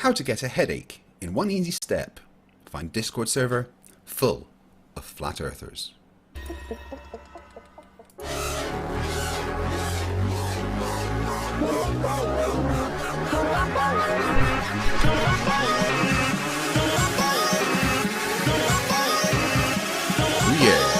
How to get a headache in one easy step. Find Discord server full of flat earthers. Yeah.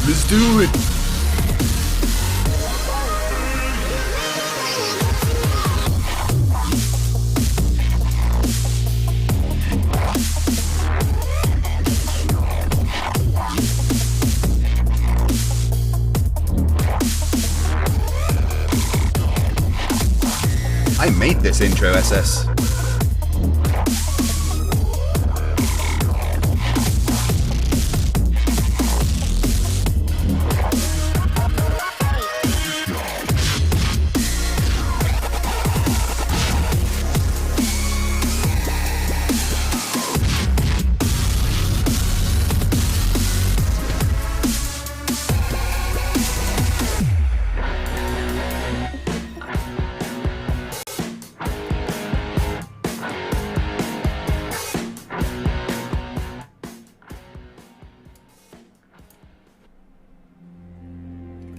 Let's do it! I made this intro, SS.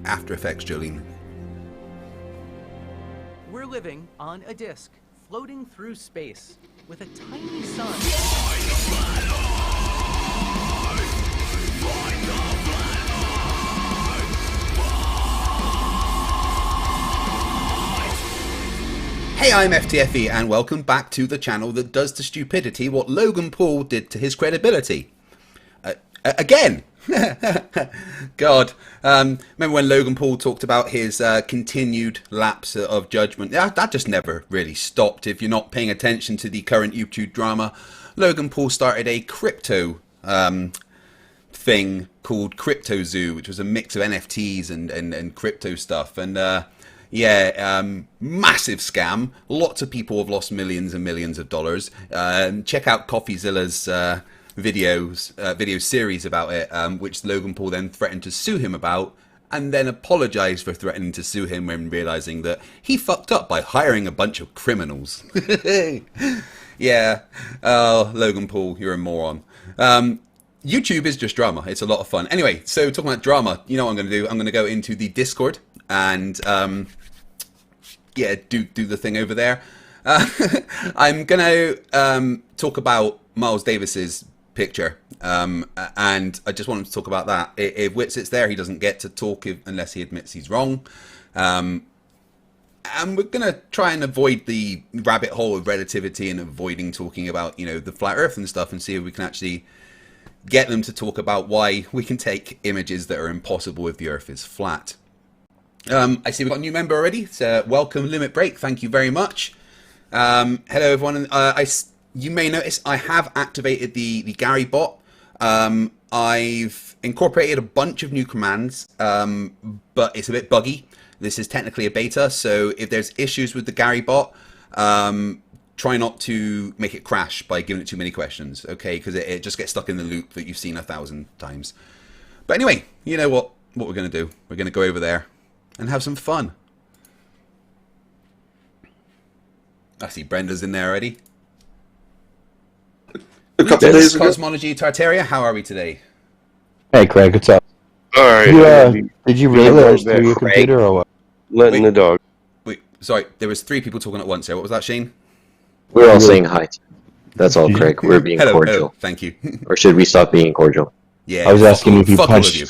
After Effects, Jolene. We're living on a disk, floating through space, with a tiny sun. Hey, I'm FTFE, and welcome back to the channel that does to stupidity what Logan Paul did to his credibility. Again! God. Remember when Logan Paul talked about his continued lapse of judgment? Yeah, that just never really stopped. If you're not paying attention to the current YouTube drama, Logan Paul started a crypto thing called Crypto Zoo, which was a mix of NFTs and crypto stuff. And massive scam. Lots of people have lost millions and millions of dollars. Check out CoffeeZilla's video series about it, which Logan Paul then threatened to sue him about, and then apologized for threatening to sue him when realizing that he fucked up by hiring a bunch of criminals. Yeah, Logan Paul, you're a moron. YouTube is just drama. It's a lot of fun. Anyway, so talking about drama, you know what I'm going to do? I'm going to go into the Discord and do the thing over there. I'm going to talk about Miles Davis's picture, and I just wanted to talk about that. If Wit sits there, he doesn't get to talk unless he admits he's wrong. And we're going to try and avoid the rabbit hole of relativity and avoiding talking about, you know, the flat earth and stuff, and see if we can actually get them to talk about why we can take images that are impossible if the earth is flat. I see we've got a new member already, so welcome Limit Break, thank you very much. Hello everyone. You may notice I have activated the Gary bot. I've incorporated a bunch of new commands, but it's a bit buggy. This is technically a beta, so if there's issues with the Gary bot, try not to make it crash by giving it too many questions, okay? Because it just gets stuck in the loop that you've seen 1,000 times. But anyway, you know what we're going to do? We're going to go over there and have some fun. I see Brenda's in there already. A couple days ago. Cosmology Tartaria, how are we today? Hey Craig, what's up? Alright. Did you realize through your computer or what? Letting the dog. Wait, sorry, there was 3 people talking at once here. What was that, Shane? We're all saying hi. That's all, Craig. We're being Hello, cordial. thank you. Or should we stop being cordial? Yeah. I was asking if you fuck all of you.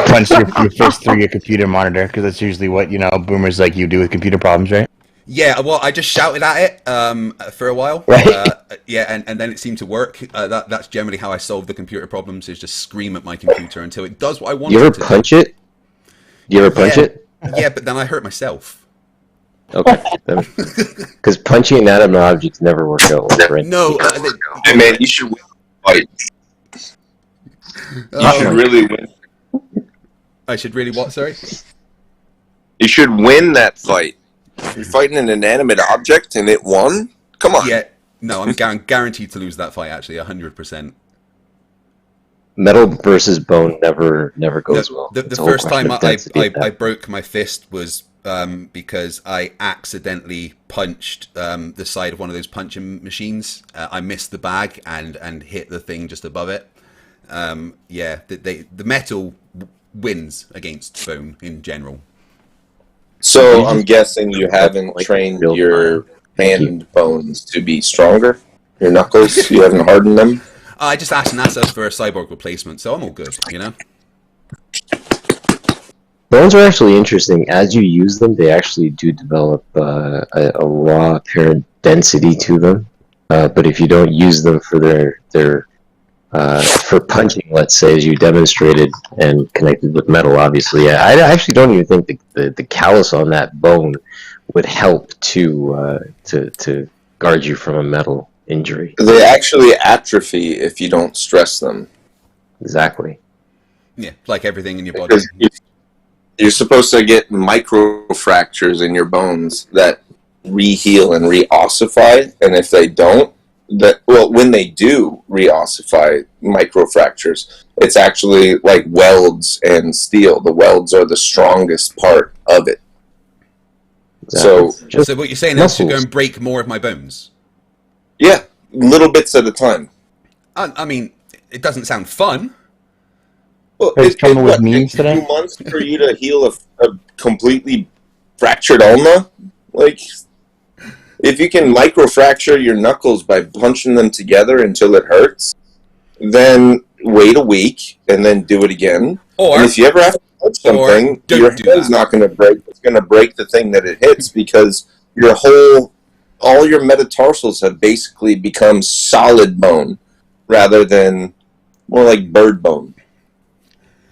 punched your fist through your computer monitor, because that's usually what, you know, boomers like you do with computer problems, right? Yeah, well, I just shouted at it for a while. Right. Yeah, and then it seemed to work. That's generally how I solve the computer problems, is just scream at my computer until it does what I want it to. You ever punch it? Do you ever punch it? Yeah, but then I hurt myself. Okay. Because punching inanimate objects never work out. Right? No. Hey man, you should fight. You should really win. I should really what? Sorry. You should win that fight. You're fighting an inanimate object and it won? Come on. Yeah. No, I'm guaranteed to lose that fight. Actually, 100%. Metal versus bone never goes well. The first time I broke my fist was because I accidentally punched the side of one of those punching machines. I missed the bag and hit the thing just above it. Yeah, the metal wins against bone in general. So I'm guessing you haven't trained your hand bones to be stronger? Your knuckles? You haven't hardened them? I just asked NASA for a cyborg replacement, so I'm all good, you know? Bones are actually interesting. As you use them, they actually do develop a raw apparent density to them. But if you don't use them for their for punching, let's say, as you demonstrated and connected with metal, obviously, I actually don't even think the callus on that bone would help to guard you from a metal injury. They actually atrophy if you don't stress them. Exactly. Yeah, like everything in your body. You're supposed to get microfractures in your bones that re-heal and re-ossify, and if they don't, when they do re-ossify microfractures, it's actually like welds and steel. The welds are the strongest part of it. Exactly. So what you're saying is to go and break more of my bones? Yeah, little bits at a time. I mean, it doesn't sound fun. Well, It's coming with memes today? 2 months for you to heal a completely fractured ulna? Like, if you can microfracture your knuckles by punching them together until it hurts, then wait a week and then do it again. Or and if you ever have to touch something, your hand's not going to break. It's going to break the thing that it hits because all your metatarsals have basically become solid bone rather than more like bird bone.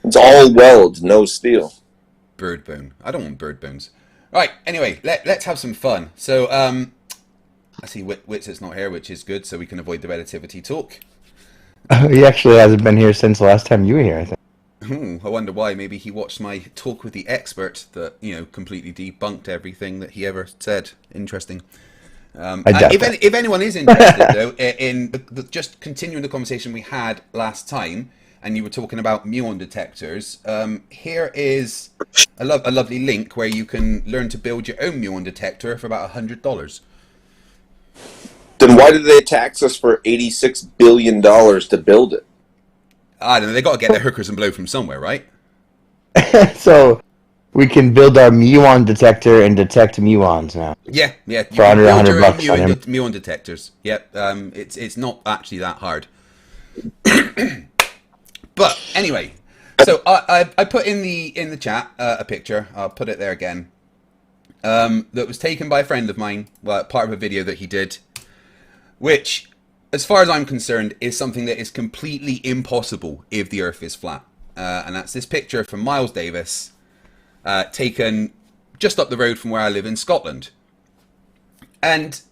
It's all weld, no steel. Bird bone. I don't want bird bones. Right, anyway, let's have some fun. So, I see Witsit's not here, which is good, so we can avoid the relativity talk. He actually hasn't been here since the last time you were here, I think. I wonder why. Maybe he watched my talk with the expert that, completely debunked everything that he ever said. Interesting. If anyone is interested, though, in just continuing the conversation we had last time, and you were talking about muon detectors, here is a lovely link where you can learn to build your own muon detector for about $100. Then why did they tax us for $86 billion to build it? I don't know. They got to get their hookers and blow from somewhere, right? So we can build our muon detector and detect muons now. Yeah. You for under $100 on him. Muon detectors. Yep. It's not actually that hard. But anyway, so I put in the chat a picture. I'll put it there again. That was taken by a friend of mine. Well, part of a video that he did, which, as far as I'm concerned, is something that is completely impossible if the Earth is flat. And that's this picture from Miles Davis, taken just up the road from where I live in Scotland. And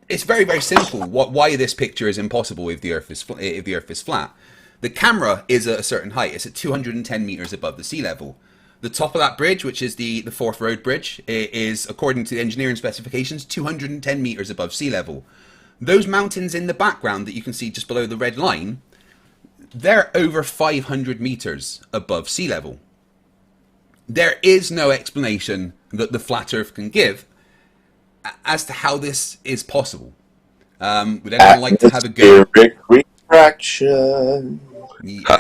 it's very, very simple why this picture is impossible if the Earth is flat. The camera is at a certain height. It's at 210 meters above the sea level. The top of that bridge, which is the Forth Road Bridge, is, according to the engineering specifications, 210 meters above sea level. Those mountains in the background that you can see just below the red line, they're over 500 meters above sea level. There is no explanation that the flat Earth can give as to how this is possible. Would anyone like to have a go? Refraction.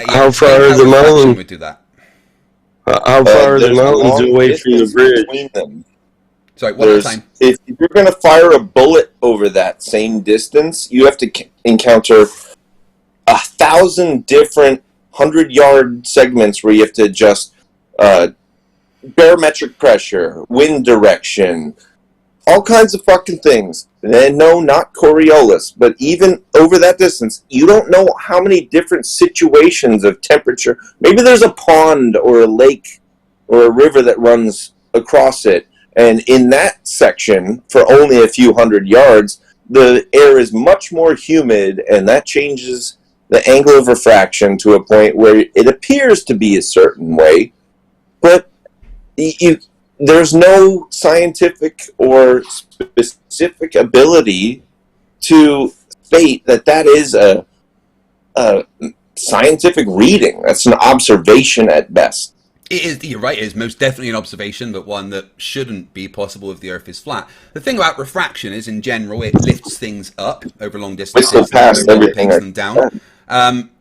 How far is the mountain? Would do that. How far are the mountains away from the bridge? Sorry, one more time. If you're going to fire a bullet over that same distance, you have to encounter 1,000 different 100-yard segments where you have to adjust barometric pressure, wind direction, all kinds of fucking things. And no, not Coriolis, but even over that distance, you don't know how many different situations of temperature. Maybe there's a pond or a lake or a river that runs across it. And in that section, for only a few 100 yards, the air is much more humid, and that changes the angle of refraction to a point where it appears to be a certain way, but there's no scientific or specific ability to state that that is a scientific reading. That's an observation at best. It is, you're right, it is most definitely an observation, but one that shouldn't be possible if the Earth is flat. The thing about refraction is, in general, it lifts things up over long distances and takes them down.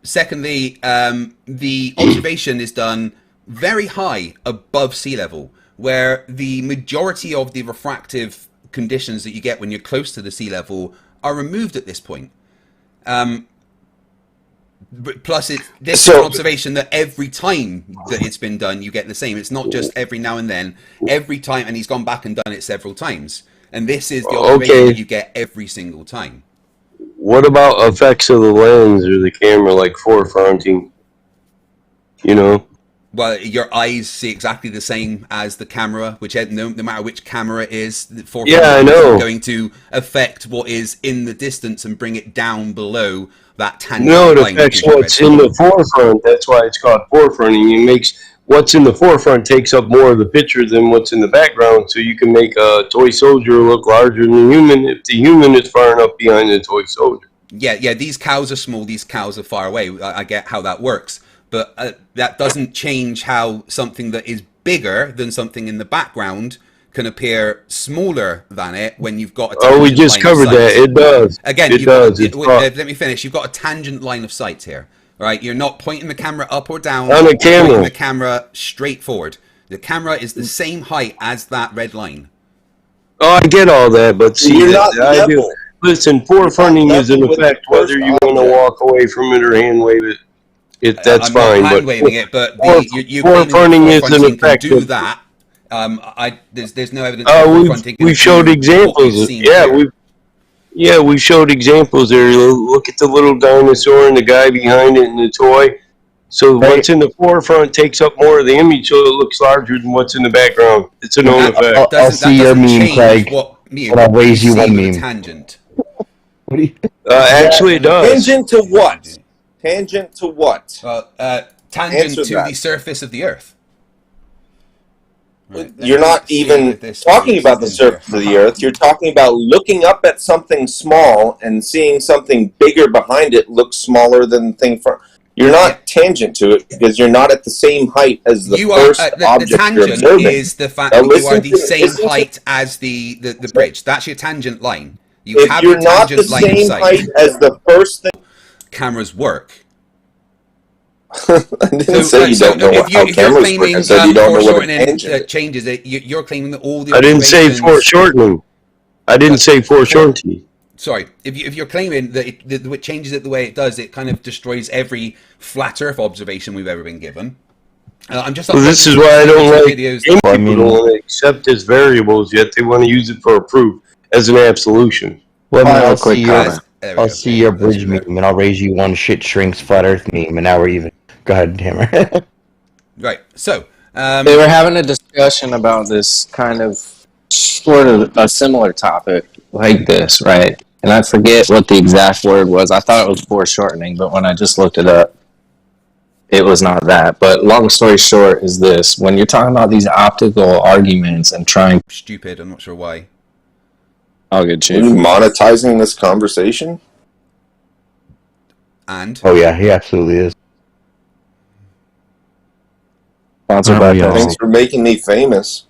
Secondly, the observation is done very high above sea level, where the majority of the refractive conditions that you get when you're close to the sea level are removed at this point. Plus, this is an observation that every time that it's been done, you get the same. It's not just every now and then. Every time, and he's gone back and done it several times. And this is the observation that you get every single time. What about effects of the lens or the camera, like forefronting? You know? Well, your eyes see exactly the same as the camera, which no matter which camera it is, the forefronting is going to affect what is in the distance and bring it down below that tangent line. No, it affects what's in the forefront. That's why it's called forefronting. It makes what's in the forefront takes up more of the picture than what's in the background, so you can make a toy soldier look larger than a human if the human is far enough behind the toy soldier. Yeah, these cows are small, these cows are far away. I get how that works. But that doesn't change how something that is bigger than something in the background can appear smaller than it when you've got a tangent we just covered that. It does. Again, it does. Let me finish. You've got a tangent line of sight here, right? You're not pointing the camera up or down. On a camera. You're pointing the camera straight forward. The camera is the same height as that red line. Oh, I get all that, but see, I do. Listen, forefronting is an effect whether you want to walk away from it or hand wave it. That's I'm fine, not but hand-waving it, but forefronting is an effect. Do that. There's no evidence. We've showed examples. We showed examples there. Look at the little dinosaur and the guy behind it and the toy. So what's in the forefront takes up more of the image, so it looks larger than what's in the background. It's a known effect. I'll see your meme, Craig, and I'll raise you one meme. Tangent. Actually, it does. Tangent to what? Tangent to what? Tangent to the surface of the Earth. Right. You're not even talking about the surface of the Earth. You're talking about looking up at something small and seeing something bigger behind it look smaller than the thing from. You're not tangent to it because you're not at the same height as the first object the tangent you're observing. Is the fact that you are the same height as the bridge. That's your tangent line. You have you're a not the tangent line of same sight. height as the first thing. Cameras work. I didn't say you don't know how cameras work. I said you don't know what a tangent changes it. You're claiming that all the. I didn't say foreshortening. I didn't say foreshortening. Sorry, if you're claiming that it changes it the way it does, it kind of destroys every flat Earth observation we've ever been given. I'm just. Well, this is why I don't like people don't accept as variables, yet they want to use it for a proof as an absolution. Well, I'll see your bridge meme, and I'll raise you one shit shrinks flat Earth meme, and now we're even. Go ahead, Hammer. Right. So they were having a discussion about this kind of sort of a similar topic like this, right? And I forget what the exact word was. I thought it was foreshortening, but when I just looked it up, it was not that. But long story short is this: when you're talking about these optical arguments and trying, stupid. I'm not sure why. I'll get you. Are you monetizing this conversation? And he absolutely is. Thanks for making me famous.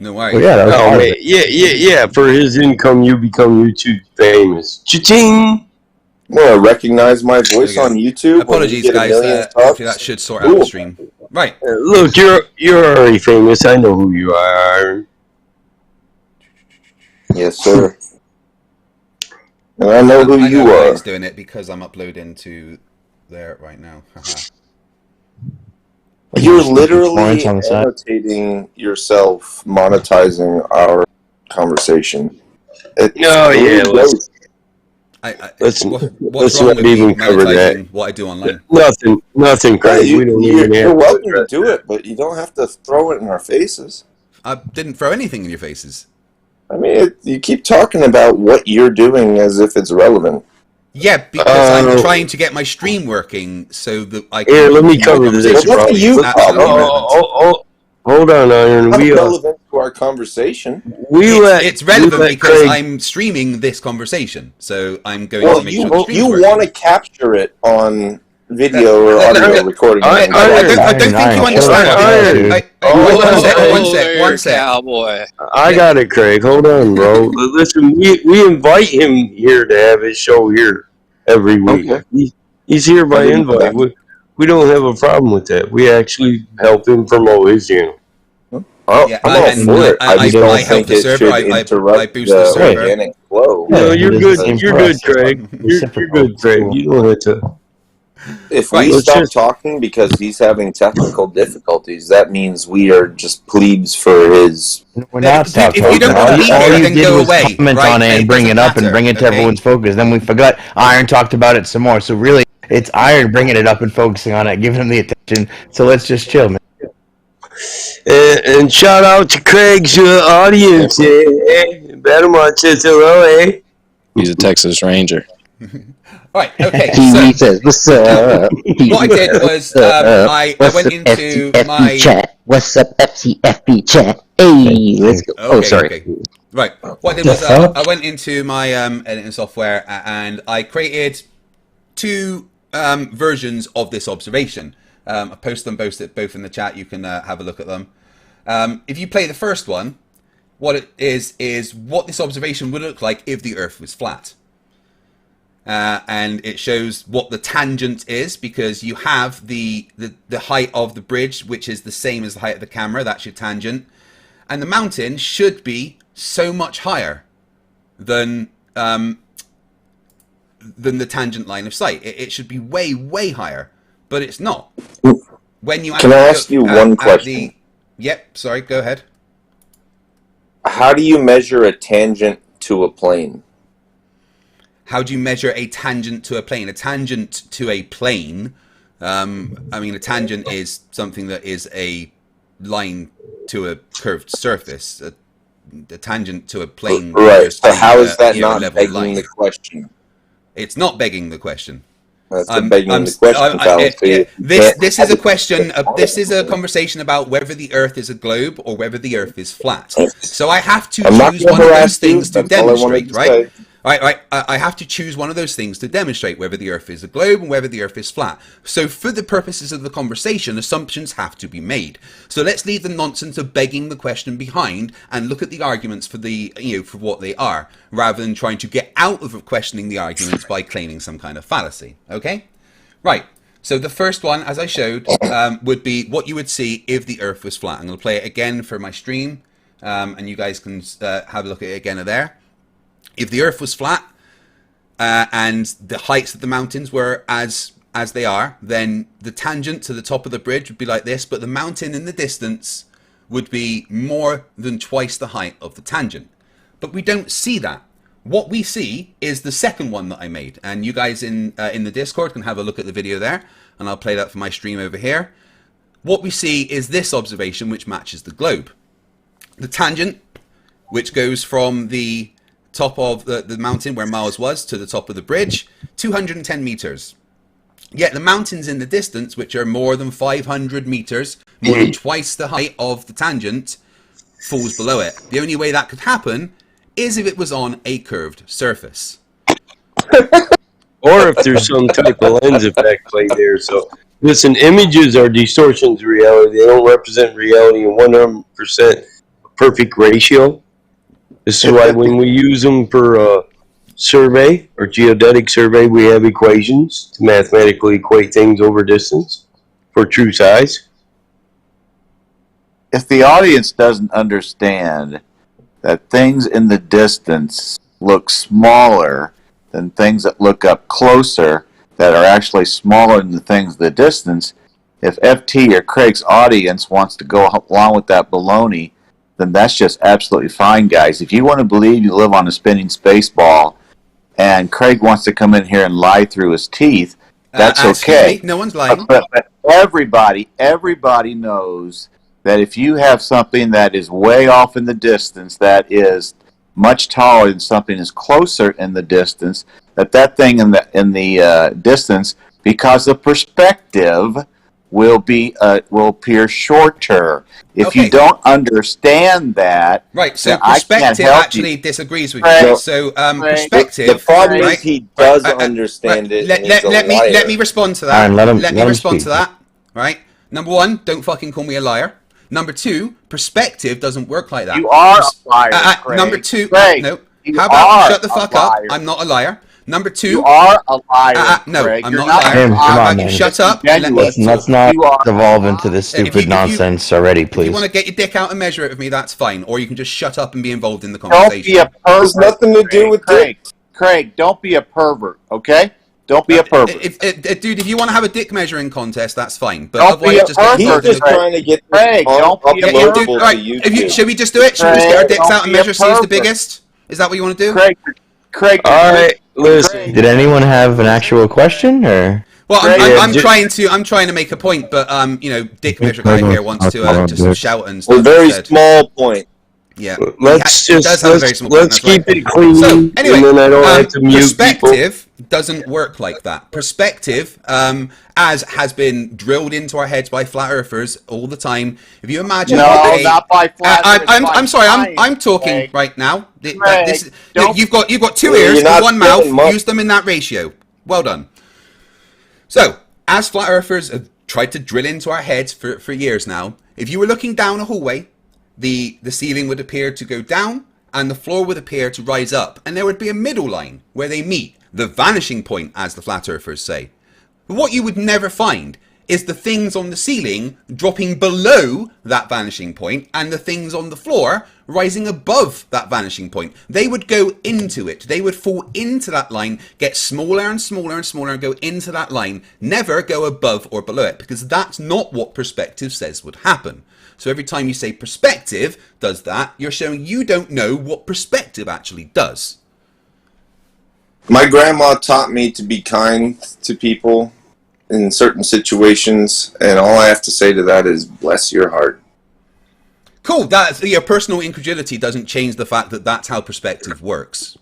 No worries. Well, yeah. For his income, you become YouTube famous. Cha-ching! Well, recognize my voice on YouTube. Apologies, guys. Hopefully that should sort out the stream. Right. Look, you're already famous. I know who you are. Yes, sir. And I know who you are. He's doing it because I'm uploading to there right now. You're literally annotating yourself, monetizing our conversation. What's wrong with me monetizing what I do online? Nothing, Craig. You're welcome to do it, but you don't have to throw it in our faces. I didn't throw anything in your faces. I mean, you keep talking about what you're doing as if it's relevant. Yeah, because I'm trying to get my stream working so that I can. Here, let me cover this. Well, that's a you problem. Hold on, Iron. It's not relevant to our conversation. It's relevant because I'm streaming this conversation, so I'm going to make sure the stream's working. You want to capture it on video or audio recording. I don't think you understand. One sec. Cowboy. I got it, Craig. Hold on, bro. Listen, we invite him here to have his show here every week. Okay. He's here by invite. We don't have a problem with that. We actually help him promote his channel. Oh, yeah, I'm all for it. I don't think it should interrupt the organic flow. No, you're good. You're good, Craig. You're good, Craig. You don't have to. If we stop talking because he's having technical difficulties, that means we are just plebes for his. We're not stopping. If you don't all you did was comment on it and bring it up and bring it to everyone's focus. Then we forgot Iron talked about it some more. So really, it's Iron bringing it up and focusing on it, giving him the attention. So let's just chill, man. And shout out to Craig's audience. Better much says hello, eh? He's a Texas Ranger. Right, okay, He says, what's up? What I did was, I went into my... chat? What's up, FTFE chat? Hey, let's go. Okay, sorry. Okay. Right, what I did was, I went into my editing software and I created two versions of this observation. I post them both in the chat. You can have a look at them. If you play the first one, what it is what this observation would look like if the Earth was flat. And it shows what the tangent is, because you have the height of the bridge, which is the same as the height of the camera. That's your tangent. And the mountain should be so much higher than the tangent line of sight. It should be way, way higher, but it's not. When you Can I ask you one question? Yep, sorry, go ahead. How do you measure a tangent to a plane? How do you measure a tangent to a plane? A tangent to a plane, I mean, a tangent is something that is a line to a curved surface. A tangent to a plane. Right, so how is that not begging the question? It's not begging the question. That's begging the question fallacy. This is a question. This is a conversation about whether the Earth is a globe or whether the Earth is flat. So I have to choose one of those things to demonstrate, right? Right. I have to choose one of those things to demonstrate whether the Earth is a globe and whether the Earth is flat. So for the purposes of the conversation, assumptions have to be made. So let's leave the nonsense of begging the question behind and look at the arguments for for what they are, rather than trying to get out of questioning the arguments by claiming some kind of fallacy. Okay? Right. So the first one, as I showed, would be what you would see if the Earth was flat. I'm going to play it again for my stream, and you guys can have a look at it again there. If the Earth was flat and the heights of the mountains were as they are, then the tangent to the top of the bridge would be like this, but the mountain in the distance would be more than twice the height of the tangent. But we don't see that. What we see is the second one that I made, and you guys in the Discord can have a look at the video there, and I'll play that for my stream over here. What we see is this observation, which matches the globe. The tangent, which goes from the top of the mountain where Mars was to the top of the bridge, 210 meters. Yet the mountains in the distance, which are more than 500 meters, more than twice the height of the tangent, falls below it. The only way that could happen is if it was on a curved surface. Or if there's some type of lens effect play there. So, listen, images are distortions of reality. They don't represent reality in 100% perfect ratio. This is why when we use them for survey or geodetic survey, we have equations to mathematically equate things over distance for true size. If the audience doesn't understand that things in the distance look smaller than things that look up closer that are actually smaller than the things in the distance, if FT or Craig's audience wants to go along with that baloney, then that's just absolutely fine, guys. If you want to believe you live on a spinning space ball and Craig wants to come in here and lie through his teeth, that's okay. No one's lying. But everybody knows that if you have something that is way off in the distance that is much taller than something that's closer in the distance, that thing in the distance, because the perspective will appear shorter. If you don't understand that, right? So I can't perspective help actually you. disagrees with Right. you. So perspective. The problem right? is he does understand it, and he's a liar. Let me respond to that. Aaron, let me respond speak. to that. Right. Number one, don't fucking call me a liar. Number two, perspective doesn't work like that. You are a liar, Craig. Number two, Craig, no. you How about are shut the fuck a up? liar. I'm not a liar. Number two, You are a liar, no, Craig. I'm You're not a liar. Tim, How come about on, you man. shut up and let me Let's talk? not You are devolve into this stupid nonsense already, If you want please. to get your dick out and measure it with me, that's fine. Or you can just shut up and be involved in the Don't conversation. be a pervert. There's nothing to do with Craig. dick. Craig, don't be a pervert, okay? Don't be a pervert. Dude, if you want to have a dick measuring contest, that's fine. But Don't be otherwise, a just get He's involved just in the... trying to get Craig, don't be a uploadable pervert. Right, to YouTube. should we just do it? Should we just get our dicks Craig, out and don't measure, be a see who's the pervert. biggest? Is that what you want to do? Craig. All right, listen. Did anyone have an actual question, or? Well, Yeah, I'm trying to make a point, but Dick Measure Guy here wants to just shout and stuff. A very instead. small point. Yeah, let's keep it clean. So anyway, and then I don't have to mute perspective doesn't work like that. Perspective, as has been drilled into our heads by flat earthers all the time. If you imagine, not by flat earthers, I'm sorry, I'm talking Craig. right now. Craig, You've got two Well, ears you're and not one mouth. feeling much. Use them in that ratio. Well done. So, as flat earthers have tried to drill into our heads for years now, if you were looking down a hallway, the ceiling would appear to go down and the floor would appear to rise up, and there would be a middle line where they meet, the vanishing point, as the flat earthers say. But what you would never find is the things on the ceiling dropping below that vanishing point and the things on the floor rising above that vanishing point. They would go into it. They would fall into that line, get smaller and smaller and smaller and go into that line, never go above or below it, because that's not what perspective says would happen. So every time you say perspective does that, you're showing you don't know what perspective actually does. My grandma taught me to be kind to people in certain situations, and all I have to say to that is bless your heart. Cool. That's your personal incredulity doesn't change the fact that that's how perspective works.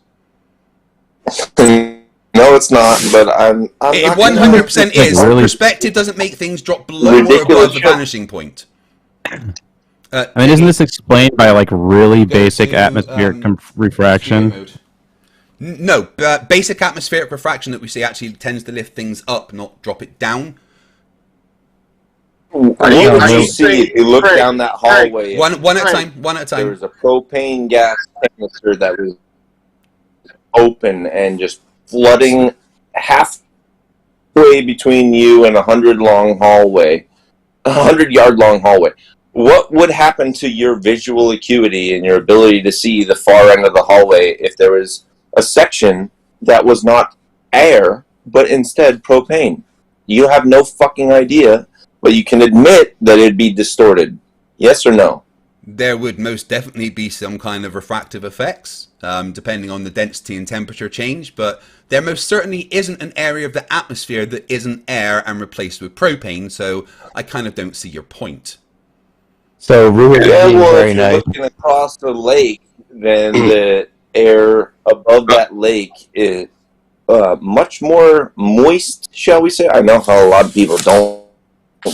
No, it's not, but I'm It not 100% is. Really? Perspective doesn't make things drop below or Ridiculous above the vanishing point. I mean, isn't this explained by like really Go basic to, atmospheric studio refraction? mode. No, basic atmospheric refraction that we see actually tends to lift things up, not drop it down. What would you see if you look down that hallway? One at a time. One at a There time. was a propane gas canister that was open and just flooding halfway between you and 100-yard long hallway. What would happen to your visual acuity and your ability to see the far end of the hallway if there was a section that was not air, but instead propane? You have no fucking idea, but you can admit that it'd be distorted. Yes or no? There would most definitely be some kind of refractive effects, depending on the density and temperature change, but there most certainly isn't an area of the atmosphere that isn't air and replaced with propane, so I kind of don't see your point. So Ruben Yeah, being well, very if you're nice. looking across the lake, then the air above that lake is much more moist, shall we say? I know how a lot of people don't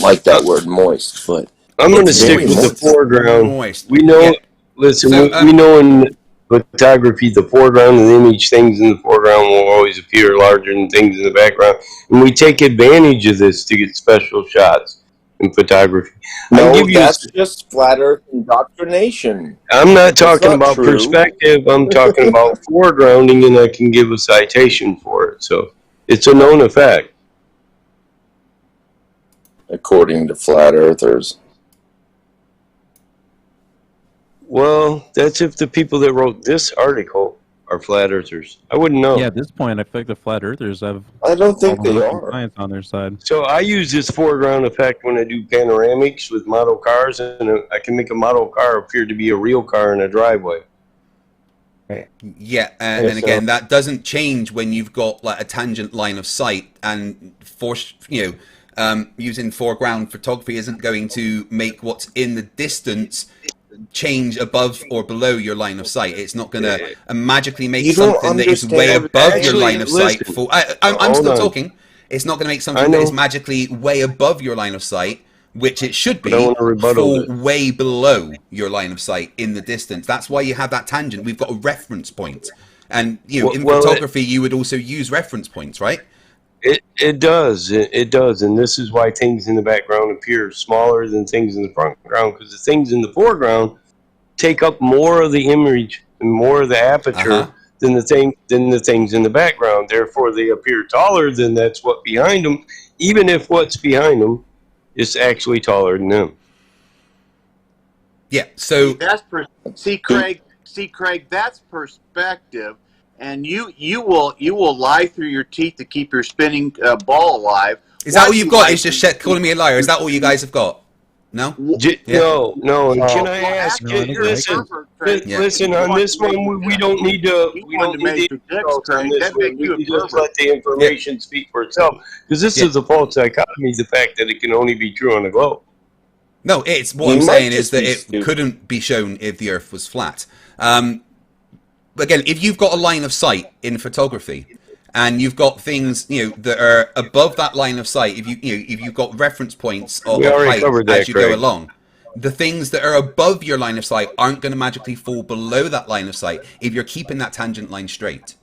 like that word moist, but I'm going to it's stick very with the moist. foreground. Moist. We know, Yeah. listen, So, we know in photography, the foreground and image, things in the foreground will always appear larger than things in the background. And we take advantage of this to get special shots in photography. No, that's just flat earth indoctrination. I'm not It's talking not about true. perspective. I'm talking about foregrounding, and I can give a citation for it. So it's a known effect. According to flat earthers. Well, that's if the people that wrote this article are flat earthers. I wouldn't know. Yeah, at this point, I feel like the flat earthers have I don't think all the they fucking are. science on their side. So I use this foreground effect when I do panoramics with model cars, and I can make a model car appear to be a real car in a driveway. Yeah, and then again, that doesn't change when you've got like a tangent line of sight, and using foreground photography isn't going to make what's in the distance change above or below your line of sight. It's not going to magically make You don't something that is way understand. above your Actually, line of sight. listen. I'm still Hold on. talking. It's not going to make I something that is know. magically way above your line of sight, which it should But I be, want to rebuttal fall this. way below your line of sight in the distance. That's why you have that tangent. We've got a reference point. And in Well, photography, you would also use reference points, right? It does, and this is why things in the background appear smaller than things in the foreground, because the things in the foreground take up more of the image and more of the aperture than the things in the background. Therefore, they appear taller than that's what behind them, even if what's behind them is actually taller than them. Yeah. So See, Craig, that's perspective. And you will lie through your teeth to keep your spinning ball alive. is that all you've got? Is just calling me a liar? Is that all you guys have got? No. No. And can I ask? Listen, on this one, we don't need to. We don't need to on this one. We can just let the information speak for itself. Because this is a false dichotomy. The fact that it can only be true on the globe. No, it's what I'm saying is that it couldn't be shown if the Earth was flat. Again, if you've got a line of sight in photography, and you've got things that are above that line of sight, if you've got reference points of height as you go along, the things that are above your line of sight aren't going to magically fall below that line of sight if you're keeping that tangent line straight.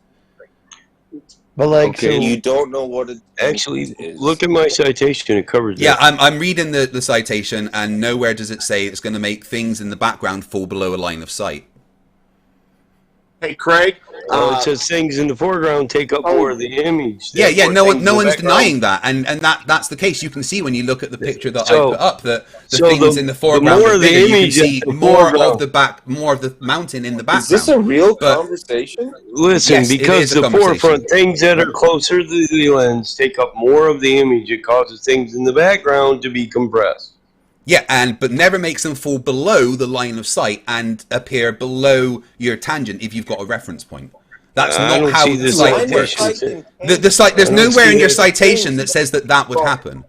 But so you don't know what it actually is. Look at my citation; it covers. Yeah, I'm reading the citation, and nowhere does it say it's going to make things in the background fall below a line of sight. Hey, Craig. It says things in the foreground take up more of the image. Yeah. No one's denying that, and that's the case. You can see when you look at the picture that I put up that the things in the foreground are bigger. You can see more of the mountain in the background. Is this a real conversation? Listen, because the forefront things that are closer to the lens take up more of the image. It causes things in the background to be compressed. Yeah, but never makes them fall below the line of sight and appear below your tangent if you've got a reference point. That's not how the sight works. There's nowhere in your citation that says that would happen.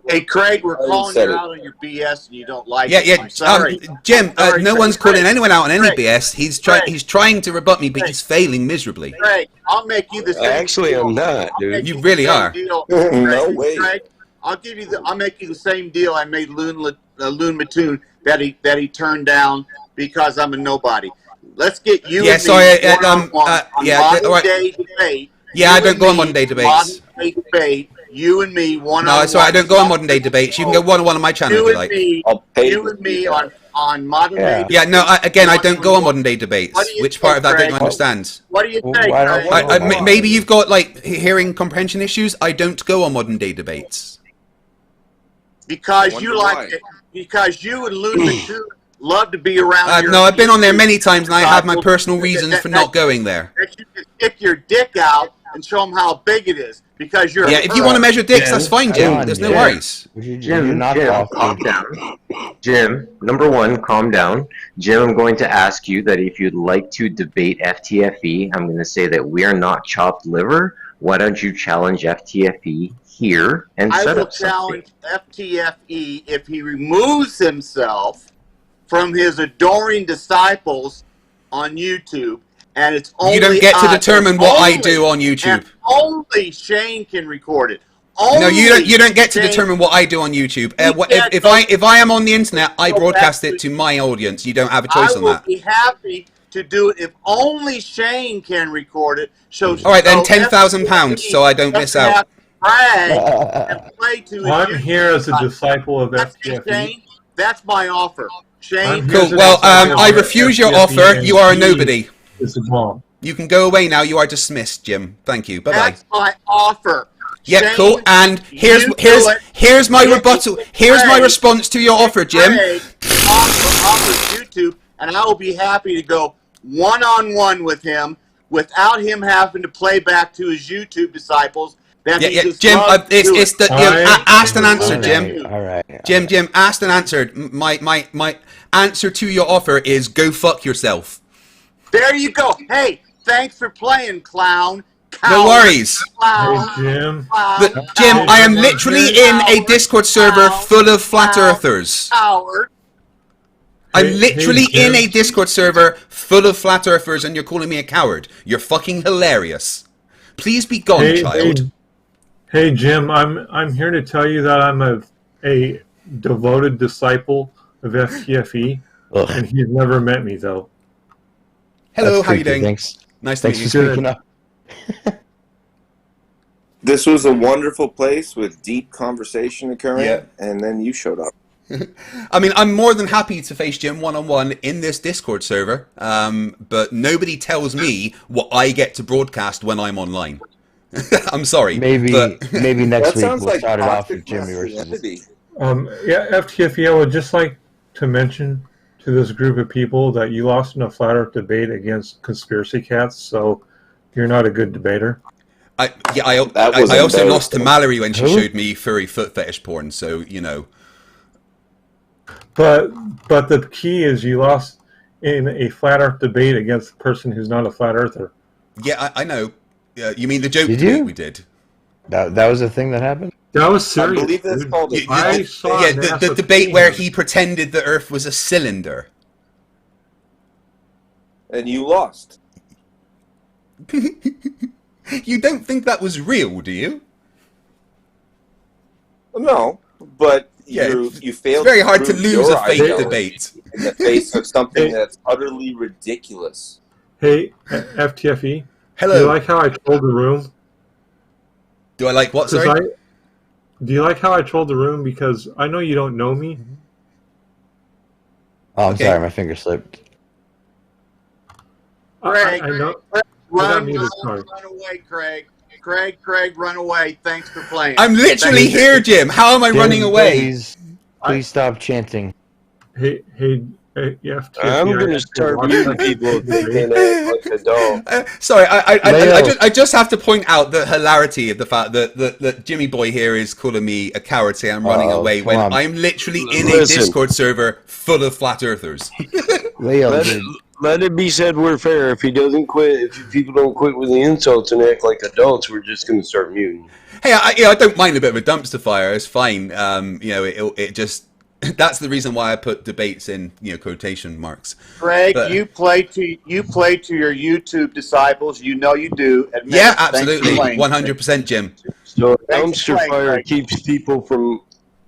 Hey, Craig, we're calling you out on your BS and you don't like it. Yeah. Sorry. Jim, no one's calling anyone out on any Craig, BS. He's trying to rebut me, but he's failing miserably. Craig, I'll make you the same Actually, deal. I'm not, dude. You really are. No way. Craig, I'll make you the same deal I made Loon Mattoon that he turned down because I'm a nobody. Let's get you and me modern day debate. Yeah, I don't go on modern day debates. Modern day debate. You and me one-on-one. No, sorry, I don't go on modern day debates. You can go one-on-one on my channel if you like. You and me on modern day. Yeah, no, I don't go on modern day debates. Which part of that don't you understand? What do you think? Maybe you've got hearing comprehension issues. I don't go on modern day debates. Because you like it. Because you and Loon Mattoon love to be around. No, I've been on there many times, and I have my personal reasons for not going there. That you can stick your dick out and show them how big it is. Because you're if you want to measure dicks, that's fine, Jim. There's no worries. Jim, calm down. Jim, number one, calm down. Jim, I'm going to ask you that if you'd like to debate FTFE, I'm going to say that we are not chopped liver. Why don't you challenge FTFE here and set up something? I will challenge FTFE if he removes himself from his adoring disciples on YouTube. And it's only you don't get to determine what I do on YouTube. And only Shane can record it. No, you don't get to determine what I do on YouTube. If I am on the internet, I broadcast it to my audience. You don't have a choice on that. I will be happy to do it if only Shane can record it. All right, then £10,000 so I don't miss out. And play to I'm here as a disciple of FTFE. That's my offer. Shane. Cool. Well, I refuse your offer. You are a nobody. You can go away now. You are dismissed, Jim. Thank you. Bye bye. That's my offer. Yep, Shane, cool. And here's my rebuttal. Here's my response to your offer, Jim. Offer YouTube, and I will be happy to go one-on-one with him without him having to play back to his YouTube disciples. Jim, it's the asked and answered, Jim. All right. Jim, asked and answered. My answer to your offer is go fuck yourself. There you go. Hey, thanks for playing, clown. No worries. Hey, Jim. Jim, I am literally in a Discord server full of flat earthers. I'm literally in a Discord server full of flat earthers, and you're calling me a coward. You're fucking hilarious. Please be gone, child. Hey, Jim, I'm here to tell you that I'm a devoted disciple of FTFE, and he's never met me, though. Hello, how you doing? Thanks. Nice to meet you. Thanks for speaking up. This was a wonderful place with deep conversation occurring, and then you showed up. I mean, I'm more than happy to face Jim one-on-one in this Discord server, but nobody tells me what I get to broadcast when I'm online. I'm sorry. Maybe next week we'll start it off with Jimmy masculinity. versus. Yeah, FTFE, I would just like to mention to this group of people that you lost in a flat Earth debate against conspiracy cats, so you're not a good debater. I also lost to Mallory when she showed me furry foot fetish porn, so you know. But the key is you lost in a flat Earth debate against a person who's not a flat earther. Yeah, I know. You mean the joke debate we did? That was a thing that happened? That was serious. I believe that's called a the debate where he pretended the Earth was a cylinder. And you lost. You don't think that was real, do you? No, but you failed. It's very hard to lose a fake debate in the face of something that's utterly ridiculous. Hey, FTFE. Hello. Do you like how I trolled the room? Do I like what, sorry? Do you like how I trolled the room? Because I know you don't know me. Oh, I'm sorry, my finger slipped. Craig, I know. run away, Craig. Craig, run away. Thanks for playing. I'm literally here, Jim. How am I running away? Please stop chanting. Hey, yeah, I'm going to start muting people if they can't act like a dog. Sorry, I just have to point out the hilarity of the fact that Jimmy Boy here is calling me a coward, saying I'm running away when I'm literally in a Discord server full of flat earthers. Let it be said we're fair. If he doesn't quit, if people don't quit with the insults and act like adults, we're just going to start muting. Hey, I don't mind a bit of a dumpster fire. It's fine. It just. That's the reason why I put debates in, quotation marks. Craig, you play to your YouTube disciples. You know you do. Admit yeah, absolutely, 100%, Jim. So dumpster fire keeps people from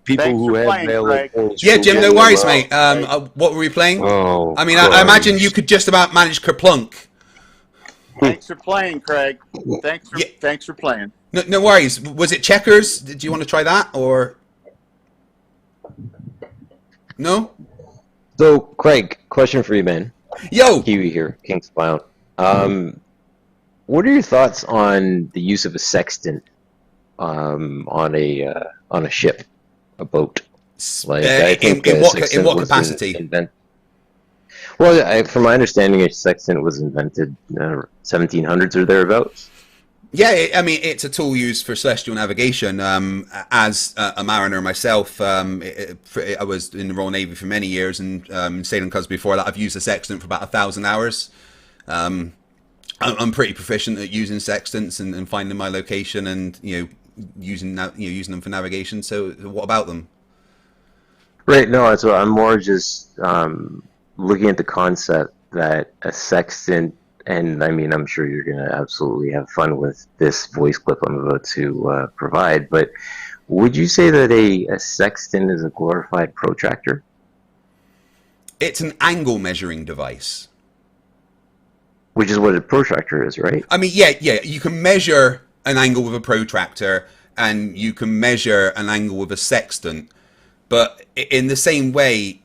who have valid points. Yeah, Jim, no worries, mate. What were we playing? Oh, I mean, I imagine you could just about manage Kerplunk. Thanks for playing, Craig. Thanks for playing. No worries. Was it checkers? Did you want to try that or? No? So, Craig, question for you, man. Yo! Kiwi here, King's Clown. What are your thoughts on the use of a sextant on a ship, a boat? Like, I think in what capacity? Well, from my understanding, a sextant was invented 1700s or thereabouts. Yeah, I mean, it's a tool used for celestial navigation. As a mariner myself, I was in the Royal Navy for many years, and sailing clubs before that, I've used a sextant for about 1,000 hours. I'm pretty proficient at using sextants and finding my location, and using them for navigation. So, what about them? Right. No, so I'm more just looking at the concept that a sextant. And I mean, I'm sure you're going to absolutely have fun with this voice clip I'm about to provide, but would you say that a sextant is a glorified protractor? It's an angle measuring device. Which is what a protractor is, right? I mean, yeah, you can measure an angle with a protractor, and you can measure an angle with a sextant, but in the same way,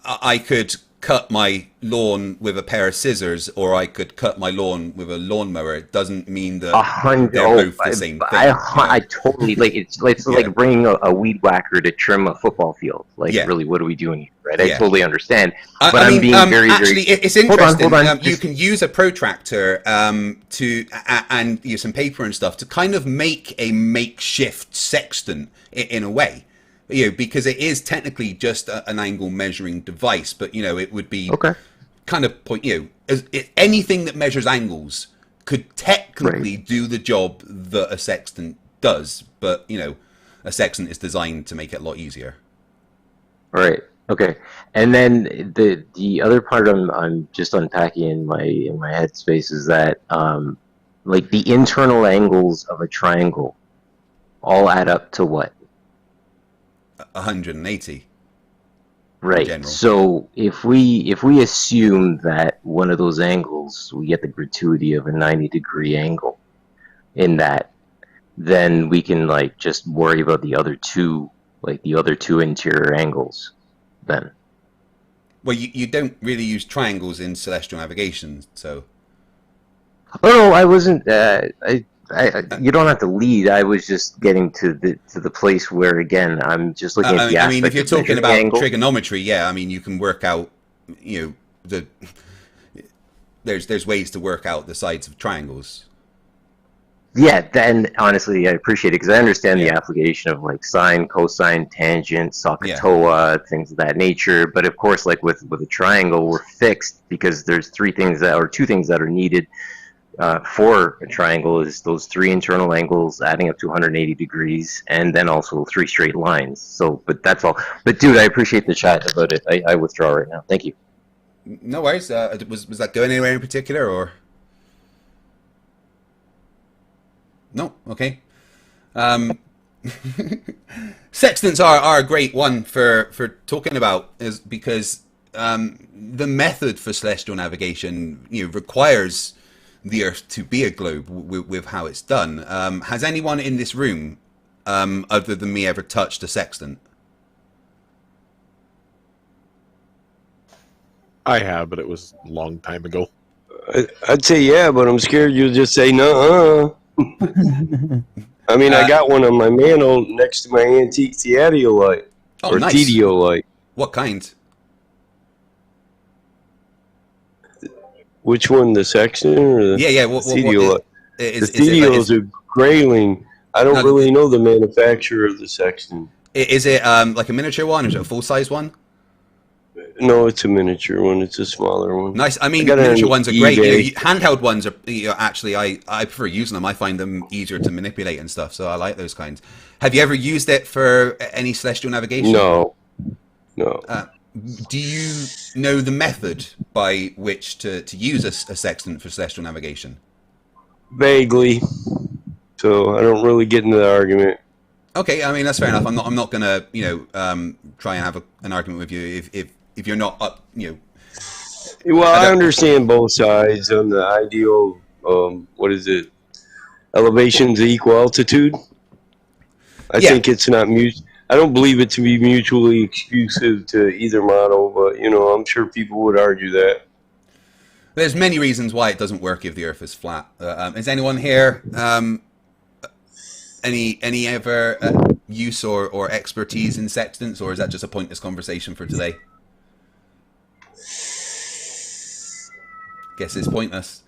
I could cut my lawn with a pair of scissors, or I could cut my lawn with a lawnmower. It doesn't mean that they're both the same thing. I totally it's like bringing a weed whacker to trim a football field. Really, what are we doing here? Right? I totally understand. But I'm being very it's interesting. Hold on. You can use a protractor and use some paper and stuff to kind of make a makeshift sextant in a way. Because it is technically just an angle measuring device, but it would be kind of anything that measures angles could technically do the job that a sextant does, but a sextant is designed to make it a lot easier. Right. Okay, and then the other part I'm just unpacking in my headspace is that like the internal angles of a triangle all add up to what? 180. Right. General. So if we assume that one of those angles, we get the gratuity of a 90-degree angle in that, then we can like just worry about the other two, like the other two interior angles then. Well, you don't really use triangles in celestial navigation, so. Oh no, I wasn't. You don't have to lead. I was just getting to the place where again I'm just looking at the aspect. I mean, if you're talking about angle. trigonometry, yeah, I mean you can work out, there's ways to work out the sides of triangles. Yeah, then honestly, I appreciate it because I understand the application of like sine, cosine, tangent, SOHCAHTOA, things of that nature. But of course, like with a triangle, we're fixed because there's two things that are needed for a triangle is those three internal angles adding up to 180 degrees, and then also three straight lines. So, but that's all. But dude, I appreciate the chat about it. I withdraw right now. Thank you. No worries. Was that going anywhere in particular, or? No, okay. Sextants are a great one for talking about, is because the method for celestial navigation requires the Earth to be a globe with how it's done. Has anyone in this room, other than me, ever touched a sextant? I have, but it was a long time ago. I'd say yeah, but I'm scared you'll just say no. I mean, I got one on my mantle next to my antique theodolite. Oh, nice. Theodolite. What kind? Which one, the sextant or the theodolite? The theodols are grayling. I don't really know the manufacturer of the sextant. Is it like a miniature one, or is it a full-size one? No, it's a miniature one. It's a smaller one. Nice. I mean, miniature ones are great. Handheld ones are actually I prefer using them. I find them easier to manipulate and stuff, so I like those kinds. Have you ever used it for any celestial navigation? No. Do you know the method by which to use a sextant for celestial navigation? Vaguely. So I don't really get into the argument. Okay, I mean that's fair enough. I'm not gonna try and have an argument with you if you're not up Well, I understand both sides on the ideal. What is it? Elevations equal altitude. I think it's not I don't believe it to be mutually exclusive to either model, but I'm sure people would argue that. There's many reasons why it doesn't work if the Earth is flat. Is anyone here any ever use or expertise in sextants, or is that just a pointless conversation for today? Guess it's pointless.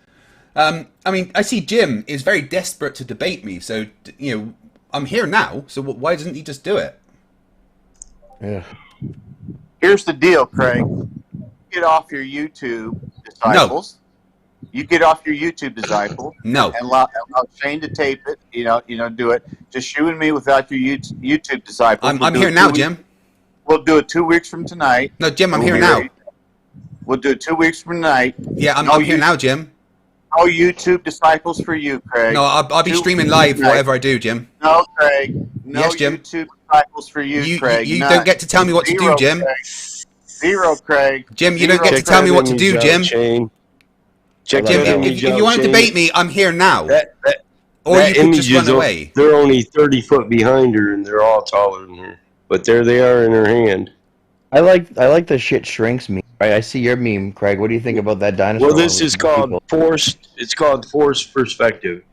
I mean, I see Jim is very desperate to debate me, so I'm here now. So why doesn't he just do it? Yeah. Here's the deal, Craig. Get off your YouTube disciples. No. You get off your YouTube disciple. No. And allow Shane to tape it. Do it. Just you and me without your YouTube disciples. I'm here now, Jim. We'll do it 2 weeks from tonight. No, Jim, I'm here now. We'll do it 2 weeks from tonight. Yeah, I'm here now, Jim. No YouTube disciples for you, Craig. No, I'll be streaming live whatever I do, Jim. No, Craig. No yes, Jim. YouTube disciples for you, Craig. You don't get to tell me what to do, Jim. Craig. Zero, Craig. Jim, you don't get to tell me what to do, Jim. Jim, if you want to debate me, I'm here now. Or you can just run away. They're only 30 foot behind her, and they're all taller than her. But there they are in her hand. I like the shit shrinks meme. Right, I see your meme, Craig. What do you think about that dinosaur? Well, this is called forced. It's called forced perspective.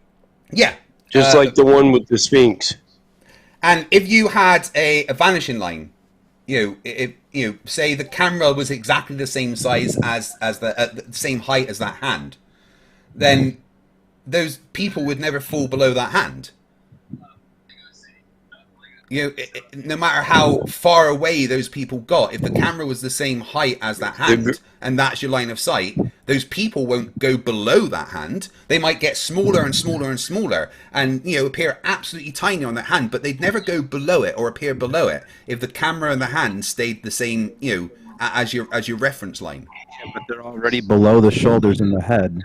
Yeah, just like the one with the Sphinx. And if you had a vanishing line, say the camera was exactly the same size as the same height as that hand, then those people would never fall below that hand. No matter how far away those people got, if the camera was the same height as that hand, and that's your line of sight, those people won't go below that hand. They might get smaller and smaller and smaller and, appear absolutely tiny on that hand, but they'd never go below it or appear below it if the camera and the hand stayed the same, as your reference line. Yeah, but they're already below the shoulders and the head.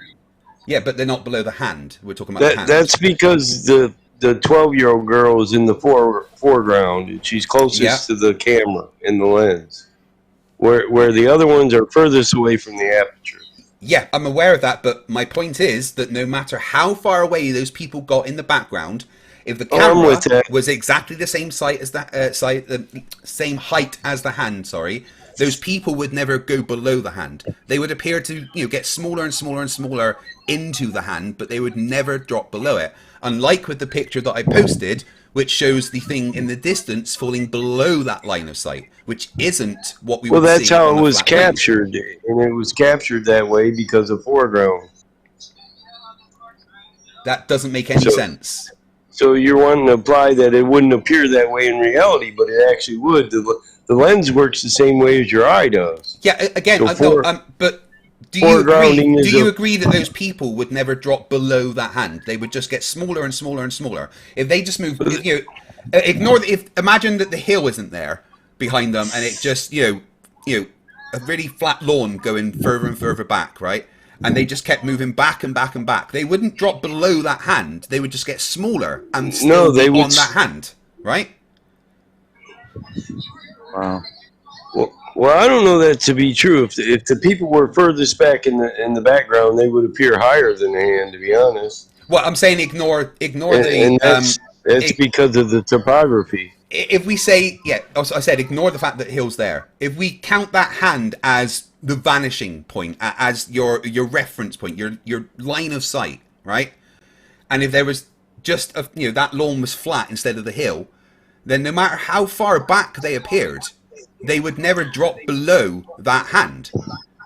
Yeah, but they're not below the hand. We're talking about the hand. That's because the 12-year-old girl is in the foreground, and she's closest to the camera and the lens, where the other ones are furthest away from the aperture. Yeah, I'm aware of that, but my point is that no matter how far away those people got in the background, if the camera was exactly the same height as the hand, those people would never go below the hand. They would appear to get smaller and smaller and smaller into the hand, but they would never drop below it. Unlike with the picture that I posted, which shows the thing in the distance falling below that line of sight, which isn't what we would see. Well, that's how it was captured, and it was captured that way because of foreground. That doesn't make any sense. So you're wanting to imply that it wouldn't appear that way in reality, but it actually would. The lens works the same way as your eye does. Yeah, again, but do you agree that those people would never drop below that hand? They would just get smaller and smaller and smaller. If they just move, imagine that the hill isn't there behind them, and it's just a really flat lawn going further and further back, right? And they just kept moving back and back and back. They wouldn't drop below that hand. They would just get smaller and still be on that hand, right? Wow. Well, I don't know that to be true. If the people were furthest back in the background, they would appear higher than the hand. To be honest. Well, I'm saying ignore and that's because of the topography. If we say, I said ignore the fact that hill's there. If we count that hand as the vanishing point, as your reference point, your line of sight, right? And if there was just that lawn was flat instead of the hill, then no matter how far back they appeared, they would never drop below that hand.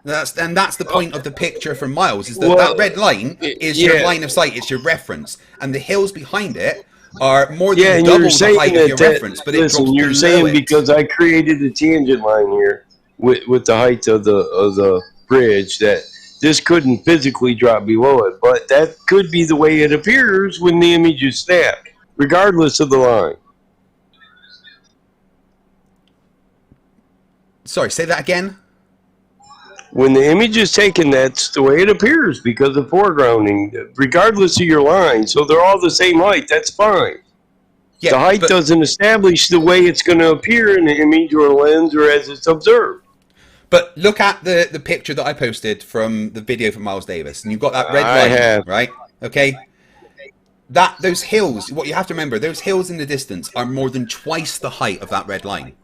That's the point of the picture from Miles, is that red line is your line of sight, it's your reference, and the hills behind it are more than double the height of your reference, but you're saying because I created a tangent line here with the height of the bridge that this couldn't physically drop below it, but that could be the way it appears when the image is snapped, regardless of the line. Sorry, say that again. When the image is taken, that's the way it appears because of foregrounding, regardless of your line. So they're all the same height. That's fine. Yeah, the height doesn't establish the way it's going to appear in the image or lens or as it's observed. But look at the picture that I posted from the video from Miles Davis, and you've got that red line, right? Okay. Those hills, what you have to remember, those hills in the distance are more than twice the height of that red line.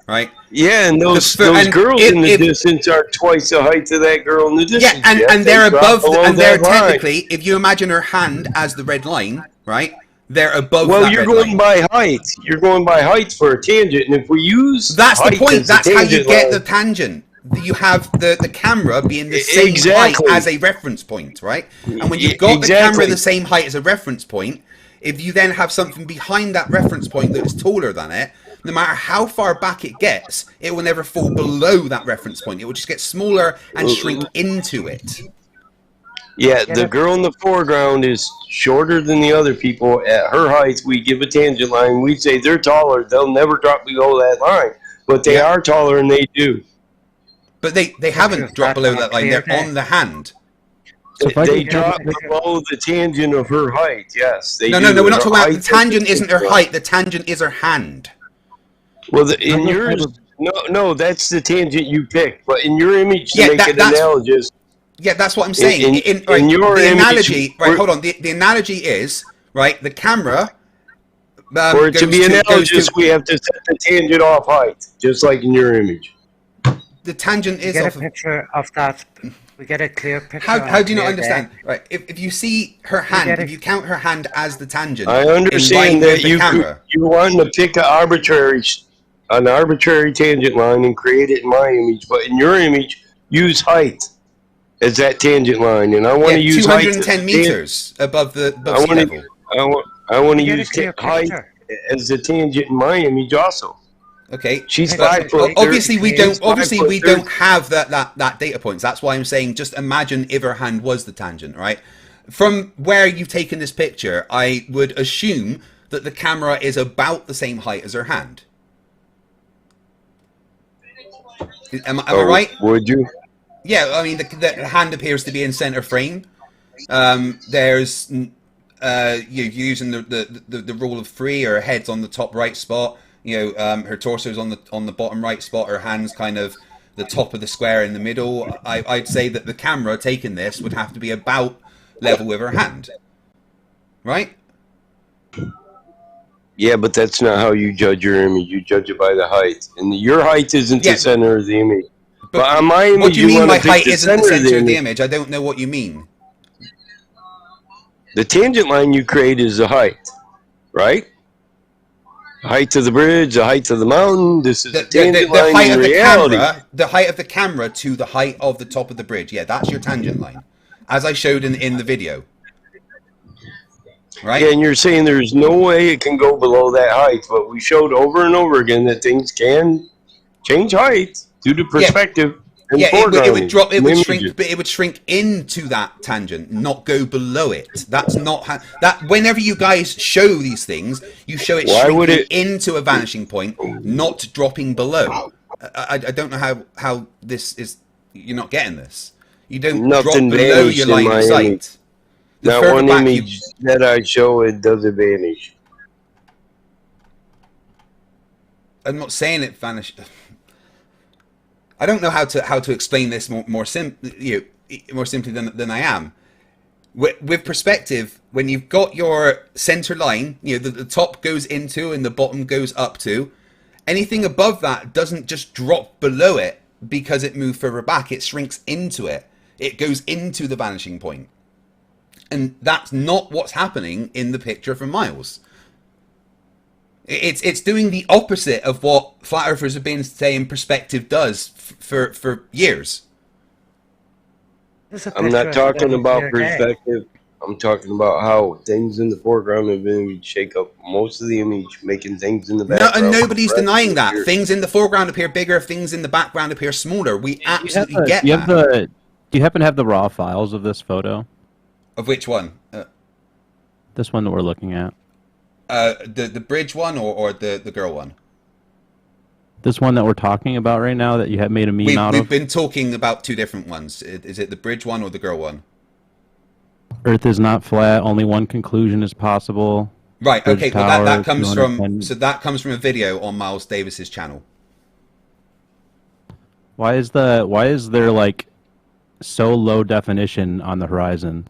Right. Yeah, and those girls in the distance are twice the height of that girl in the distance. Yeah, and they're above, and they're technically, if you imagine her hand as the red line, right? They're above. Well, you're going by height. You're going by height for a tangent, and if we use that's the point. That's how you get the tangent. You have the camera being the same height as a reference point, right? And when you've got the camera the same height as a reference point, if you then have something behind that reference point that is taller than it, no matter how far back it gets, it will never fall below that reference point. It will just get smaller and shrink into it. Yeah, the girl in the foreground is shorter than the other people. At her height, we give a tangent line. We say they're taller. They'll never drop below that line. But they are taller, and they do. But they haven't dropped below that line. They're on the hand. So they drop below the tangent of her height, yes. No, we're not talking about the tangent isn't her height. The tangent is her hand. Well, in yours, no, that's the tangent you picked. But in your image, to make it analogous. Yeah, that's what I'm saying. In your the analogy, right? Hold on. The analogy is right. The camera. For it to be analogous, we have to set the tangent off height, just like in your image. The tangent is. We get a picture of that. We get a clear picture. How do you not understand? Right. If you see her hand, if you count her hand as the tangent, I understand that you want to pick an arbitrary tangent line and create it in my image, but in your image, use height as that tangent line, and I want to use 210 meters above sea level. I want to use height as the tangent in my image also. Okay. She's 5 foot. Obviously, we don't have that data points. That's why I'm saying just imagine if her hand was the tangent, right? From where you've taken this picture, I would assume that the camera is about the same height as her hand. Am I right? Would you? Yeah, I mean, the hand appears to be in center frame. There's you're using the rule of 3. Her head's on the top right spot. You know, her torso's on the bottom right spot. Her hand's kind of the top of the square in the middle. I'd say that the camera taking this would have to be about level with her hand, right? Yeah, but that's not how you judge your image. You judge it by the height, and your height isn't the center of the image. But on my image, what do you mean my height isn't the center of the image? I don't know what you mean. The tangent line you create is the height, right? The height of the bridge, the height of the mountain. This is the tangent line height in of reality. The height of the camera to the height of the top of the bridge. Yeah, that's your tangent line, as I showed in the video. Right? Yeah, and you're saying there's no way it can go below that height, but we showed over and over again that things can change height due to perspective. Yeah, it would drop. It would shrink, but it would shrink into that tangent, not go below it. That's not how. That whenever you guys show these things, you show it shrinking into a vanishing point, not dropping below. I don't know how this is. You're not getting this. You don't drop below your line of sight. Not one image that I show it doesn't vanish. I'm not saying it vanished. I don't know how to explain this more simply than I am. With perspective, when you've got your center line, you know, the top goes into and the bottom goes up to, anything above that doesn't just drop below it because it moved further back. It shrinks into it. It goes into the vanishing point. And that's not what's happening in the picture from Miles. It's doing the opposite of what flat earthers have been saying perspective does for years. I'm not talking about perspective. I'm talking about how things in the foreground of the image shake up most of the image, making things in the background. And nobody's denying that. Things in the foreground appear bigger, things in the background appear smaller. We absolutely get that. Do you happen to have the raw files of this photo? Of which one? This one that we're looking at. The bridge one or the girl one? This one that we're talking about right now that you have made a meme out of? We've been talking about two different ones. Is it the bridge one or the girl one? Earth is not flat. Only one conclusion is possible. Right. Bridge okay. tower, Well, that comes from that comes from a video on Miles Davis's channel. Why is there like so low definition on the horizon?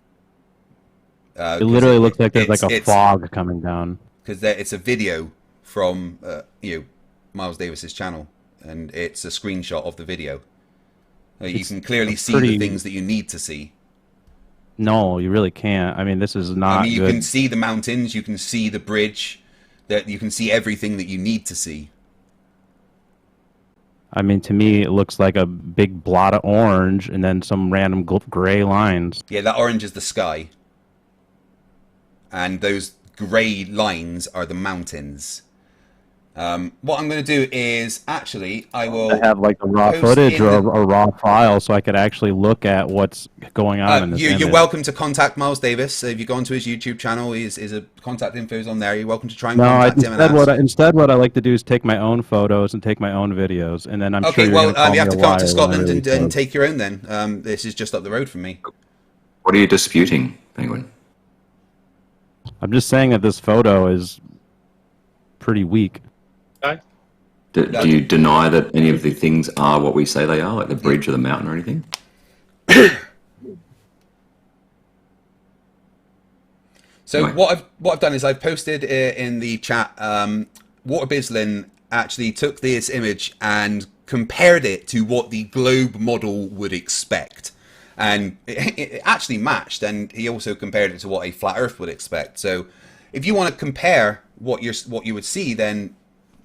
It literally looks like there's like a fog coming down. Because it's a video from Miles Davis's channel, and it's a screenshot of the video. You can clearly see the things that you need to see. No, you really can't. I mean, this is not. I mean, you good. can see the mountains, you can see the bridge, that you can see everything that you need to see. I mean, to me, it looks like a big blot of orange and then some random gray lines. Yeah, that orange is the sky. And those grey lines are the mountains. What I'm going to do is, actually, I will... I have like a raw footage or a raw file so I could actually look at what's going on in this image. You're welcome to contact Miles Davis. If you go onto his YouTube channel, his contact info is on there. You're welcome to try and contact him. Instead, what I like to do is take my own photos and take my own videos, and then I'm sure you're going to call me you have to a come liar to Scotland when I and take your own then. This is just up the road from me. What are you disputing, Penguin? I'm just saying that this photo is pretty weak. Do you deny that any of the things are what we say they are, like the bridge or the mountain or anything? So what I've done is I've posted in the chat. Water Bislin actually took this image and compared it to what the globe model would expect, and it actually matched. And he also compared it to what a flat Earth would expect. So if you want to compare what you would see, then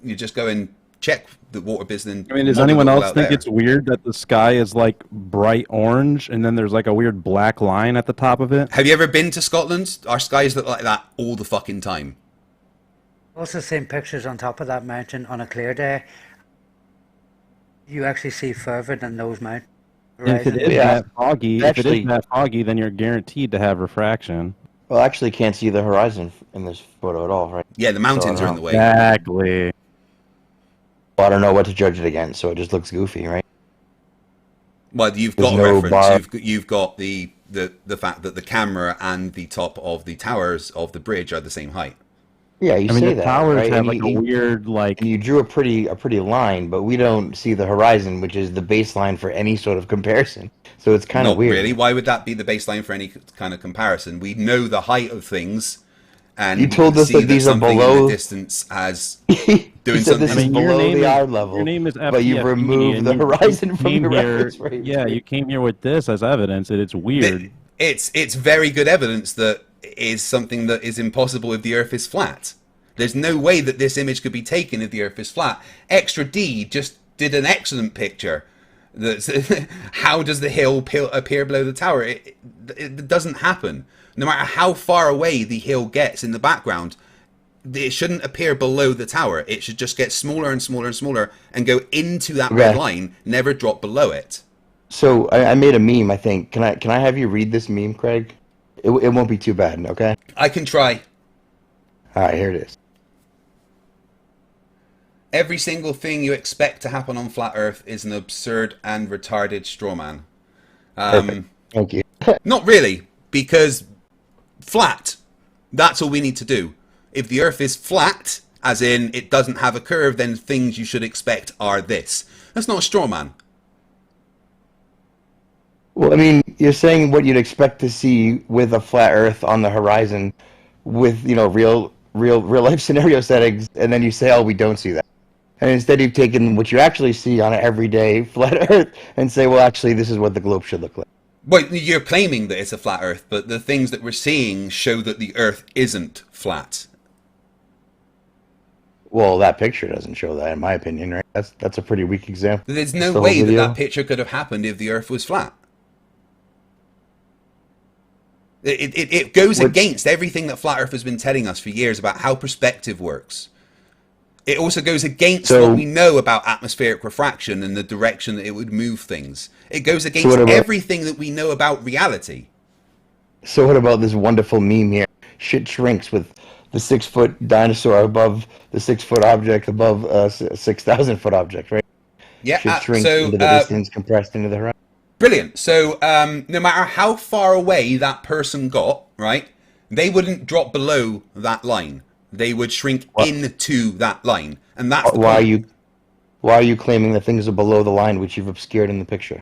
you just go and check the Water Bislin. I mean, does anyone else think it's weird that the sky is like bright orange and then there's like a weird black line at the top of it? Have you ever been to Scotland? Our skies look like that all the fucking time. Also, same pictures on top of that mountain on a clear day. You actually see further than those mountains. If it is that foggy, then you're guaranteed to have refraction. Well, I actually can't see the horizon in this photo at all, right? Yeah, the mountains are in the way. Exactly. Well, I don't know what to judge it against, so it just looks goofy, right? Well, you've got a reference. You've got the fact that the camera and the top of the towers of the bridge are the same height. Yeah, you say that, towers right? have like a weird And you drew a pretty line, but we don't see the horizon, which is the baseline for any sort of comparison. So it's kind of weird. Not really. Why would that be the baseline for any kind of comparison? We know the height of things, and you told us that these are below in the distance as doing something. This is below the eye level. Your name is FTFE, but you've removed the horizon from your reference frame. Yeah, you came here with this as evidence, and it's weird. It's very good evidence that is something that is impossible if the Earth is flat. There's no way that this image could be taken if the Earth is flat. Extra D just did an excellent picture. That's how does the hill appear below the tower? It doesn't happen. No matter how far away the hill gets in the background, it shouldn't appear below the tower. It should just get smaller and smaller and smaller and go into that red line, never drop below it. So I made a meme, I think. Can I have you read this meme, Craig? It won't be too bad, okay? I can try. All right, here it is. Every single thing you expect to happen on flat Earth is an absurd and retarded straw man. Thank you. Not really, because flat, that's all we need to do. If the Earth is flat, as in it doesn't have a curve, then things you should expect are this. That's not a straw man. Well, I mean, you're saying what you'd expect to see with a flat Earth on the horizon with, real life scenario settings, and then you say, oh, we don't see that. And instead you've taken what you actually see on an everyday flat Earth and say, well, actually, this is what the globe should look like. Well, you're claiming that it's a flat Earth, but the things that we're seeing show that the Earth isn't flat. Well, that picture doesn't show that, in my opinion, right? That's a pretty weak example. There's no way that picture could have happened if the Earth was flat. It goes against everything that Flat Earth has been telling us for years about how perspective works. It also goes against what we know about atmospheric refraction and the direction that it would move things. It goes against everything that we know about reality. So what about this wonderful meme here? Shit shrinks with the 6-foot dinosaur above the 6-foot object above a 6,000-foot object, right? Yeah. Shit shrinks into the distance compressed into the horizon. Brilliant. So no matter how far away that person got, right, they wouldn't drop below that line. They would shrink into that line, and that's the point. Why are you claiming that things are below the line, which you've obscured in the picture?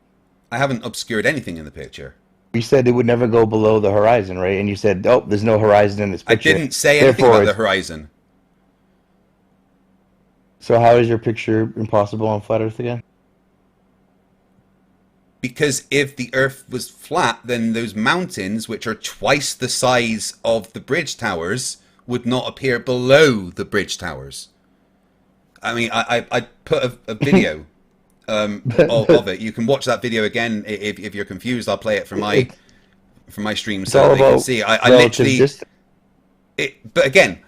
I haven't obscured anything in the picture. You said it would never go below the horizon, right? And you said, oh, there's no horizon in this picture. I didn't say anything about the horizon. So how is your picture impossible on flat Earth again? Because if the Earth was flat, then those mountains, which are twice the size of the bridge towers, would not appear below the bridge towers. I mean, I put a video of it. You can watch that video again if you're confused. I'll play it from my stream so they can see. I literally. But again,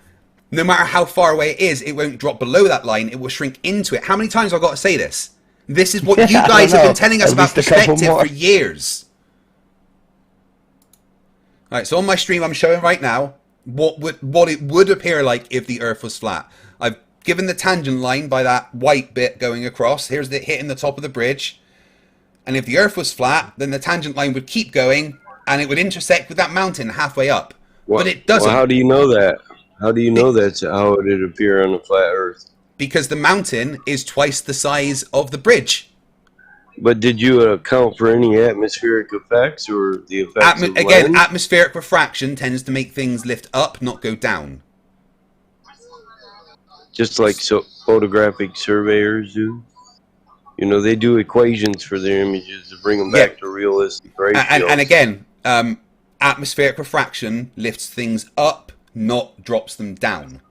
no matter how far away it is, it won't drop below that line. It will shrink into it. How many times have I got to say this? This is what you guys have been telling us about perspective for years. All right, so on my stream, I'm showing right now what it would appear like if the Earth was flat. I've given the tangent line by that white bit going across. Here's the hitting the top of the bridge. And if the Earth was flat, then the tangent line would keep going, and it would intersect with that mountain halfway up. But it doesn't. Well, how do you know that? How do you know that's how it would appear on a flat Earth? Because the mountain is twice the size of the bridge. But did you account for any atmospheric effects or the effects of again, lens? atmospheric refraction tends to make things lift up, not go down. Just like photographic surveyors do. You know, they do equations for their images to bring them back to realistic ratios. And again, atmospheric refraction lifts things up, not drops them down.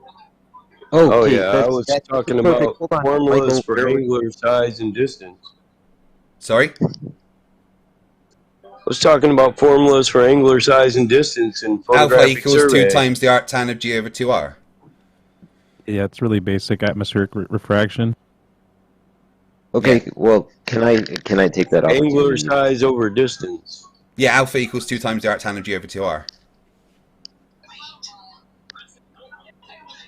Oh yeah, I was talking about formulas for angular size and distance. Sorry? I was talking about formulas for angular size and distance in photographic Alpha equals survey. 2 times the arctan of G over 2r. Yeah, it's really basic atmospheric refraction. Okay, well, can I take that Angular opportunity? size over distance. Yeah, alpha equals 2 times the arc's energy over 2r.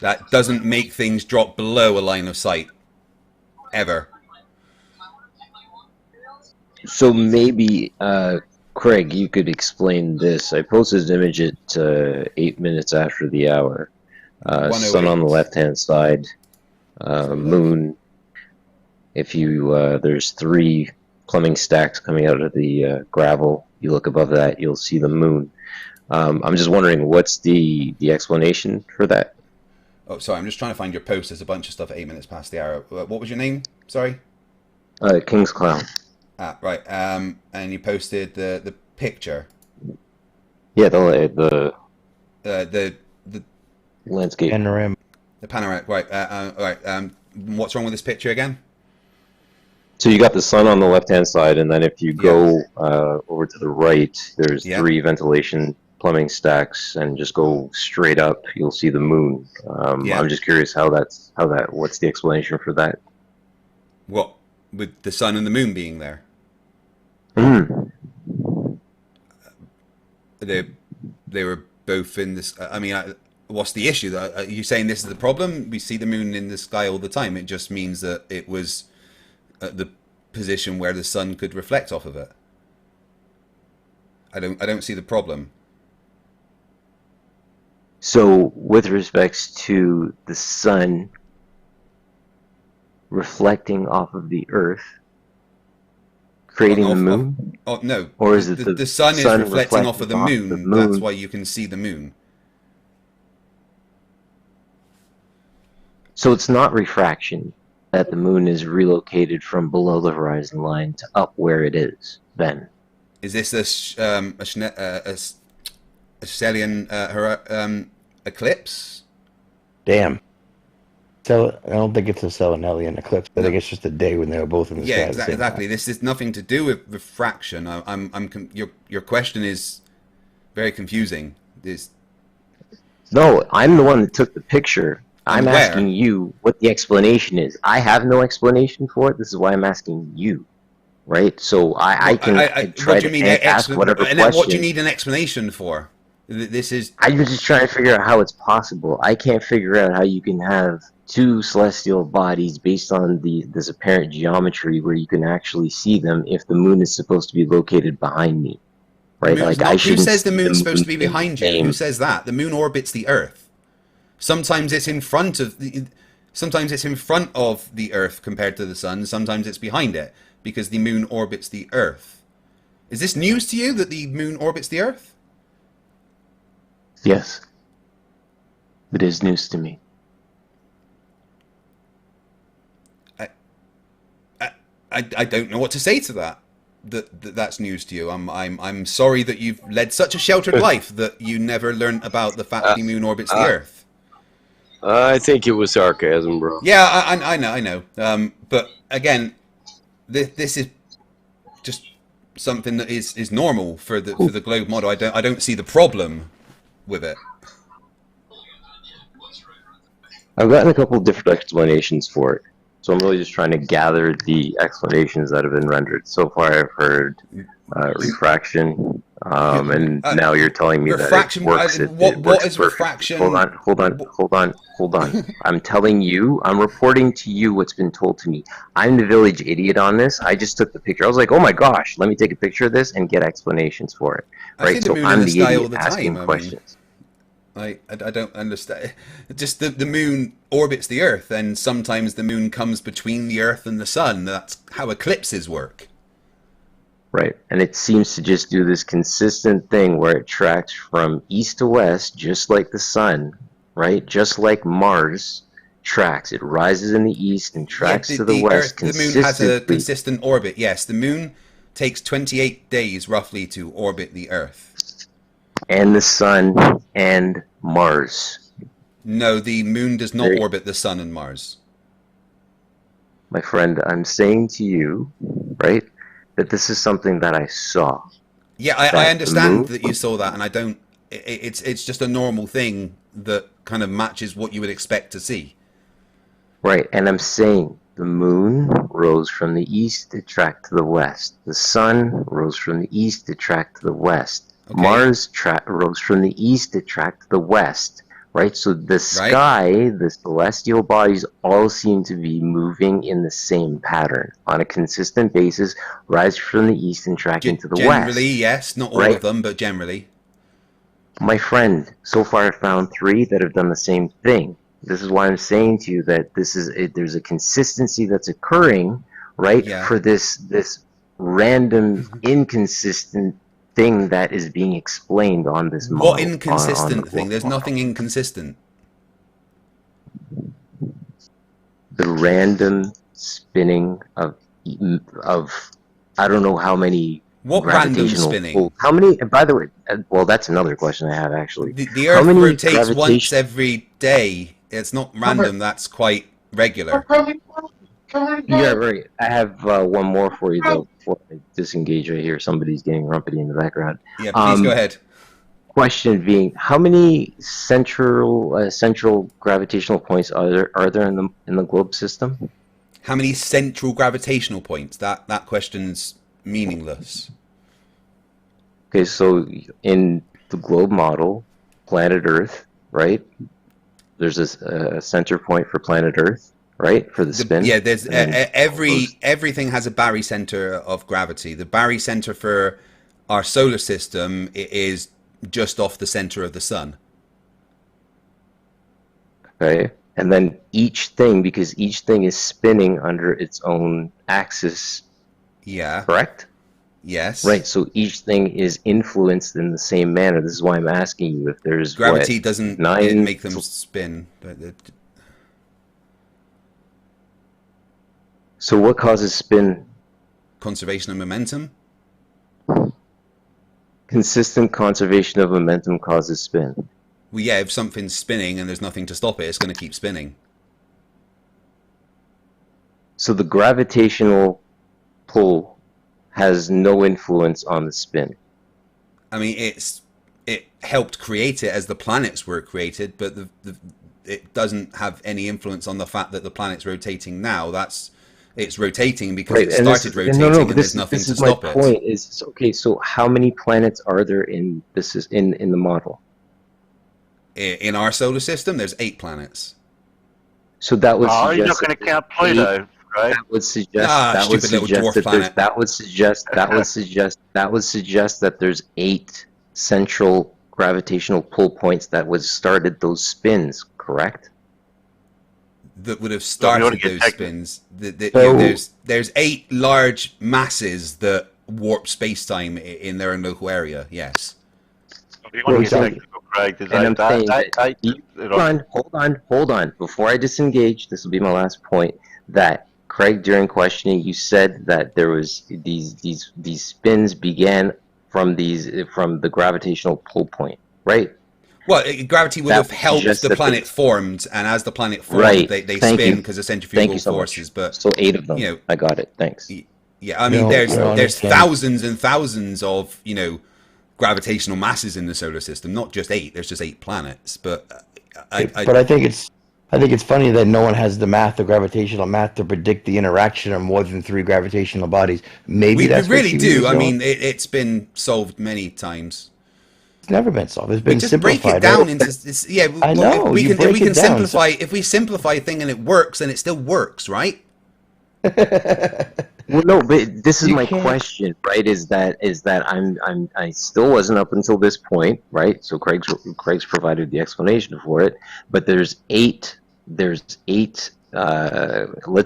That doesn't make things drop below a line of sight. Ever. So maybe, Craig, you could explain this. I posted an image at 8 minutes after the hour. Sun on the left-hand side, moon. If you, there's 3 plumbing stacks coming out of the gravel. You look above that, you'll see the moon. I'm just wondering, what's the explanation for that? Oh, sorry, I'm just trying to find your post. There's a bunch of stuff at 8 minutes past the hour. What was your name? Sorry? King's Clown. Ah, right. And you posted the picture. Yeah, the landscape. Panorama. The panorama. Right. Right. What's wrong with this picture again? So you got the sun on the left-hand side, and then if you go over to the right, there's 3 ventilation plumbing stacks, and just go straight up, you'll see the moon. I'm just curious what's the explanation for that? What, with the sun and the moon being there? They were both in this. I mean, what's the issue? Are you saying this is the problem? We see the moon in the sky all the time. It just means that it was at the position where the sun could reflect off of it. I don't see the problem. So, with respects to the sun reflecting off of the Earth, creating the moon? No. Or is it the sun is reflecting off of the moon. That's why you can see the moon. So it's not refraction that the moon is relocated from below the horizon line to up where it is, then? Is this a stellian eclipse? Damn. So I don't think it's a Selenelian eclipse. I think it's just a day when they were both in the sky. Yeah, exactly. This is nothing to do with refraction. Your question is very confusing. No, I'm the one that took the picture. I'm asking you what the explanation is. I have no explanation for it. This is why I'm asking you, right? So I can try to ask whatever question. What do you need an explanation for? This is. I'm just trying to figure out how it's possible. I can't figure out how you can have 2 celestial bodies based on this apparent geometry where you can actually see them if the moon is supposed to be located behind me, right? Who says the moon's supposed to be behind you? Who says that? The moon orbits the Earth. Sometimes it's in front of the Earth compared to the sun. Sometimes it's behind it because the moon orbits the Earth. Is this news to you that the moon orbits the Earth? Yes, it is news to me. I don't know what to say to that. That's news to you. I'm sorry that you've led such a sheltered life that you never learned about the fact that the moon orbits the Earth. I think it was sarcasm, bro. Yeah, I know. But again, this is just something that is normal for the globe model. I don't see the problem with it. I've gotten a couple of different explanations for it. So I'm really just trying to gather the explanations that have been rendered. So far I've heard refraction, and now you're telling me that it works. What is refraction? Hold on. I'm telling you, I'm reporting to you what's been told to me. I'm the village idiot on this. I just took the picture. I was like, oh my gosh, let me take a picture of this and get explanations for it. Right? So I'm the idiot asking questions. I don't understand. Just the moon orbits the Earth, and sometimes the moon comes between the Earth and the sun. That's how eclipses work. Right, and it seems to just do this consistent thing where it tracks from east to west, just like the sun, right? Just like Mars tracks. It rises in the east and tracks to the west consistently. The moon has a consistent orbit, yes. The moon takes 28 days, roughly, to orbit the Earth. And the sun and Mars. No, the moon does not orbit the sun and Mars. My friend, I'm saying to you, right, that this is something that I saw. Yeah, I understand that you saw that, and I don't. It's just a normal thing that kind of matches what you would expect to see. Right, and I'm saying the moon rose from the east, it tracked to the west. The sun rose from the east, it tracked to the west. Okay. Mars rose from the east, it tracked to the west. Right, so the sky, the celestial bodies all seem to be moving in the same pattern on a consistent basis, rise from the east and tracking to the west. Generally, yes, not all of them, but generally. My friend, so far I've found 3 that have done the same thing. This is why I'm saying to you that there's a consistency that's occurring, right, for this random, inconsistent thing that is being explained on this model. What inconsistent thing? There's nothing inconsistent. The random spinning of I don't know how many. What random spinning? How many? By the way, well, that's another question I have actually. The Earth rotates once every day. It's not random. That's quite regular. Yeah, right. I have one more for you though. Before I disengage right here, somebody's getting rumpety in the background. Yeah, please go ahead. Question being, how many central gravitational points are there in the globe system? How many central gravitational points? That question's meaningless. Okay, so in the globe model, planet Earth, right? There's a center point for planet Earth, right, for the spin. Yeah, there's everything has a barycenter of gravity. The barycenter for our solar system is just off the center of the sun. Okay, and then each thing, because each thing is spinning under its own axis. Yeah. Correct? Yes. Right, so each thing is influenced in the same manner. This is why I'm asking you if there's gravity doesn't make them spin. So what causes spin? Conservation of momentum. Consistent conservation of momentum causes spin. Well, yeah, if something's spinning and there's nothing to stop it, it's going to keep spinning. So the gravitational pull has no influence on the spin. I mean, it helped create it as the planets were created, but it doesn't have any influence on the fact that the planet's rotating now. It's rotating because it started rotating, and there's nothing to stop it. My point is, okay, so how many planets are there in the model? In our solar system, there's 8 planets. So that would suggest you're not going to count Pluto. Right. That would suggest that there's 8 central gravitational pull points that would started those spins, correct? That would have started those spins. There's 8 large masses that warp space-time in their own local area. Yes. Hold on. Before I disengage, this will be my last point. That Craig, during questioning, you said that there was these spins began from the gravitational pull point, right? Well, gravity would have helped the planet formed, and as the planet formed, they spin because of centrifugal forces. But so 8 of them. I got it. Thanks. Yeah, I mean, there's thousands and thousands of gravitational masses in the solar system, not just 8. There's just 8 planets, but I think it's funny that no one has the gravitational math to predict the interaction of more than 3 gravitational bodies. Maybe we really do. I mean, it's been solved many times. It's never been solved. It's been simplified. Break it down into I know. We can simplify. If we simplify a thing and it works, then it still works, right? Well, no, but this is my question, right? Is that I still wasn't up until this point, right? So Craig's provided the explanation for it, but there's 8. Let's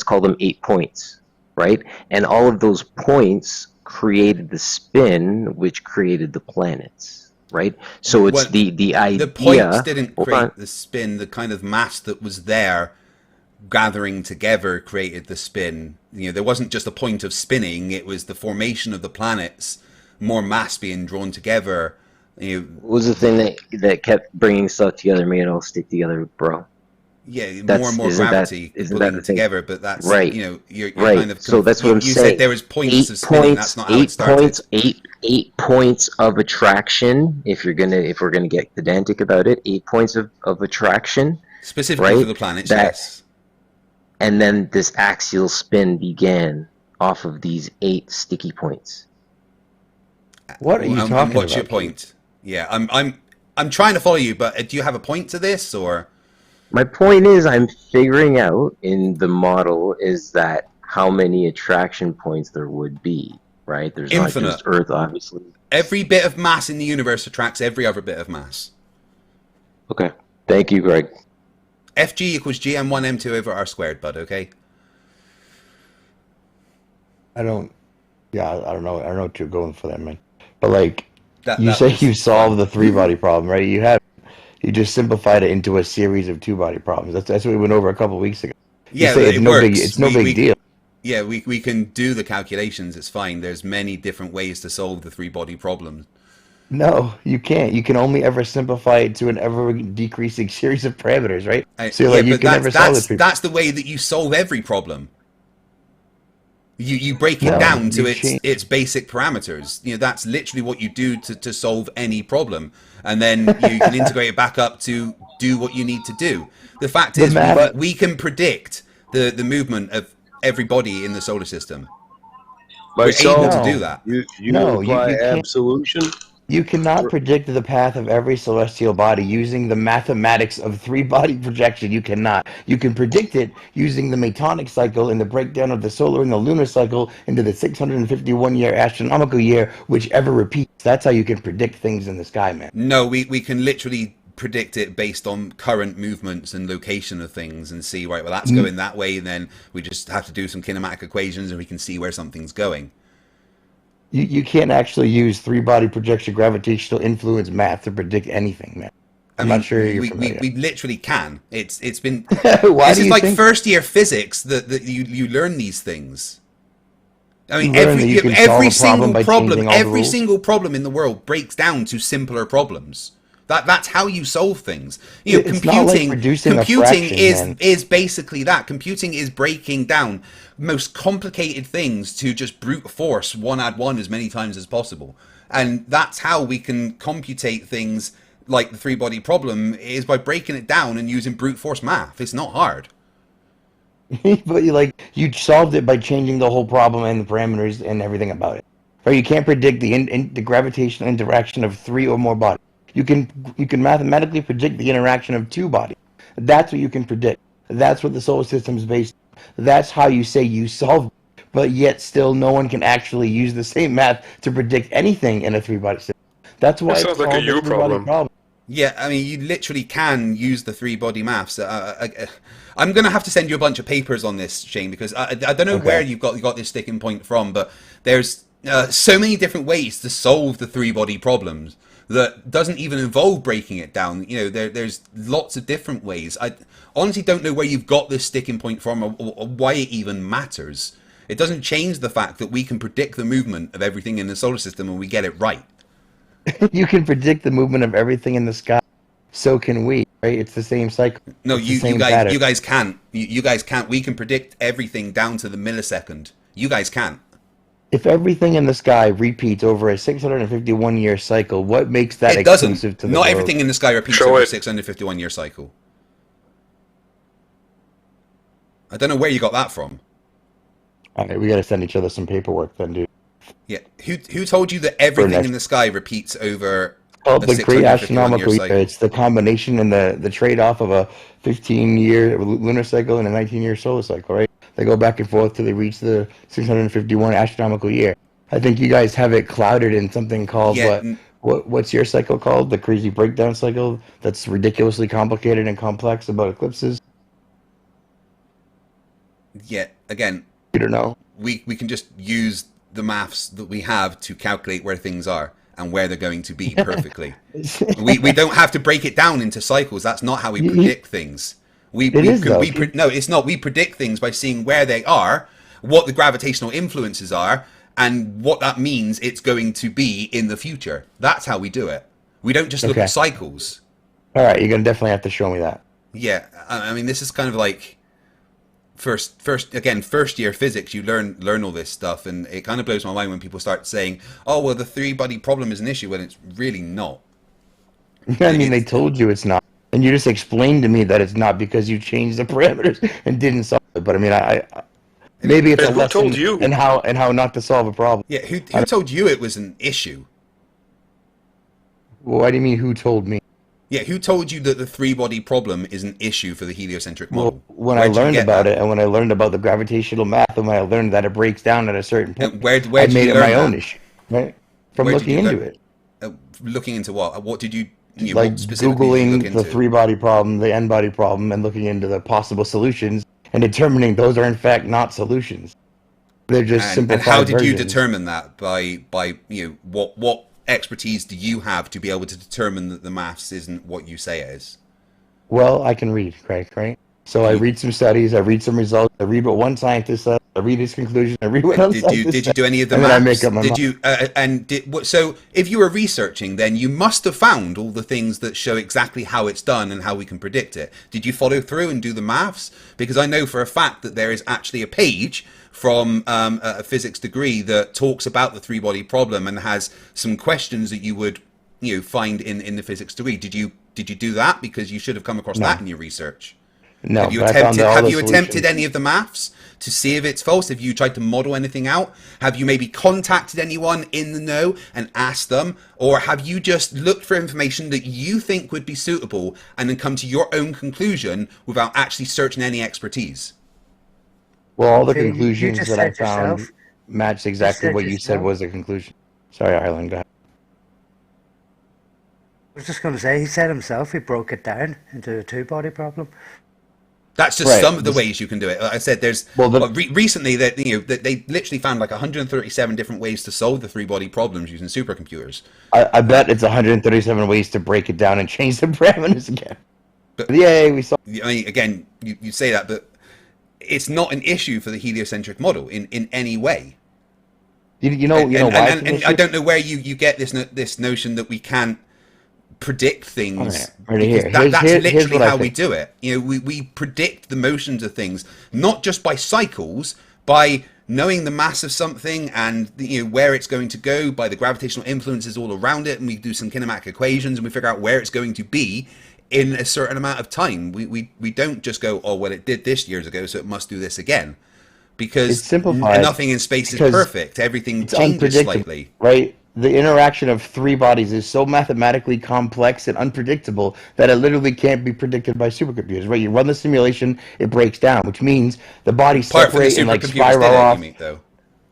call them 8 points, right? And all of those points created the spin, which created the planets, right? So it's the idea. The points didn't create the spin. The kind of mass that was there gathering together created the spin. There wasn't just a point of spinning, it was the formation of the planets, more mass being drawn together. What was the thing that kept bringing stuff together, made it all stick together, bro? Yeah, more and more gravity pulling them together, but that's right. You're kind of so that's what I'm saying. You said there was points of spinning. That's not how it started. 8 points of attraction. If we're gonna get pedantic about it, 8 points of attraction. Specifically for the planets, yes. and then this axial spin began off of these 8 sticky points. What are you talking about? What's your point? Yeah, I'm trying to follow you, but do you have a point to this, or? My point is, I'm figuring out in the model is that how many attraction points there would be, right? There's Infinite. not just Earth, obviously. Every bit of mass in the universe attracts every other bit of mass. Okay. Thank you, Greg. Fg equals gm1m2 over r squared, bud, okay? I don't know what you're going for there, man. But like, That you say was you solved fun. the 3-body problem, right? You just simplified it into a series of 2-body problems. That's what we went over a couple of weeks ago. Yeah, you say it works. It's no big deal. Yeah, we can do the calculations. It's fine. There's many different ways to solve the 3-body problem. No, you can't. You can only ever simplify it to an ever decreasing series of parameters, right? So yeah, you but can never solve it. That's the way that you solve every problem. You break it down to its basic parameters. You know, that's literally what you do to solve any problem, and then you can integrate it back up to do what you need to do. The fact is, we can predict the movement of every body in the solar system. We're able to do that. You apply absolution. You cannot predict the path of every celestial body using the mathematics of 3-body projection. You cannot. You can predict it using the Metonic cycle and the breakdown of the solar and the lunar cycle into the 651-year astronomical year, whichever repeats. That's how you can predict things in the sky, man. No, we can literally predict it based on current movements and location of things and see, right, well, that's going that way, and then we just have to do some kinematic equations and we can see where something's going. You can't actually use 3-body projection gravitational influence math to predict anything, man. I'm not sure you're familiar. We literally can. It's been Why this is like first year physics that you learn these things. I mean, every single problem in the world breaks down to simpler problems. That's how you solve things. You know, computing is basically that. Computing is breaking down most complicated things to just brute force 1 add 1 as many times as possible. And that's how we can computate things like the 3-body problem, is by breaking it down and using brute force math. It's not hard. But you solved it by changing the whole problem and the parameters and everything about it. Right? You can't predict the gravitational interaction of 3 or more bodies. You can mathematically predict the interaction of 2 bodies. That's what you can predict. That's what the solar system is based on. That's how you say you solved it. But yet still no one can actually use the same math to predict anything in a 3-body system. That's why it sounds like a you problem. Yeah, I mean, you literally can use the 3-body maths. I'm going to have to send you a bunch of papers on this, Shane, because I don't know where you got this sticking point from, but there's so many different ways to solve the 3-body problems that doesn't even involve breaking it down. You know, there's lots of different ways. I honestly don't know where you've got this sticking point from, or why it even matters. It doesn't change the fact that we can predict the movement of everything in the solar system and we get it right. You can predict the movement of everything in the sky. So can we, right? It's the same cycle. No, you guys can't. You guys can't. We can predict everything down to the millisecond. You guys can't. If everything in the sky repeats over a 651-year cycle, what makes that exclusive to the Not world? everything in the sky repeats over a 651-year cycle. I don't know where you got that from. All right, we got to send each other some paperwork then, dude. Yeah, who told you that everything in the sky repeats over a the great astronomical year? It's the combination and the trade-off of a 15-year lunar cycle and a 19-year solar cycle, right? They go back and forth till they reach the 651 astronomical year. I think you guys have it clouded in something called what's your cycle called? The crazy breakdown cycle that's ridiculously complicated and complex about eclipses. Yeah, again, you don't know. We can just use the maths that we have to calculate where things are and where they're going to be perfectly. we don't have to break it down into cycles. That's not how we predict things. No, it's not. We predict things by seeing where they are, what the gravitational influences are, and what that means it's going to be in the future. That's how we do it. We don't just look at cycles. All right, you're going to definitely have to show me that. Yeah, I mean, this is kind of like first year physics. You learn all this stuff, and it kind of blows my mind when people start saying, "Oh, well, the 3-body problem is an issue," when it's really not. I mean, they told you it's not. And you just explained to me that it's not because you changed the parameters and didn't solve But I mean, maybe it's a who lesson told you? in how not to solve a problem. Yeah, who told you it was an issue? Well, what do you mean? Who told me? Yeah, who told you that the three-body problem is an issue for the heliocentric model? Well, when I learned about it, and when I learned about the gravitational math, and when I learned that it breaks down at a certain point, and where I did made you it learn my own that? issue, right? From Where looking into it. Looking into what? What did you like what specifically did you look Googling into? the three-body problem, the n-body problem, and looking into the possible solutions, and determining those are in fact not solutions. They're just simplified And how did you versions. determine that? By what expertise do you have to be able to determine that the maths isn't what you say it is? Well, I can read, Craig, right? So I read some studies, I read some results, I read what one scientist says, I read his conclusion, I read what another scientist Did you do any of the and maths? then I make up my mind. So if you were researching, then you must have found all the things that show exactly how it's done and how we can predict it. Did you follow through and do the maths? Because I know for a fact that there is actually a page from a physics degree that talks about the three-body problem and has some questions that you would find in the physics degree. Did you do that? Because you should have come across that in your research. No, Have you but I found attempted all the solutions. any of the maths to see if it's false? Have you tried to model anything out? Have you maybe contacted anyone in the know and asked them? Or have you just looked for information that you think would be suitable and then come to your own conclusion without actually searching any expertise? Well, all the Okay, you conclusions just that I said yourself- found matched exactly said what you said yourself. was the conclusion. Sorry, Ireland, go ahead. I was just going to say, he said himself he broke it down into a two-body problem. That's just Right. some of the ways you can do it. Like I said, there's recently that that they literally found like 137 different ways to solve the three-body problems using supercomputers. I bet it's 137 ways to break it down and change the parameters again. But yay, we saw. I mean, again, you say that, but it's not an issue for the heliocentric model in any way. You know why? And I don't know where you get this notion that we can't predict things. Right because here. that's Here's literally what I how we think. do it. We predict the motions of things not just by cycles, by knowing the mass of something and where it's going to go, by the gravitational influences all around it, and we do some kinematic equations and we figure out where it's going to be in a certain amount of time. We don't just go, oh well, it did this years ago, so it must do this again, because It's simplified nothing in space is because perfect. Everything it's changes unpredictable, slightly. right? The interaction of three bodies is so mathematically complex and unpredictable that it literally can't be predicted by supercomputers, right? You run the simulation, it breaks down, which means the bodies Apart from the separate and like supercomputers spiral did it, off. you mean, though.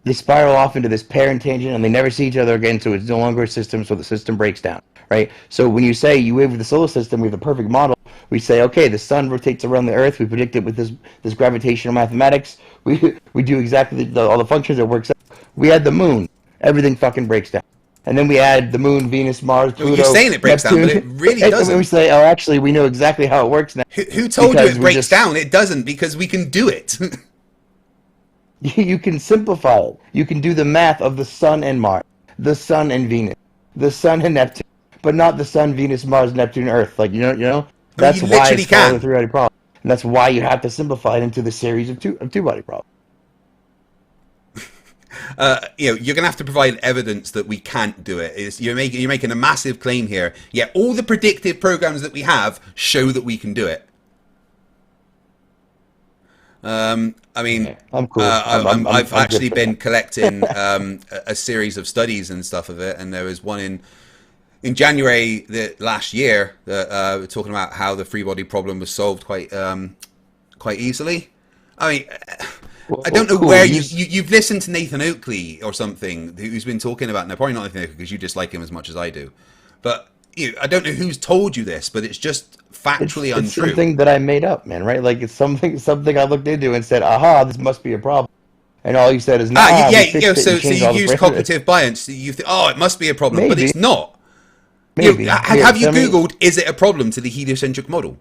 They spiral off into this parent tangent and they never see each other again, so it's no longer a system, so the system breaks down, right? So when you say you have the solar system, we have the perfect model, we say, okay, the sun rotates around the earth, we predict it with this gravitational mathematics, we do exactly all the functions, it works out. We add the moon, everything fucking breaks down. And then we add the moon, Venus, Mars, Pluto, You're saying it breaks Neptune, down, but it really and doesn't. we say, oh, actually, we know exactly how it works now. Who told you because it we breaks just- down? It doesn't, because we can do it. You can simplify it. You can do the math of the sun and Mars, the sun and Venus, the sun and Neptune, but not the sun, Venus, Mars, Neptune, Earth. Like that's you why literally it's called can. a three-body problem, and that's why you have to simplify it into the series of two-body problems. You're going to have to provide evidence that we can't do it. You're making a massive claim here. Yet all the predictive programs that we have show that we can do it. I mean, I'm cool. I've I'm actually good for been that. collecting a series of studies and stuff of it, and there was one in January last year that we're talking about how the three-body problem was solved quite easily. I mean, I don't know where you've listened to Nathan Oakley or something who's been talking about. No, probably not Nathan Oakley because you dislike him as much as I do. But I don't know who's told you this, but it's just factually It's untrue. something that I made up, man. Right? Like it's something I looked into and said, "Aha, this must be a problem." And all you said is, "Nah." So you use cognitive bias. You think, oh, it must be a problem, but Maybe. it's not. Maybe. Have you Tell me- Googled, is it a problem to the heliocentric model?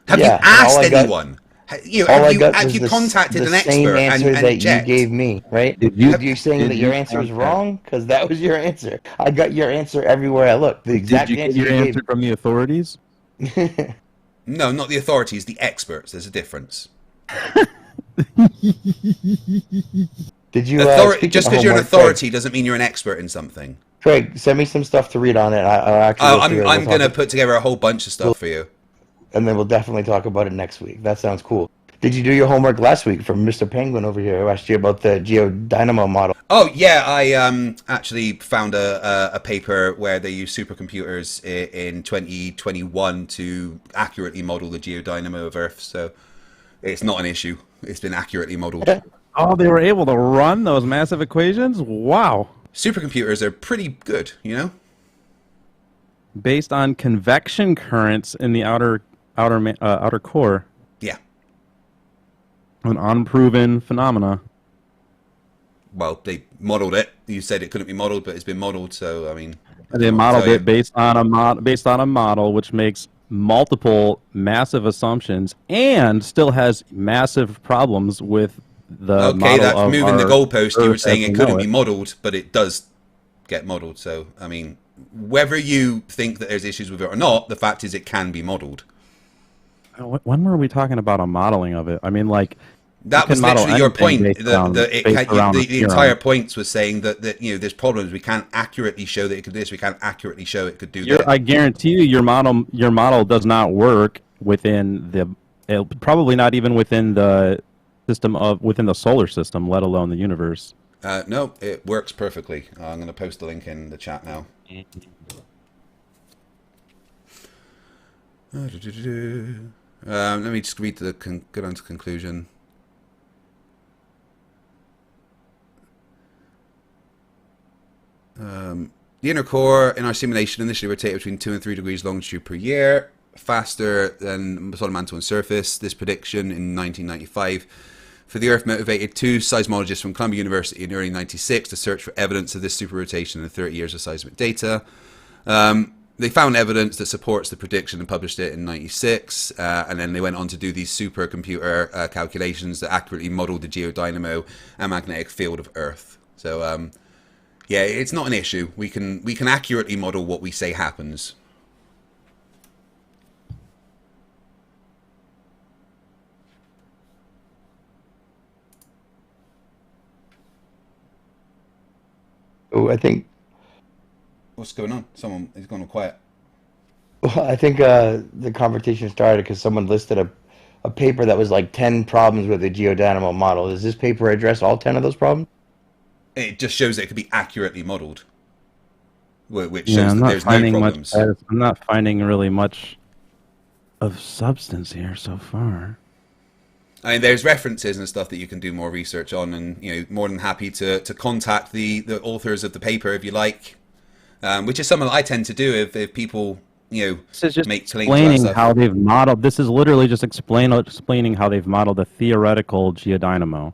Have Yeah, you and all asked I got- anyone? All I got Have was you contacted the an same expert answer and that you checked? gave me, right? Did you- You saying did that your you answer is contact- wrong? Because that was your answer. I got your answer everywhere I looked. The exact Did you answer get your you answer from the authorities? gave. No, not the authorities, the experts. There's a difference. Did you? Just because you're an authority doesn't mean you're an expert in something. Craig, send me some stuff to read on it. I'll actually. I'm going to put together a whole bunch of stuff for you. And then we'll definitely talk about it next week. That sounds cool. Did you do your homework last week from Mr. Penguin over here who asked you about the Geodynamo model? Oh yeah, I actually found a paper where they use supercomputers in 2021 to accurately model the geodynamo of Earth. So it's not an issue. It's been accurately modeled. Oh, they were able to run those massive equations? Wow. Supercomputers are pretty good, you know? Based on convection currents in the outer core. Yeah. An unproven phenomena. Well, they modeled it. You said it couldn't be modeled, but it's been modeled. So I mean, they modeled it based on a model which makes multiple massive assumptions and still has massive problems with the model. Okay, that's moving the goalpost. You were Earth saying as it we couldn't know be modeled, but it does get modeled. So I mean, whether you think that there's issues with it or not, the fact is it can be modeled. When were we talking about a modeling of it? I mean, like. That was literally your point. The entire point was saying that you know there's problems. We can't accurately show that it could do this. We can't accurately show it could do that. I guarantee you, your model does not work within probably not even within the within the solar system, let alone the universe. No, it works perfectly. I'm going to post the link in the chat now. Let me just read get on to conclusion. The inner core in our simulation initially rotated between 2 and 3 degrees longitude per year, faster than solar mantle and surface. This prediction in 1995 for the Earth motivated 2 seismologists from Columbia University in early 96 to search for evidence of this super rotation in 30 years of seismic data. They found evidence that supports the prediction and published it in 96, and then they went on to do these supercomputer calculations that accurately modeled the geodynamo and magnetic field of Earth. So yeah, it's not an issue. We can accurately model what we say happens. Oh, I think. What's going on? Someone is going quiet. Well, I think the conversation started because someone listed a paper that was like 10 problems with the geodynamo model. Does this paper address all 10 of those problems? It just shows that it could be accurately modeled, which shows that there's no problems. I'm not finding really much of substance here so far. I mean, there's references and stuff that you can do more research on, and you know, more than happy to contact the authors of the paper if you like, which is something that I tend to do if people make claims explaining how they've modeled. This is literally just explaining how they've modeled a theoretical geodynamo.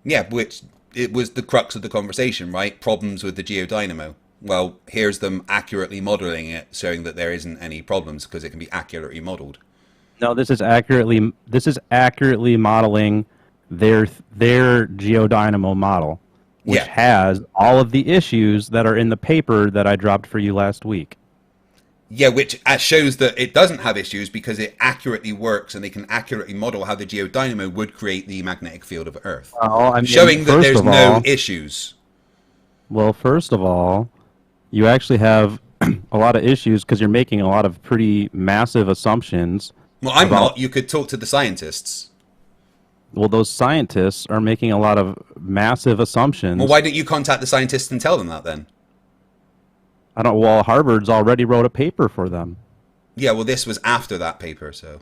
Yeah, which it was the crux of the conversation, right? Problems with the geodynamo. Well, here's them accurately modeling it, showing that there isn't any problems because it can be accurately modeled. No, this is accurately modeling their geodynamo model, which has all of the issues that are in the paper that I dropped for you last week. Yeah, which shows that it doesn't have issues because it accurately works and they can accurately model how the geodynamo would create the magnetic field of Earth. Showing that there's no issues. Well, first of all, you actually have a lot of issues because you're making a lot of pretty massive assumptions. Well, I'm not. You could talk to the scientists. Well, those scientists are making a lot of massive assumptions. Well, why don't you contact the scientists and tell them that then? Well, Harvard's already wrote a paper for them. Yeah, well, this was after that paper, so.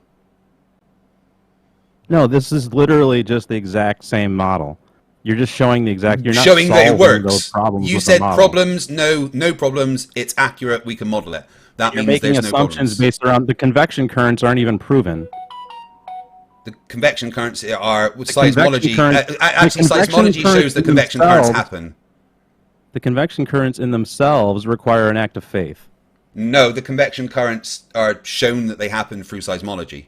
No, this is literally just the exact same model. You're just showing the exact. You're not showing that it works. Those problems you said problems, no problems. It's accurate. We can model it. That You're means making there's assumptions no based around the convection currents aren't even proven. The convection currents are with seismology. Actually, seismology shows the convection currents happen. The convection currents in themselves require an act of faith. No, the convection currents are shown that they happen through seismology.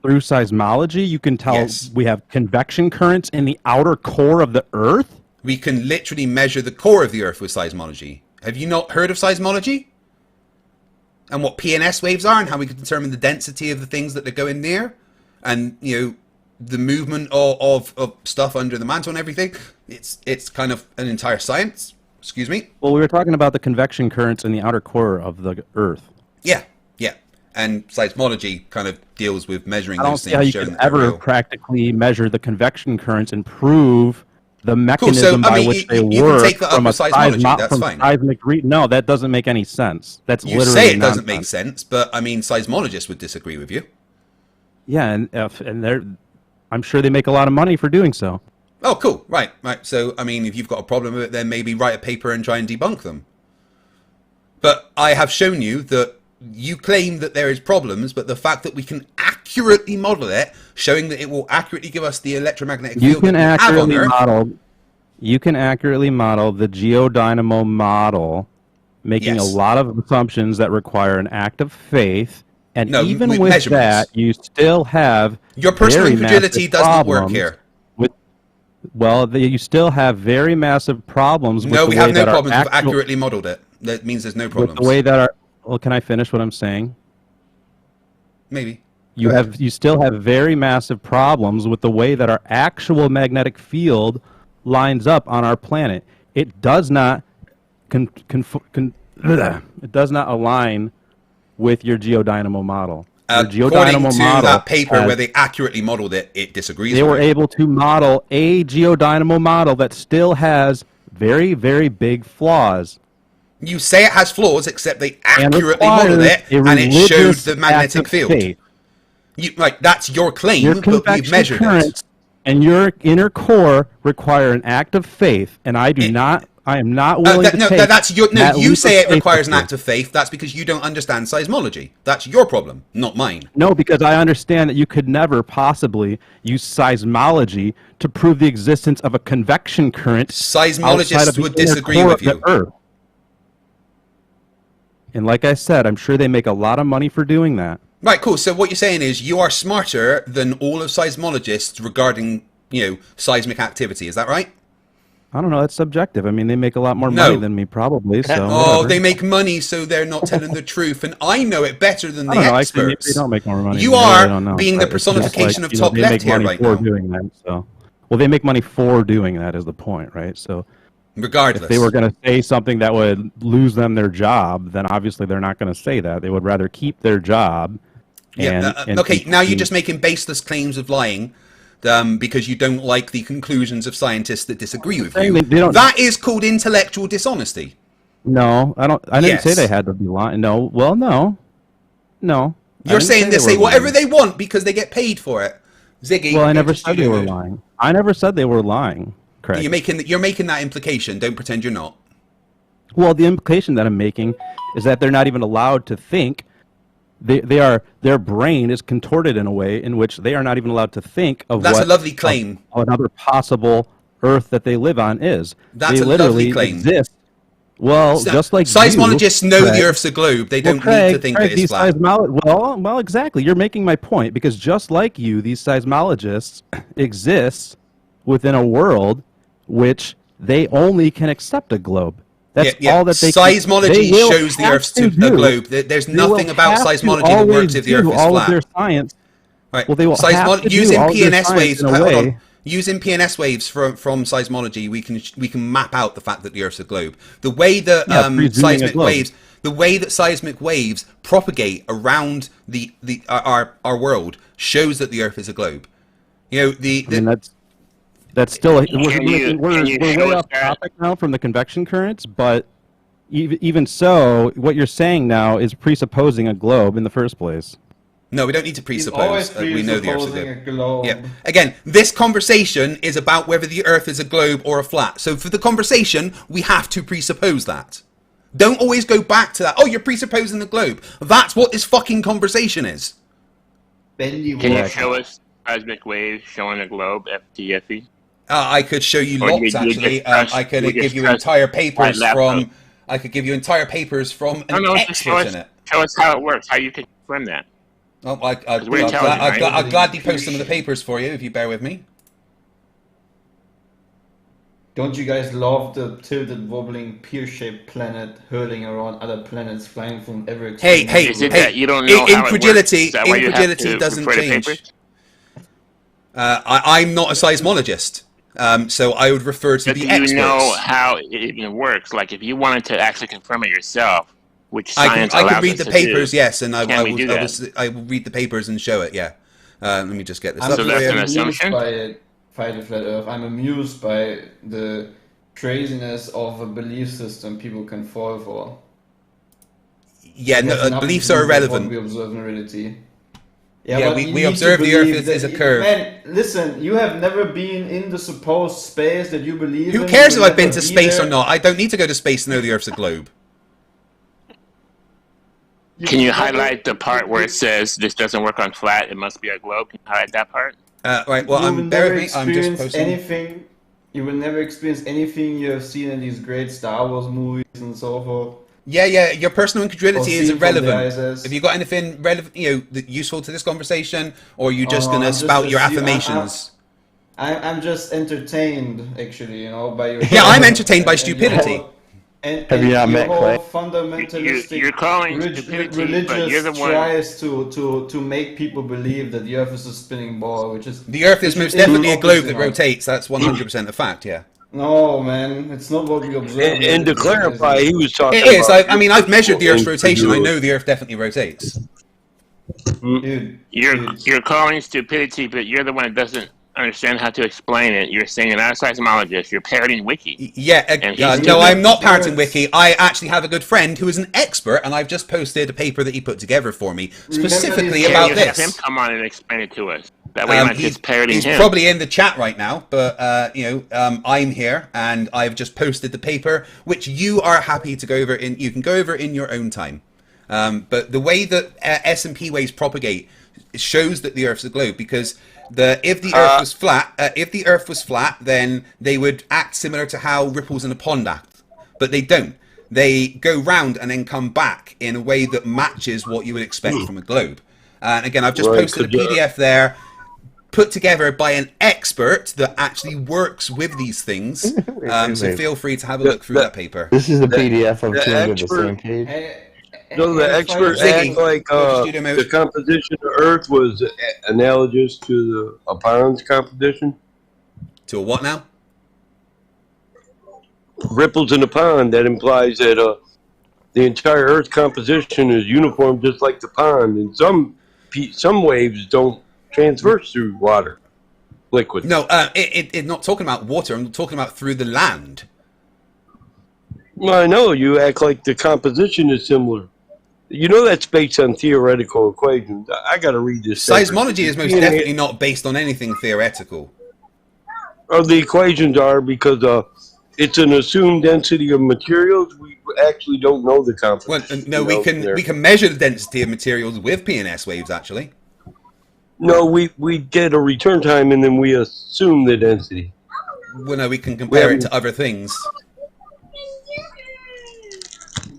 Through seismology, you can tell we have convection currents in the outer core of the Earth? We can literally measure the core of the Earth with seismology. Have you not heard of seismology? And what PNS waves are and how we can determine the density of the things that go in there? And, you know, the movement of stuff under the mantle and everything? It's kind of an entire science. Excuse me? Well, we were talking about the convection currents in the outer core of the Earth. Yeah. and seismology kind of deals with measuring I don't those see things. how you showing can that they're ever real. practically measure the convection currents and prove the Cool. mechanism So I by mean, which they you can work take that up from a with seismology. That's fine. seismic No, that doesn't make any sense. That's You literally say it nonsense. doesn't make sense, but I mean, seismologists would disagree with you. Yeah, and I'm sure they make a lot of money for doing so. Oh, cool. Right. So, I mean, if you've got a problem with it, then maybe write a paper and try and debunk them. But I have shown you that you claim that there is problems, but the fact that we can accurately model it, showing that it will accurately give us the electromagnetic field that we have on Earth. You can accurately model the Geodynamo model, making a lot of assumptions that require an act of faith. And even with that, you still have your personal incredulity does not work here. You still have very massive problems. No, we have no problems. We've accurately modeled it. That means there's no problems. With the way that well, can I finish what I'm saying? Maybe. You still have very massive problems with the way that our actual magnetic field lines up on our planet. It does not it does not align with your Geodynamo model. According to that paper where they accurately modeled it, it disagrees. They were able to model a Geodynamo model that still has very, very big flaws. You say it has flaws, except they accurately modeled it, and it showed the magnetic field. That's your claim, but we've measured it. And your inner core require an act of faith, and I am not willing to take that's your you say it requires an act of faith. That's because you don't understand seismology. That's your problem, not mine. No, because I understand that you could never possibly use seismology to prove the existence of a convection current. Seismologists would disagree with you. Earth. And like I said, I'm sure they make a lot of money for doing that. Right, cool. So what you're saying is you are smarter than all of seismologists regarding, seismic activity. Is that right? I don't know. That's subjective. I mean, they make a lot more money than me, probably. So whatever. They make money, so they're not telling the truth. And I know it better than the experts. Actually, they don't make more money. You are being the personification of top left here right now. Doing that, so. Well, they make money for doing that is the point, right? So regardless, if they were going to say something that would lose them their job, then obviously they're not going to say that. They would rather keep their job. Okay, now you're just making baseless claims of lying because you don't like the conclusions of scientists that disagree with you. That is called intellectual dishonesty. No, I don't. I didn't say they had to be lying. No, well, no. You're saying they say whatever they want because they get paid for it. Ziggy. Well, I never said they were lying. I never said they were lying. Correct. You're making that implication. Don't pretend you're not. Well, the implication that I'm making is that they're not even allowed to think. Their brain is contorted in a way in which they are not even allowed to think of That's a lovely claim. Another possible Earth that they live on is. That's a lovely claim. Exist. Well, just like seismologists know the Earth's a globe. They don't need to think that it's flat. Well, exactly. You're making my point because just like you, these seismologists exist within a world which they only can accept a globe. That's all that they seismology shows the Earth's a globe. There's nothing about seismology that works if the Earth is flat. All of their science. Right. Well, they will have to using do all PNS their waves. Hold on. Using PNS waves from seismology, we can map out the fact that the Earth's a globe. The way that seismic waves propagate around our world shows that the Earth is a globe. That's still we're way off topic now from the convection currents, but even so, what you're saying now is presupposing a globe in the first place. No, we don't need to presuppose. We know the Earth is a globe. Yeah. Again, this conversation is about whether the Earth is a globe or a flat. So for the conversation, we have to presuppose that. Don't always go back to that. Oh, you're presupposing the globe. That's what this fucking conversation is. Can you show us seismic waves showing a globe, FTFE? I could show you lots, actually. I could give you entire papers from... I could give you entire papers from an expert in it. Show us how it works, how you can confirm that. Oh, I'll gladly post some of the papers for you if you bear with me. Don't you guys love the tilted, wobbling, pear-shaped planet hurling around other planets flying from every... Hey, you don't know incredulity doesn't change. I'm not a seismologist, so I would refer to the experts. Do you know how it even works? Like, if you wanted to actually confirm it yourself, which science I allows could read us the to papers, do. yes, and I will read the papers and show it. Yeah. Let me just get this up So for that's you. an assumption? By the flat Earth. I'm amused by the craziness of a belief system people can fall for. Yeah, no, beliefs are irrelevant. What we observe in reality. Yeah, we observe the Earth is a curve. Man, listen, you have never been in the supposed space that you believe in. Who cares if I've been to space or not? I don't need to go to space to know the Earth's a globe. Can you highlight the part where it says this doesn't work on flat, it must be a globe? Can you highlight that part? Right, well, I'm just posting. You will never experience anything you have seen in these great Star Wars movies and so forth. Yeah, your personal incredulity is irrelevant. ISS. Have you got anything relevant, useful to this conversation, or are you just going to spout your affirmations? I'm just entertained, actually, by your. Yeah, I'm entertained by stupidity. Have you not met Clay? Fundamentalistic you're calling stupidity, but you're the one tries to make people believe that the Earth is a spinning ball, which is the Earth is most definitely a globe that rotates. That's 100% a fact. Yeah. No, man, it's not what we observe. And to clarify, he was talking. It is. I mean, I've measured the Earth's rotation. I know the Earth definitely rotates. Dude, you're calling stupidity, but you're the one that doesn't understand how to explain it. You're saying you're not a seismologist. You're parroting Wiki. Yeah, no, I'm not parroting Wiki. I actually have a good friend who is an expert, and I've just posted a paper that he put together for me specifically about this. Have him come on and explain it to us. That way, you're not just parroting him. He's probably in the chat right now, but I'm here, and I've just posted the paper, which you are happy to go over in. You can go over in your own time. But the way that S&P waves propagate shows that the Earth's a globe, because if the Earth was flat, then they would act similar to how ripples in a pond act, but they don't. They go round and then come back in a way that matches what you would expect from a globe. And again, I've just posted a PDF there, put together by an expert that actually works with these things. So feel free to have a look through that paper. This is the PDF of 200 the same page. So the experts act like the composition of Earth was analogous to a pond's composition? To a what now? Ripples in a pond. That implies that the entire Earth's composition is uniform just like the pond. And some waves don't transverse through water, liquid. No, it's not talking about water. I'm talking about through the land. Well, I know. You act like the composition is similar. You know that's based on theoretical equations. I got to read this. Seismology is most definitely not based on anything theoretical. Or the equations are, because it's an assumed density of materials. We actually don't know the composition. Well, no, we can measure the density of materials with PNS waves, actually. No, we get a return time and then we assume the density. Well, no, we can compare it to other things.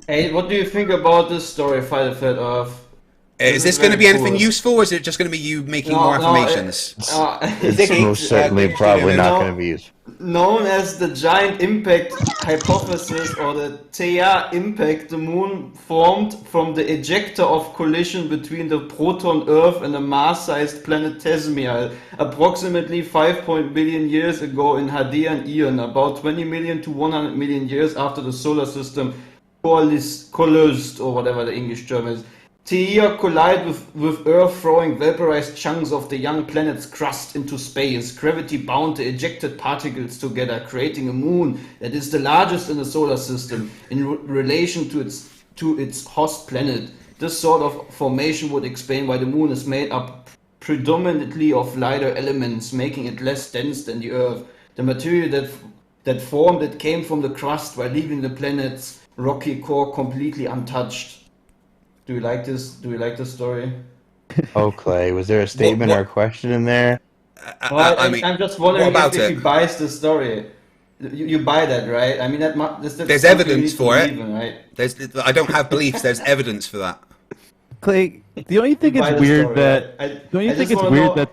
Hey, what do you think about this story, Flat Earth? Is this going to be anything useful, or is it just going to be you making more affirmations? It's most certainly probably not going to be useful. Known as the giant impact hypothesis, or the TEA impact, the moon formed from the ejecta of collision between the proton Earth and a Mars-sized planetesimal approximately 5 billion years ago in Hadean Eon, about 20 million to 100 million years after the solar system coalesced, or whatever the English term is. TEA collide with Earth, throwing vaporized chunks of the young planet's crust into space. Gravity bound the ejected particles together, creating a moon that is the largest in the solar system in relation to its host planet. This sort of formation would explain why the moon is made up predominantly of lighter elements, making it less dense than the Earth. The material that formed it came from the crust, while leaving the planet's rocky core completely untouched. Do you like this? Do you like this story? Oh, Clay, was there a statement or a question in there? I'm just wondering if he buys the story. You buy that, right? I mean, there's evidence for it. Right? I don't have beliefs. There's evidence for that. Clay, the only thing it's weird that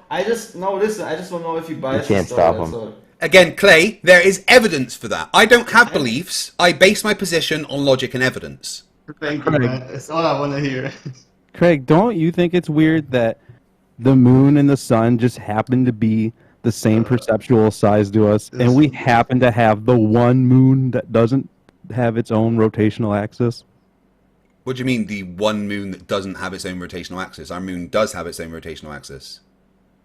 I just want to know if you buy the story. You can't stop him. Again, Clay, there is evidence for that. I don't have beliefs. I base my position on logic and evidence. Thank you, man. That's all I want to hear. Craig, don't you think it's weird that the moon and the sun just happen to be the same perceptual size to us, and we happen to have the one moon that doesn't have its own rotational axis? What do you mean, the one moon that doesn't have its own rotational axis? Our moon does have its own rotational axis.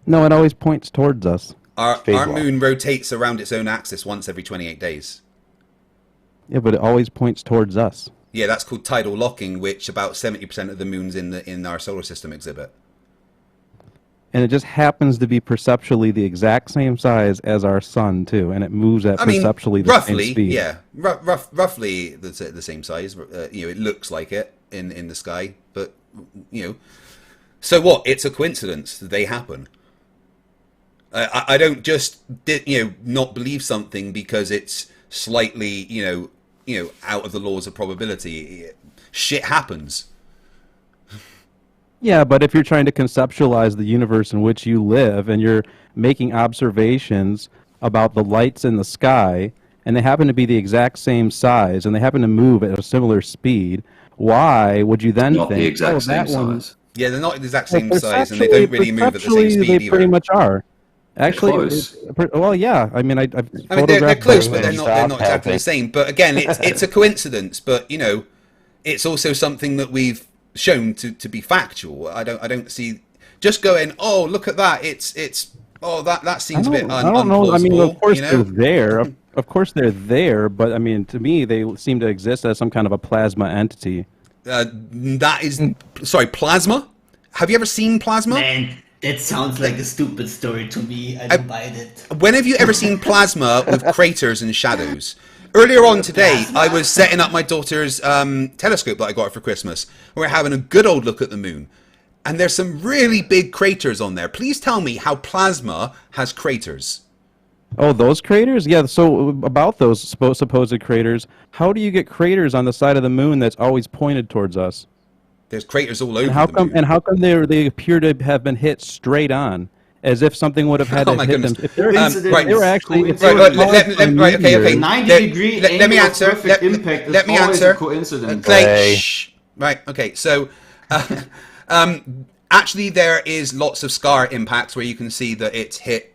No, it always points towards us. Our moon rotates around its own axis once every 28 days. Yeah, but it always points towards us. Yeah, that's called tidal locking, which about 70% of the moons in our solar system exhibit. And it just happens to be perceptually the exact same size as our sun, too, and it moves at perceptually the same speed. Yeah, roughly the same size. It looks like it in the sky, but so what? It's a coincidence that they happen. I don't just not believe something because it's slightly out of the laws of probability. Shit happens. Yeah, but if you're trying to conceptualize the universe in which you live and you're making observations about the lights in the sky and they happen to be the exact same size and they happen to move at a similar speed, why would you then not think, the exact same size? Yeah, they're not the exact same size and they don't really move at the same speed they either. pretty much are. Actually, close. Well, yeah. I mean, I've they're close, but they're not exactly the same. But again, it's a coincidence. But it's also something that we've shown to be factual. I don't see just going, oh, look at that. It's that seems a bit I don't know. I mean, of course they're there. Of course they're there. But I mean, to me, they seem to exist as some kind of a plasma entity. That is, sorry, plasma. Have you ever seen plasma? Man, that sounds like a stupid story to me. I don't buy it. When have you ever seen plasma with craters and shadows? Earlier on today, I was setting up my daughter's telescope that I got her for Christmas. We're having a good old look at the moon. And there's some really big craters on there. Please tell me how plasma has craters. Oh, those craters? Yeah, so about those supposed craters, how do you get craters on the side of the moon that's always pointed towards us? There's craters all over the moon. And how come they appear to have been hit straight on? As if something would have had to hit them. If they were actually... Okay. 90-degree let me answer. Perfect impact let me is always answer. a coincidence. Shh. Right, okay, so... actually, there is lots of scar impacts where you can see that it's hit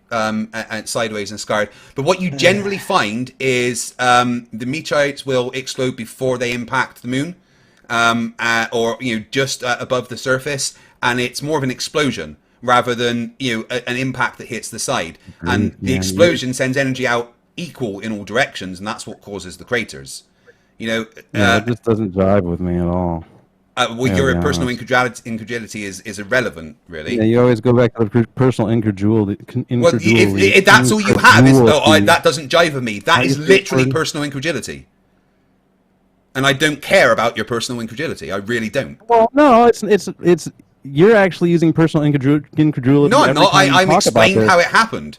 sideways and scarred. But what you generally find is the meteorites will explode before they impact the moon. Or just above the surface, and it's more of an explosion rather than an impact that hits the side. And the explosion sends energy out equal in all directions, and that's what causes the craters. it just doesn't jive with me at all. Your personal incredulity is irrelevant, really. Yeah, you always go back to the personal incredulity. Well, if that's all you have, that doesn't jive with me. That is literally personal incredulity. And I don't care about your personal incredulity. I really don't. Well, no, it's you're actually using personal incredulity. No, I'm not. I'm explaining how it happened.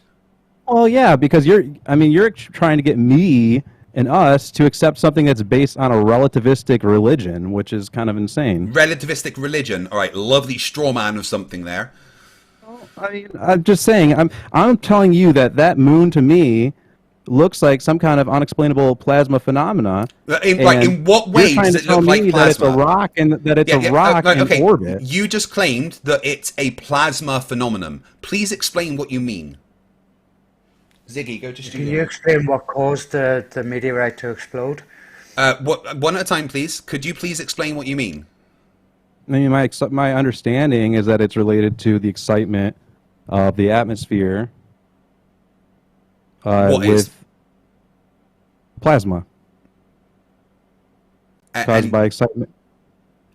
Well, yeah, because you're trying to get me and us to accept something that's based on a relativistic religion, which is kind of insane. Relativistic religion. All right, lovely straw man of something there. I mean, I'm just saying. I'm telling you that moon to me looks like some kind of unexplainable plasma phenomena. In what way does it look like plasma? That it's a rock and that it's a rock in orbit. You just claimed that it's a plasma phenomenon. Please explain what you mean. Ziggy, go to studio. Can you explain what caused the meteorite to explode? One at a time, please. Could you please explain what you mean? I mean, my understanding is that it's related to the excitement of the atmosphere. What is plasma caused by excitement?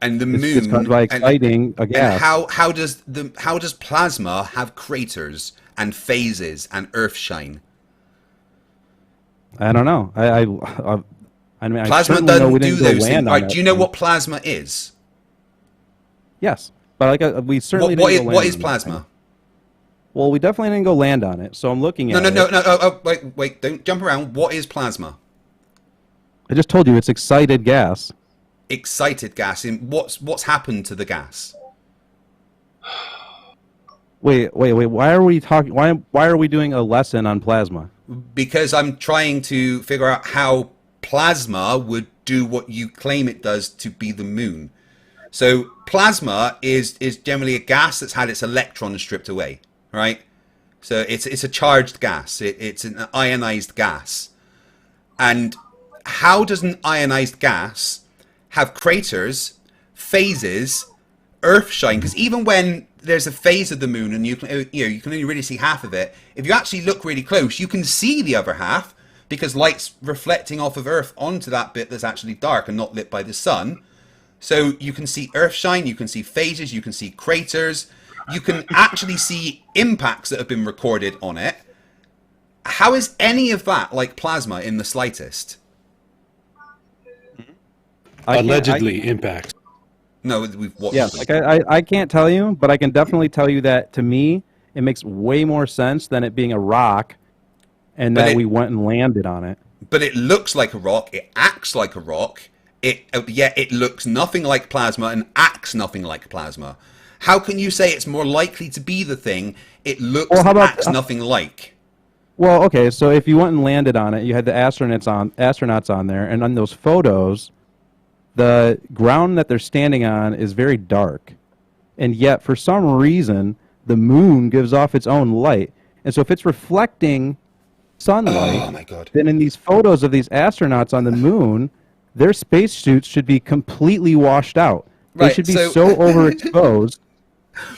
And the moon it's caused by exciting a gas. And how does plasma have craters and phases and earthshine? I don't know. I mean, plasma doesn't do those things. Right, do you know what plasma is? Yes, but we certainly. What is plasma? Well, we definitely didn't go land on it, so I'm looking at it. No. Oh, wait, don't jump around. What is plasma? I just told you it's excited gas. Excited gas. What's happened to the gas? Wait. Why are we talking? Why are we doing a lesson on plasma? Because I'm trying to figure out how plasma would do what you claim it does to be the moon. So plasma is generally a gas that's had its electrons stripped away. Right, so it's a charged gas. It's an ionized gas, and how does an ionized gas have craters phases, Earth shine, because even when there's a phase of the moon and you can only really see half of it, if you actually look really close, you can see the other half because light's reflecting off of Earth onto that bit that's actually dark and not lit by the sun. So you can see Earth shine, you can see phases, you can see craters, you can actually see impacts that have been recorded on it. How is any of that like plasma in the slightest? Allegedly impacts. No, we've watched. Yeah, like I can't tell you, but I can definitely tell you that to me, it makes way more sense than it being a rock, and that we went and landed on it. But it looks like a rock. It acts like a rock. It looks nothing like plasma and acts nothing like plasma. How can you say it's more likely to be the thing it looks and acts nothing like? Well, okay, so if you went and landed on it, you had the astronauts on there, and on those photos, the ground that they're standing on is very dark. And yet, for some reason, the moon gives off its own light. And so if it's reflecting sunlight, then in these photos of these astronauts on the moon, their spacesuits should be completely washed out. They should be so overexposed.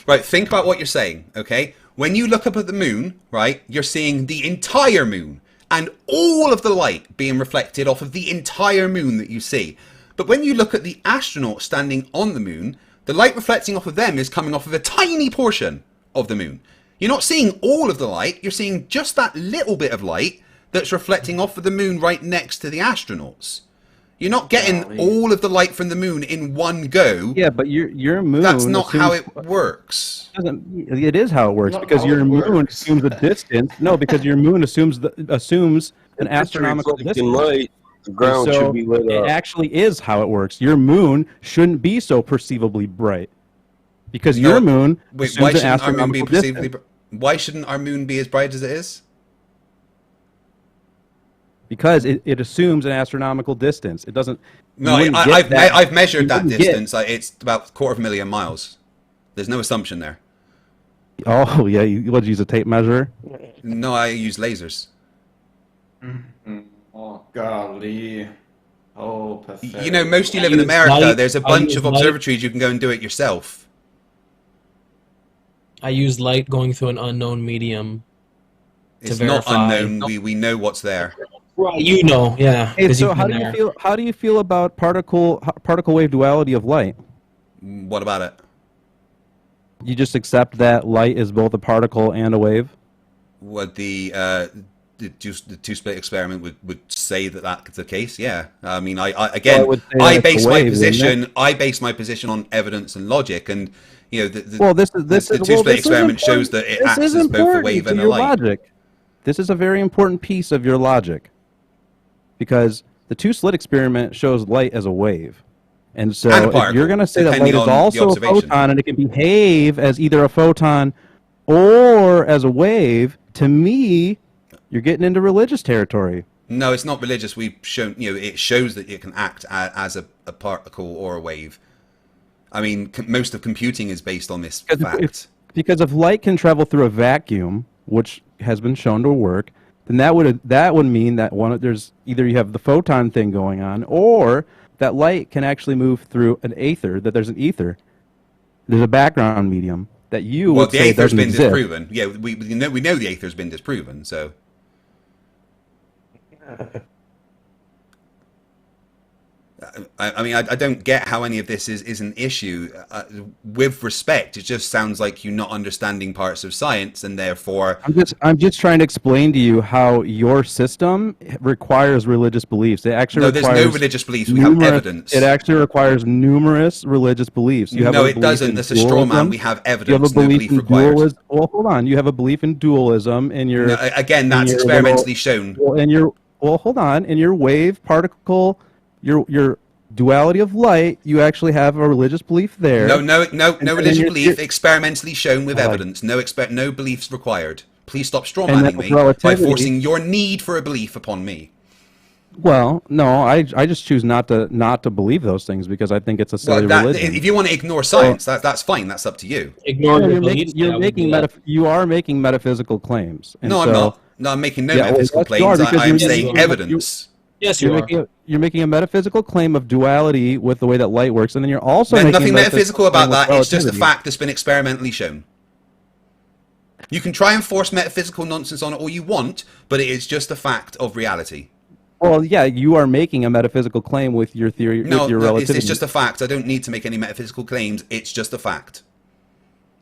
Right, think about what you're saying, okay? When you look up at the moon, right, you're seeing the entire moon and all of the light being reflected off of the entire moon that you see. But when you look at the astronauts standing on the moon, the light reflecting off of them is coming off of a tiny portion of the moon. You're not seeing all of the light, you're seeing just that little bit of light that's reflecting off of the moon right next to the astronauts. You're not getting all of the light from the moon in one go. Yeah, but your moon... That's not how it works. It is how it works, because your moon assumes a distance. No, because your moon assumes an astronomical distance. Light, the ground should be lit up. It actually is how it works. Your moon shouldn't be so perceivably bright. Because your moon assumes an astronomical distance. Why shouldn't our moon be as bright as it is? Because it assumes an astronomical distance. It doesn't. No, I've measured that distance. It's about 250,000 miles. There's no assumption there. Oh yeah, you use a tape measure? No, I use lasers. Oh golly! Oh, pathetic. You know, most you live in America. There's a bunch of observatories you can go and do it yourself. I use light going through an unknown medium. It's not unknown. We know what's there. Right, you know, yeah. Hey, so how do you feel about particle wave duality of light? What about it? You just accept that light is both a particle and a wave? What the two-split experiment would say that that's the case. Yeah, I mean, I base my position on evidence and logic, and you know, the two-split experiment shows that it acts as both a wave and a light. Logic. This is a very important piece of your logic, because the two-slit experiment shows light as a wave. And so if you're going to say that light is also a photon and it can behave as either a photon or as a wave, to me, you're getting into religious territory. No, it's not religious. We've shown, it shows that it can act as a particle or a wave. I mean, most of computing is based on this fact. Because if light can travel through a vacuum, which has been shown to work, then that would mean that there's either you have the photon thing going on, or that light can actually move through an ether. That there's an ether, there's a background medium that you would say doesn't exist. Well, the ether's been disproven. Yeah, we know the ether's been disproven. So. I mean, I don't get how any of this is an issue. With respect, it just sounds like you're not understanding parts of science, and therefore... I'm just trying to explain to you how your system requires religious beliefs. It actually there's no religious beliefs. We have evidence. It actually requires numerous religious beliefs. No, it doesn't. That's a straw man. We have evidence. You have a belief in dualism. Well, hold on. You have a belief in dualism, and your again, that's experimentally shown. Hold on. In your wave particle, your duality of light, you actually have a religious belief there. No religious belief, experimentally shown with evidence. No beliefs required. Please stop strawmanning me by forcing your need for a belief upon me. Well, no, I just choose not to believe those things because I think it's a silly religion. If you want to ignore science, that's fine. That's up to you. You are making metaphysical claims. No, I'm not. No, I'm making no metaphysical claims. I am saying evidence. Yes, you are. You're making a metaphysical claim of duality with the way that light works, and then you're also making nothing metaphysical about that. Relativity. It's just a fact that's been experimentally shown. You can try and force metaphysical nonsense on it all you want, but it is just a fact of reality. Well, yeah, you are making a metaphysical claim with your theory, with your relativity. It's just a fact. I don't need to make any metaphysical claims. It's just a fact.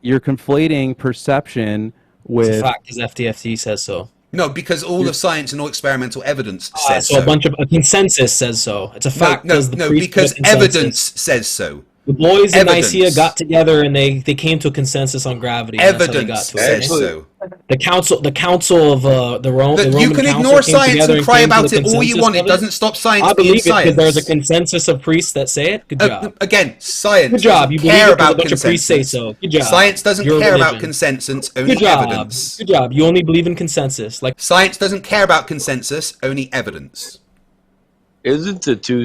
You're conflating perception with... It's a fact because FTFE says so. No, because all of science and all experimental evidence says so. So a consensus says so. It's a fact because evidence says so. The boys in Nicaea got together and they came to a consensus on gravity. Evidence says so. The council of the Rome. You can ignore science and cry about it all you want. It doesn't stop science being science. I believe it because there's a consensus of priests that say it. Good job. Again, science. Good job. You care about a bunch of priests say so. Good job. Science doesn't care about consensus. Only evidence. Good job. You only believe in consensus. Like science doesn't care about consensus. Only evidence. Isn't the two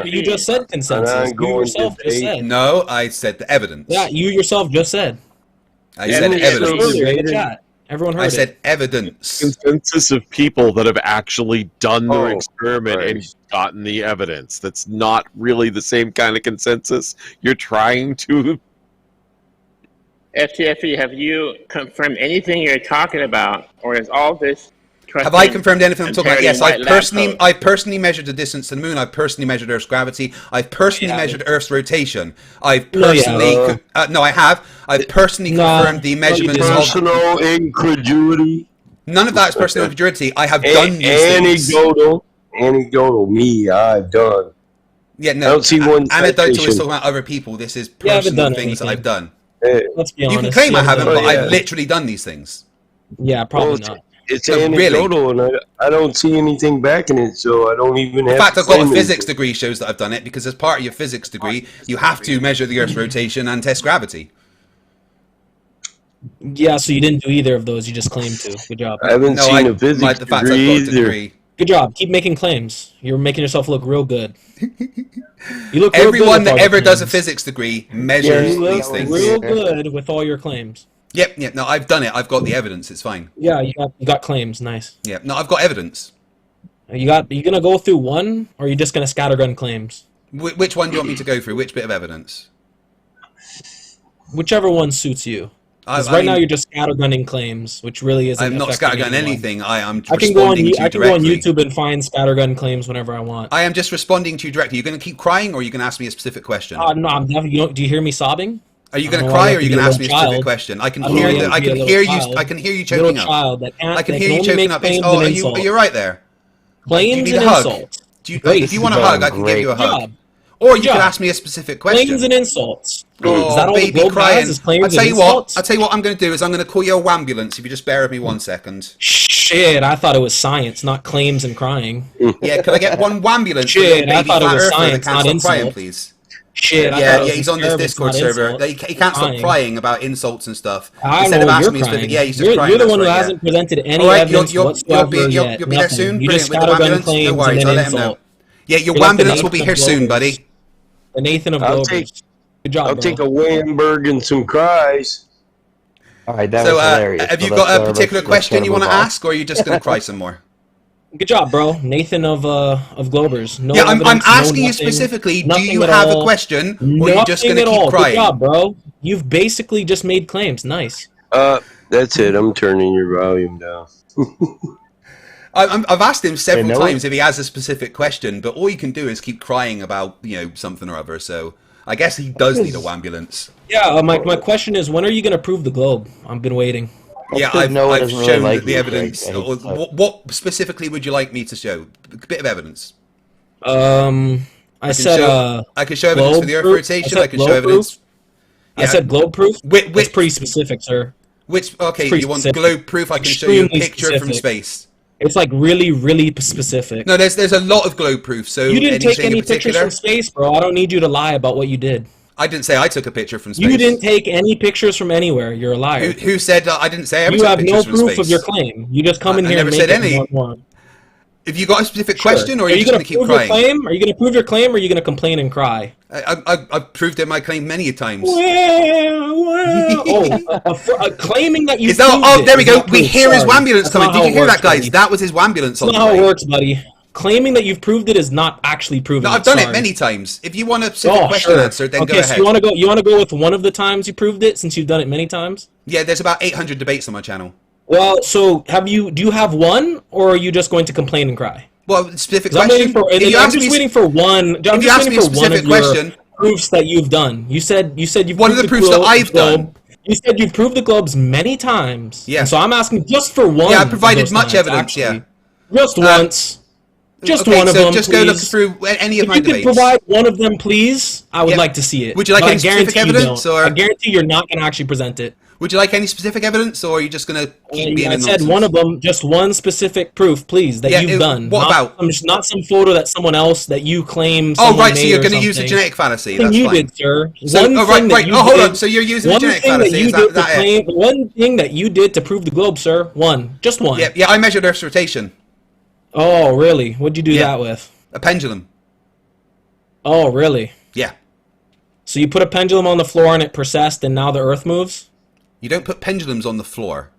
You just said consensus. You yourself just said. No, I said the evidence. Yeah, you yourself just said. I said evidence. Everyone heard I said evidence. Consensus of people that have actually done their experiment and gotten the evidence. That's not really the same kind of consensus. You're trying to... FTFE, have you confirmed anything you're talking about, or is all this... Have I confirmed anything I'm talking about? Yes, I personally measured the distance to the moon. I've personally measured Earth's gravity. I've personally measured Earth's rotation. I've personally... No, I have. I've personally confirmed the measurements of... Personal incredulity. None of that is personal incredulity. I have done these things. Anecdotal. Me, I've done. Yeah, no. I don't see one anecdotal is talking about other people. This is personal things that I've done. Let's be honest. You can claim I haven't, but I've literally done these things. Yeah, probably not. It's anecdotal, and I don't see anything backing it, so I don't even have. In fact, I've got a physics degree shows that I've done it, because as part of your physics degree, you have to measure the Earth's rotation and test gravity. Yeah, so you didn't do either of those. You just claimed to. Good job. I haven't seen a physics degree either. Good job. Keep making claims. You're making yourself look real good. You look. Everyone that ever does a physics degree measures these things. Real good with all your claims. Yep. No, I've done it. I've got the evidence. It's fine. Yeah, you got claims. Nice. Yeah. No, I've got evidence. You gonna go through one, or are you just gonna scattergun claims? Which one do you want me to go through? Which bit of evidence? Whichever one suits you. Right now you're just scattergunning claims, which really isn't. I'm not scattergunning anything. I am I can go on YouTube and find scattergun claims whenever I want. I am just responding to you directly. You're going to keep crying, or are you going to ask me a specific question? No, I'm definitely. Do you hear me sobbing? Are you going to cry, or are you going to ask me a specific question? I can hear you. I can hear you choking up. I can hear you choking up. Oh, are you right there? Claims and insults. If you want a hug, I can give you a hug. Or you can ask me a specific question. Claims and insults. Oh, is that all baby the globe crying. has? Claims I'll tell you insults? what I'm going to do is I'm going to call you a ambulance if you just bear with me 1 second. Shit, I thought it was science, not claims and crying. Yeah, can I get one ambulance? Shit, I thought it was science, not insults. Crying, please. Shit, yeah, he's on this Discord server. He can't stop crying about insults and stuff. Instead of asking me specific, yeah, he's just crying. You're the one who hasn't presented any evidence whatsoever yet. You'll be there soon. You just Brilliant, with the ambulance. No worries, I'll let him know. Yeah, your ambulance will be here soon, buddy. The Nathan of Glovers. Good job, I'll take a Wamberg and some cries. All right, that was hilarious. Have you got a particular question you want to ask, or are you just going to cry some more? Good job, bro. Nathan of Globers. No yeah, I'm asking you specifically, do you have a question, or are you just going to keep crying? Good job, bro. You've basically just made claims. Nice. That's it. I'm turning your volume down. I've asked him several times if he has a specific question, but all you can do is keep crying about, something or other, so I guess he does need a ambulance. Yeah, my question is, when are you going to prove the globe? I've been waiting. Yeah, I've shown the evidence. What specifically would you like me to show? A bit of evidence. I could show evidence for the Earth rotation. I can show evidence. I said globe proof. That's pretty specific, sir. You want globe proof? I can show you a picture from space. It's like really, really specific. No, there's a lot of globe proof. So you didn't take any pictures from space, bro. I don't need you to lie about what you did. I didn't say I took a picture from space. You didn't take any pictures from anywhere. You're a liar. Who said I didn't say I ever took pictures from space? You have no proof of your claim. You just come in here and make it one. Have you got a specific question, or are you just going to keep crying? Are you going to prove your claim, or are you going to complain and cry? I've proved my claim many a times. Claiming that you. There we go. We hear his ambulance coming. Did you hear that, guys? That was his ambulance. That's not how it works, buddy. claiming that you've proved it is not actually proving. No, I've done it many times. If you want a specific question answered, then go ahead. So you want to go with one of the times you proved it, since you've done it many times? Yeah, there's about 800 debates on my channel. Well, so do you have one, or are you just going to complain and cry? Well, specific question. I'm just waiting for one. I'm If you ask me a specific question, proofs that you've done. You said you've one of the proofs that I've done. You said you've proved the globes many times. Yeah. And so I'm asking just for one. Yeah, I provided much evidence. Actually. Yeah. Just once. Just okay, one of so them. Just please. go look through any of my debates. If you could provide one of them, please, I would like to see it. Would you like any specific evidence, or I guarantee you're not going to actually present it. Would you like any specific evidence, or are you just going to keep being? I said one of them, just one specific proof, please, that you've done. What about? Not some photo that someone else that you claim. Oh right, so you're going to use the genetic fallacy. That's you fine. did, sir. So, right. Oh, hold on. So you're using the genetic fallacy. Is that it? One thing that you did to prove the globe, sir. Just one. Yeah. I measured Earth's rotation. Oh, really? What'd you do that with? A pendulum. Oh, really? Yeah. So you put a pendulum on the floor and it precessed, and now the Earth moves? You don't put pendulums on the floor.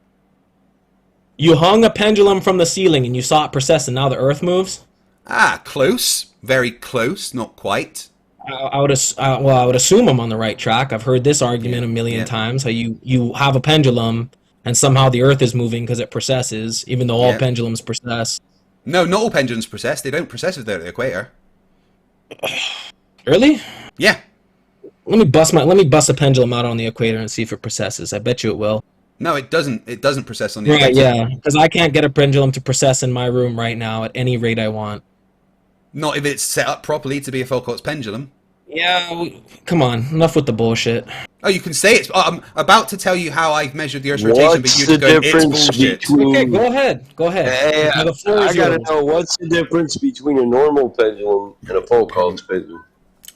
You hung a pendulum from the ceiling and you saw it precess, and now the Earth moves? Ah, close. Very close. Not quite. I would assume I'm on the right track. I've heard this argument a million times. How you have a pendulum and somehow the Earth is moving because it precesses, even though all pendulums precess. No, not all pendulums precess. They don't precess if they're at the equator. Really? Yeah. Let me bust a pendulum out on the equator and see if it precesses. I bet you it will. No, it doesn't. It doesn't precess on the equator. Right, yeah. Because I can't get a pendulum to precess in my room right now at any rate I want. Not if it's set up properly to be a Foucault's pendulum. Yeah, come on. Enough with the bullshit. Oh, you can say it's... I'm about to tell you how I've measured the Earth's rotation, but you're going, it's bullshit. Okay, go ahead. Hey, I gotta know, what's the difference between a normal pendulum and a Foucault's pendulum?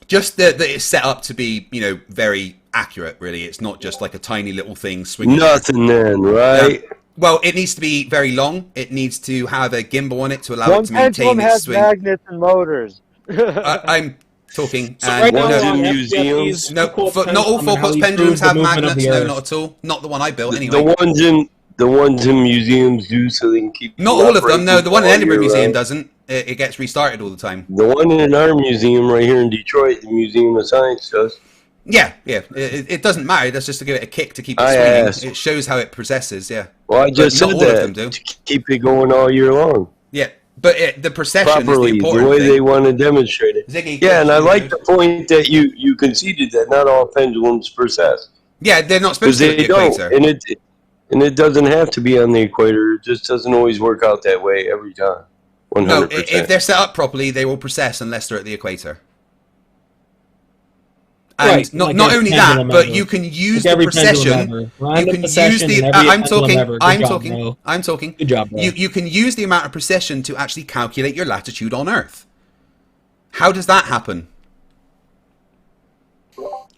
Just that it's set up to be, very accurate, really. It's not just like a tiny little thing swinging. Nothing then, right? Well, it needs to be very long. It needs to have a gimbal on it to allow it to maintain its swing. Magnets and motors. I'm talking. So right now museums. No, not all Foucault's pendulums have magnets. No, not at all. Not the one I built, anyway. The ones in museums do, so they can keep. Not all of them. No, the one in Edinburgh Museum doesn't. It gets restarted all the time. The one in our museum right here in Detroit, the Museum of Science, does. Yeah. It doesn't matter. That's just to give it a kick to keep it swinging. It shows how it processes. Yeah. Well, I just said that to keep it going all year long. Yeah, but the precession properly, is the important the way thing. they want to demonstrate it. Ziggy, yeah, and I like the point that you conceded that not all pendulums precess. Yeah, they're not supposed to be at the equator. And it doesn't have to be on the equator. It just doesn't always work out that way every time. 100%. No, if they're set up properly, they will precess unless they're at the equator. And right, not only that, but you can use the precession. You can use the. I'm talking. Good job, bro. You can use the amount of precession to actually calculate your latitude on Earth. How does that happen?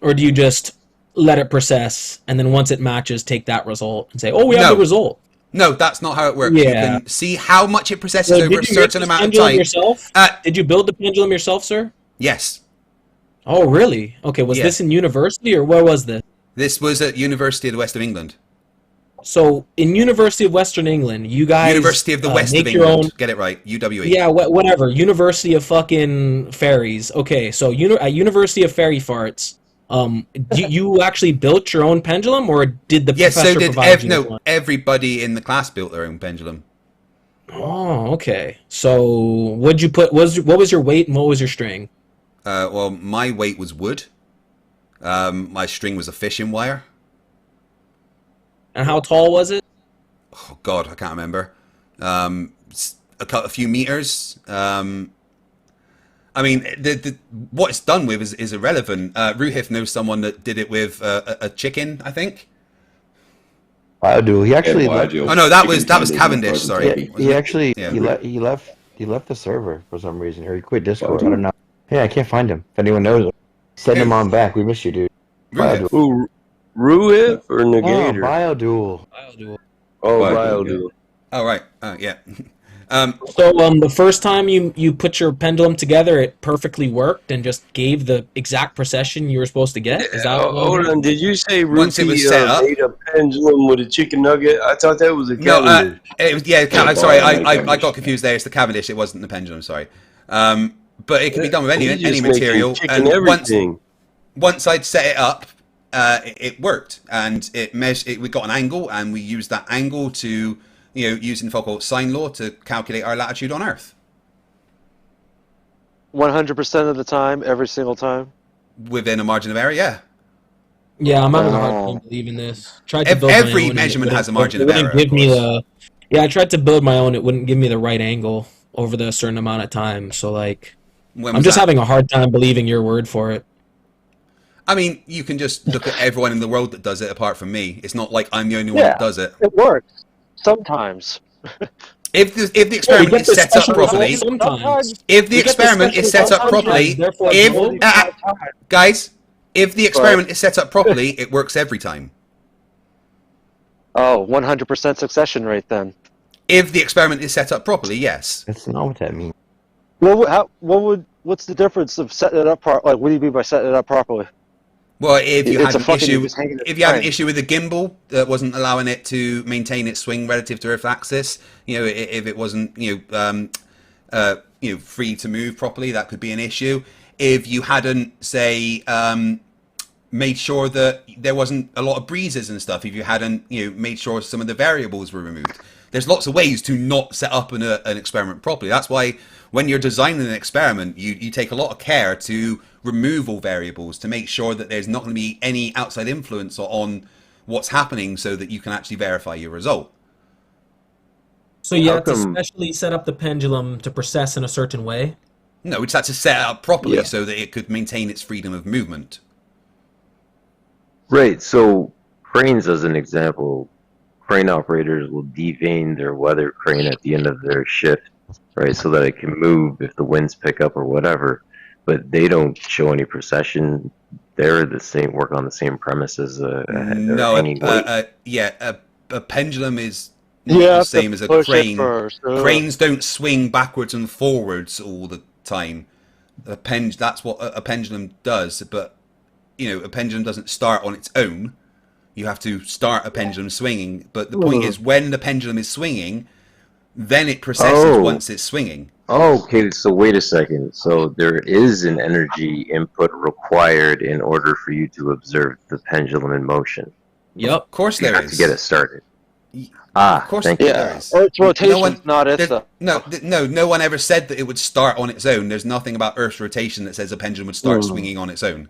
Or do you just let it precess, and then once it matches, take that result and say, "Oh, we have the result." No, that's not how it works. Yeah. You can see how much it precesses over a certain amount of time. Yourself? Did you build the pendulum yourself, sir? Yes. Oh, really? Okay, was this in university, or where was this? This was at University of the West of England. So, in University of Western England, you guys University of the West of England. Get it right. UWE. Yeah, whatever. University of fucking fairies. Okay, so at University of Fairy Farts, you actually built your own pendulum, or did the professor provide you one? Everybody in the class built their own pendulum. Oh, okay. So, what'd you put? What was your weight and what was your string? Well, my weight was wood. My string was a fishing wire. And how tall was it? Oh God, I can't remember. A few meters. I mean, what it's done with is irrelevant. Ruhif knows someone that did it with a chicken, I think. Biodual. He actually. Oh no, that was Cavendish. Sorry. He actually he left the server for some reason, or he quit Discord. I don't know. Yeah, I can't find him. If anyone knows him, send him on back. We miss you, dude. Who, Ruhif or Negator? Biodual. Oh, Biodual. Oh, right. Yeah. The first time you put your pendulum together, it perfectly worked and just gave the exact precession you were supposed to get. Is that hold on? Did you say Once it was set up, made a pendulum with a chicken nugget? I thought that was a Cavendish. It was, I'm sorry, I got confused there. It's the Cavendish. It wasn't the pendulum. Sorry, but it can be done with any material. And once I'd set it up, it worked, and we got an angle, and we used that angle to, using Foucault's sine law to calculate our latitude on Earth. 100% of the time, every single time? Within a margin of error, yeah. Yeah, I'm having a hard time believing this. Every measurement has a margin of error. I tried to build my own. It wouldn't give me the right angle over the certain amount of time. So, I'm just having a hard time believing your word for it. I mean, you can just look at everyone in the world that does it apart from me. It's not like I'm the only one that does it. It works. Sometimes. If the experiment is set up properly, if the experiment is set up properly, guys, if the experiment is set up properly, it works every time. Oh, 100% succession rate then. If the experiment is set up properly, yes. That's not what that means. Well, what's the difference of setting it up what do you mean by setting it up properly? Well, if you had an issue with the gimbal that wasn't allowing it to maintain its swing relative to Earth axis, if it wasn't, free to move properly, that could be an issue. If you hadn't, say, made sure that there wasn't a lot of breezes and stuff, if you hadn't, made sure some of the variables were removed. There's lots of ways to not set up an experiment properly. That's why when you're designing an experiment, you take a lot of care to remove all variables to make sure that there's not going to be any outside influence on what's happening so that you can actually verify your result. So you have to specially set up the pendulum to precess in a certain way? No, we just had to set it up properly so that it could maintain its freedom of movement. Right, so cranes as an example, crane operators will devane their weather crane at the end of their shift, right, so that it can move if the winds pick up or whatever. But they don't show any precession. They're the same, work on the same premises. A pendulum is not the same as a crane. Cranes don't swing backwards and forwards all the time. That's what a pendulum does. But a pendulum doesn't start on its own. You have to start a pendulum swinging. But the point is, when the pendulum is swinging, then it precesses once it's swinging. Okay, so wait a second. So there is an energy input required in order for you to observe the pendulum in motion. Yep, of course there is. To get it started. Of course there is. Earth's rotation, not it. No one ever said that it would start on its own. There's nothing about Earth's rotation that says a pendulum would start swinging on its own.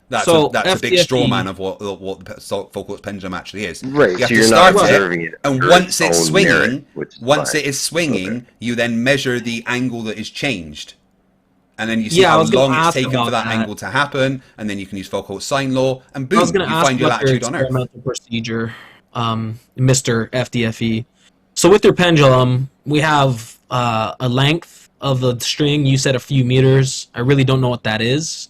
That's a big straw man of what Foucault's pendulum actually is. Right, you have so to you're start not observing it, and once it's swinging, merit, you then measure the angle that is changed, and then you see how long it's taken for that angle to happen, and then you can use Foucault's sine law, and boom, you find your latitude on Earth. Experimental procedure, Mr. FTFE. So with your pendulum, we have a length of the string. You said a few meters. I really don't know what that is.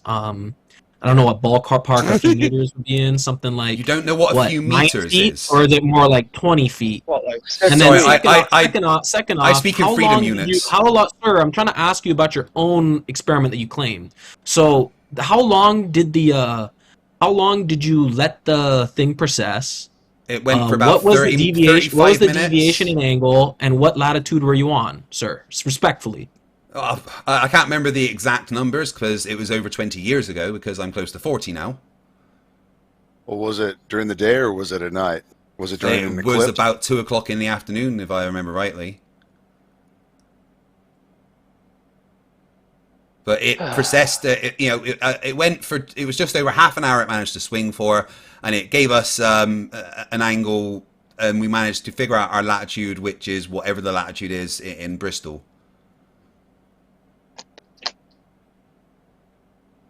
I don't know what ballpark a few meters would be in. Something like, you don't know what a few meters is, or is it more like 20 feet? Well, and then second off, I speak in freedom units. Sir, I'm trying to ask you about your own experiment that you claimed. So, how long did you let the thing precess? It went for about 30, 35 minutes. What was the deviation in angle, and what latitude were you on, sir? Respectfully. I can't remember the exact numbers because it was over 20 years ago, because I'm close to 40 now. Well, was it during the day or was it at night? Was it during an eclipse? It was about 2 o'clock in the afternoon, if I remember rightly. But it precessed, it was just over half an hour it managed to swing for, and it gave us an angle, and we managed to figure out our latitude, which is whatever the latitude is in Bristol.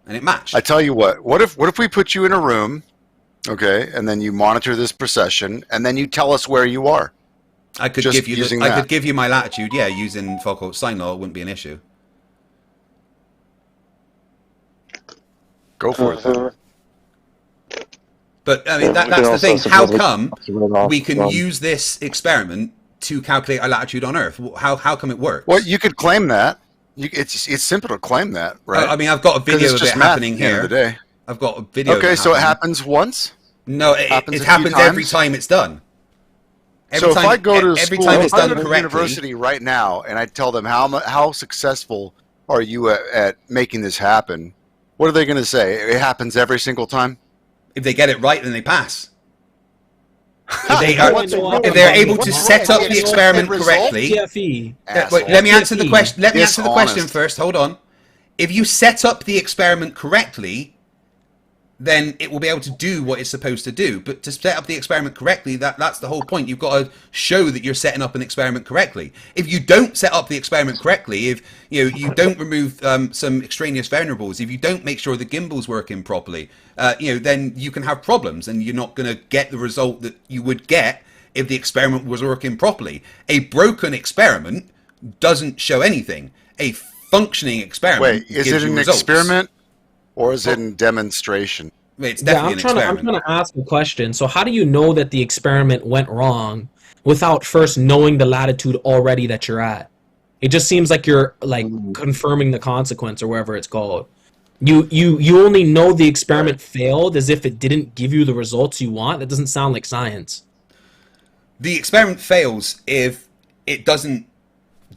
And it matched. I tell you what if we put you in a room, okay, and then you monitor this precession, and then you tell us where you are? I could give you my latitude, using Foucault's sine law. It wouldn't be an issue. Go for it then. But I mean, that's the thing. How come we can use this experiment to calculate our latitude on Earth. How come it works? Well, you could claim that. It's simple to claim that, right? I mean, I've got a video of it happening here. At the end of the day. I've got a video. Okay, so it happens once. No, it happens every time it's done. If I go to school, time it's done to correctly, university right now, and I tell them how successful are you at making this happen, what are they going to say? It happens every single time. If they get it right, then they pass. If they're able to set up the experiment correctly. Wait, let me answer the question. Let me answer the question first. Hold on. If you set up the experiment correctly, then it will be able to do what it's supposed to do. But to set up the experiment correctly, that's the whole point. You've got to show that you're setting up an experiment correctly. If you don't set up the experiment correctly, if you don't remove some extraneous variables, if you don't make sure the gimbal's working properly, then you can have problems, and you're not going to get the result that you would get if the experiment was working properly. A broken experiment doesn't show anything. A functioning experiment. Wait, is it an experiment? Or is it in demonstration? It's definitely an experiment. I'm trying to ask a question. So how do you know that the experiment went wrong without first knowing the latitude already that you're at? It just seems like you're confirming the consequence or whatever it's called. You only know the experiment failed as if it didn't give you the results you want. That doesn't sound like science. The experiment fails if it doesn't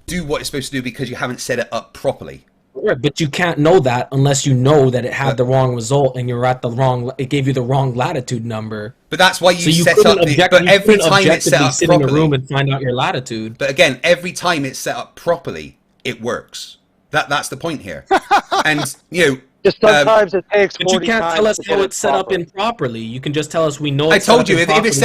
do what it's supposed to do because you haven't set it up properly. Right, but you can't know that unless you know that it had the wrong result and you're at the wrong. It gave you the wrong latitude number. But that's why you set up the. But every time it's set up sit properly, in a room and find out your latitude. But again, every time it's set up properly, it works. That's the point here. And just sometimes it takes. But you can't tell us how it's set up improperly. You can just tell us we know. I told you if it's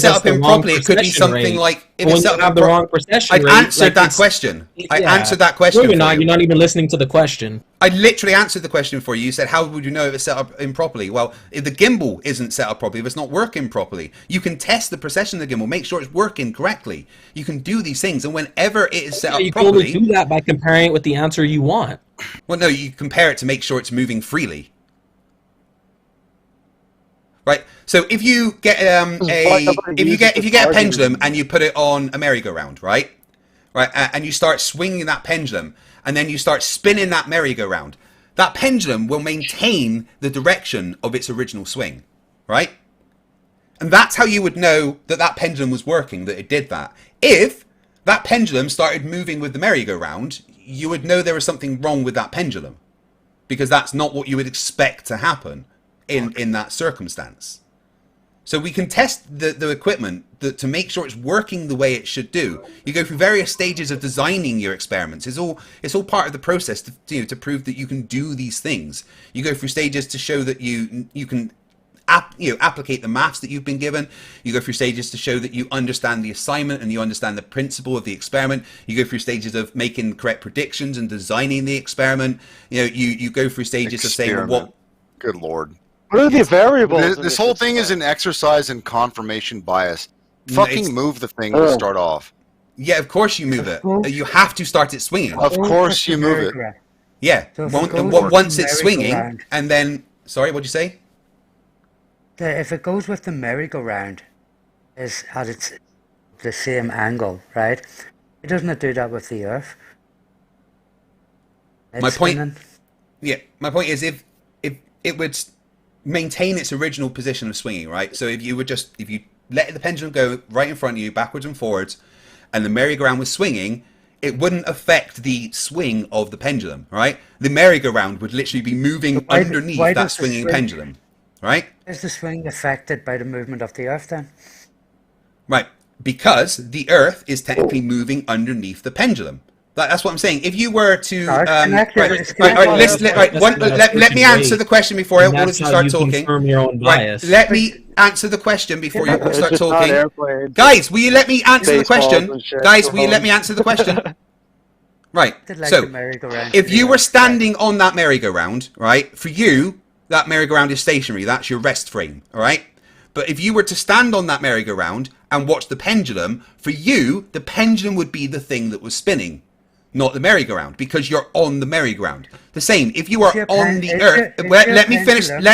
set up improperly, it could be something like if it's set up the wrong procession rate. I answered that question. I answered that question. No, you're not. You're not even listening to the question. I literally answered the question for you. You said, how would you know if it's set up improperly? Well, if the gimbal isn't set up properly, if it's not working properly, you can test the precession of the gimbal, make sure it's working correctly. You can do these things, and whenever it is set up properly... You can only do that by comparing it with the answer you want. Well, no, you compare it to make sure it's moving freely. Right? So if you get if you get a pendulum and you put it on a merry-go-round, right? And you start swinging that pendulum, and then you start spinning that merry-go-round, that pendulum will maintain the direction of its original swing, right? And that's how you would know that that pendulum was working, that it did that. If that pendulum started moving with the merry-go-round, you would know there was something wrong with that pendulum, because that's not what you would expect to happen in that circumstance. So we can test the equipment to make sure it's working the way it should do. You go through various stages of designing your experiments. It's all part of the process to prove that you can do these things. You go through stages to show that you can applicate the maths that you've been given. You go through stages to show that you understand the assignment and you understand the principle of the experiment. You go through stages of making correct predictions and designing the experiment. You go through stages of saying what. Good Lord. What are the variables? This whole thing is an exercise in confirmation bias. Fucking move the thing to start off. Yeah, of course you move it. You have to start it swinging. Of course you move it. Yeah, once it's swinging, and then... Sorry, what'd you say? If it goes with the merry-go-round, it's the same angle, right? It doesn't do that with the Earth. My point is if it would maintain its original position of swinging, right? So if you let the pendulum go right in front of you, backwards and forwards, and the merry-go-round was swinging, it wouldn't affect the swing of the pendulum, right? The merry-go-round would literally be moving underneath that swinging pendulum, right? Is the swing affected by the movement of the Earth then? Right, because the Earth is technically moving underneath the pendulum. That's what I'm saying. If you were to... let me answer the question before all of you start talking. Let me answer the question before you start talking. Guys, will you let me answer the question? Guys, will you let me answer the question? Right, so if you were standing on that merry-go-round, right, for you, that merry-go-round is stationary. That's your rest frame, all right? But if you were to stand on that merry-go-round and watch the pendulum, for you, the pendulum would be the thing that was spinning, not the merry-go-round, because you're on the merry-go-round. The same, if you are on the Earth... Let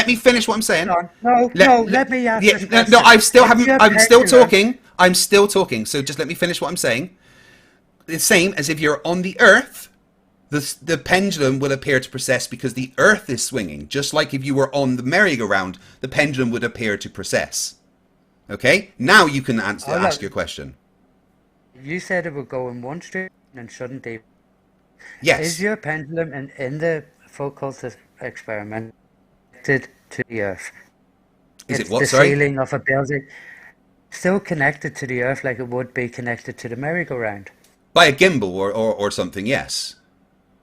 me finish what I'm saying. No, let me answer the question. No, I'm still talking. I'm still talking, so just let me finish what I'm saying. The same as if you're on the Earth, the pendulum will appear to precess because the Earth is swinging. Just like if you were on the merry-go-round, the pendulum would appear to precess. Okay? Now you can ask your question. You said it would go in one straight and shouldn't they? Yes. Is your pendulum in the Foucault experiment connected to the Earth? Is it's it what, the sorry? ceiling of a building. Still connected to the Earth like it would be connected to the merry-go-round. By a gimbal or something, yes.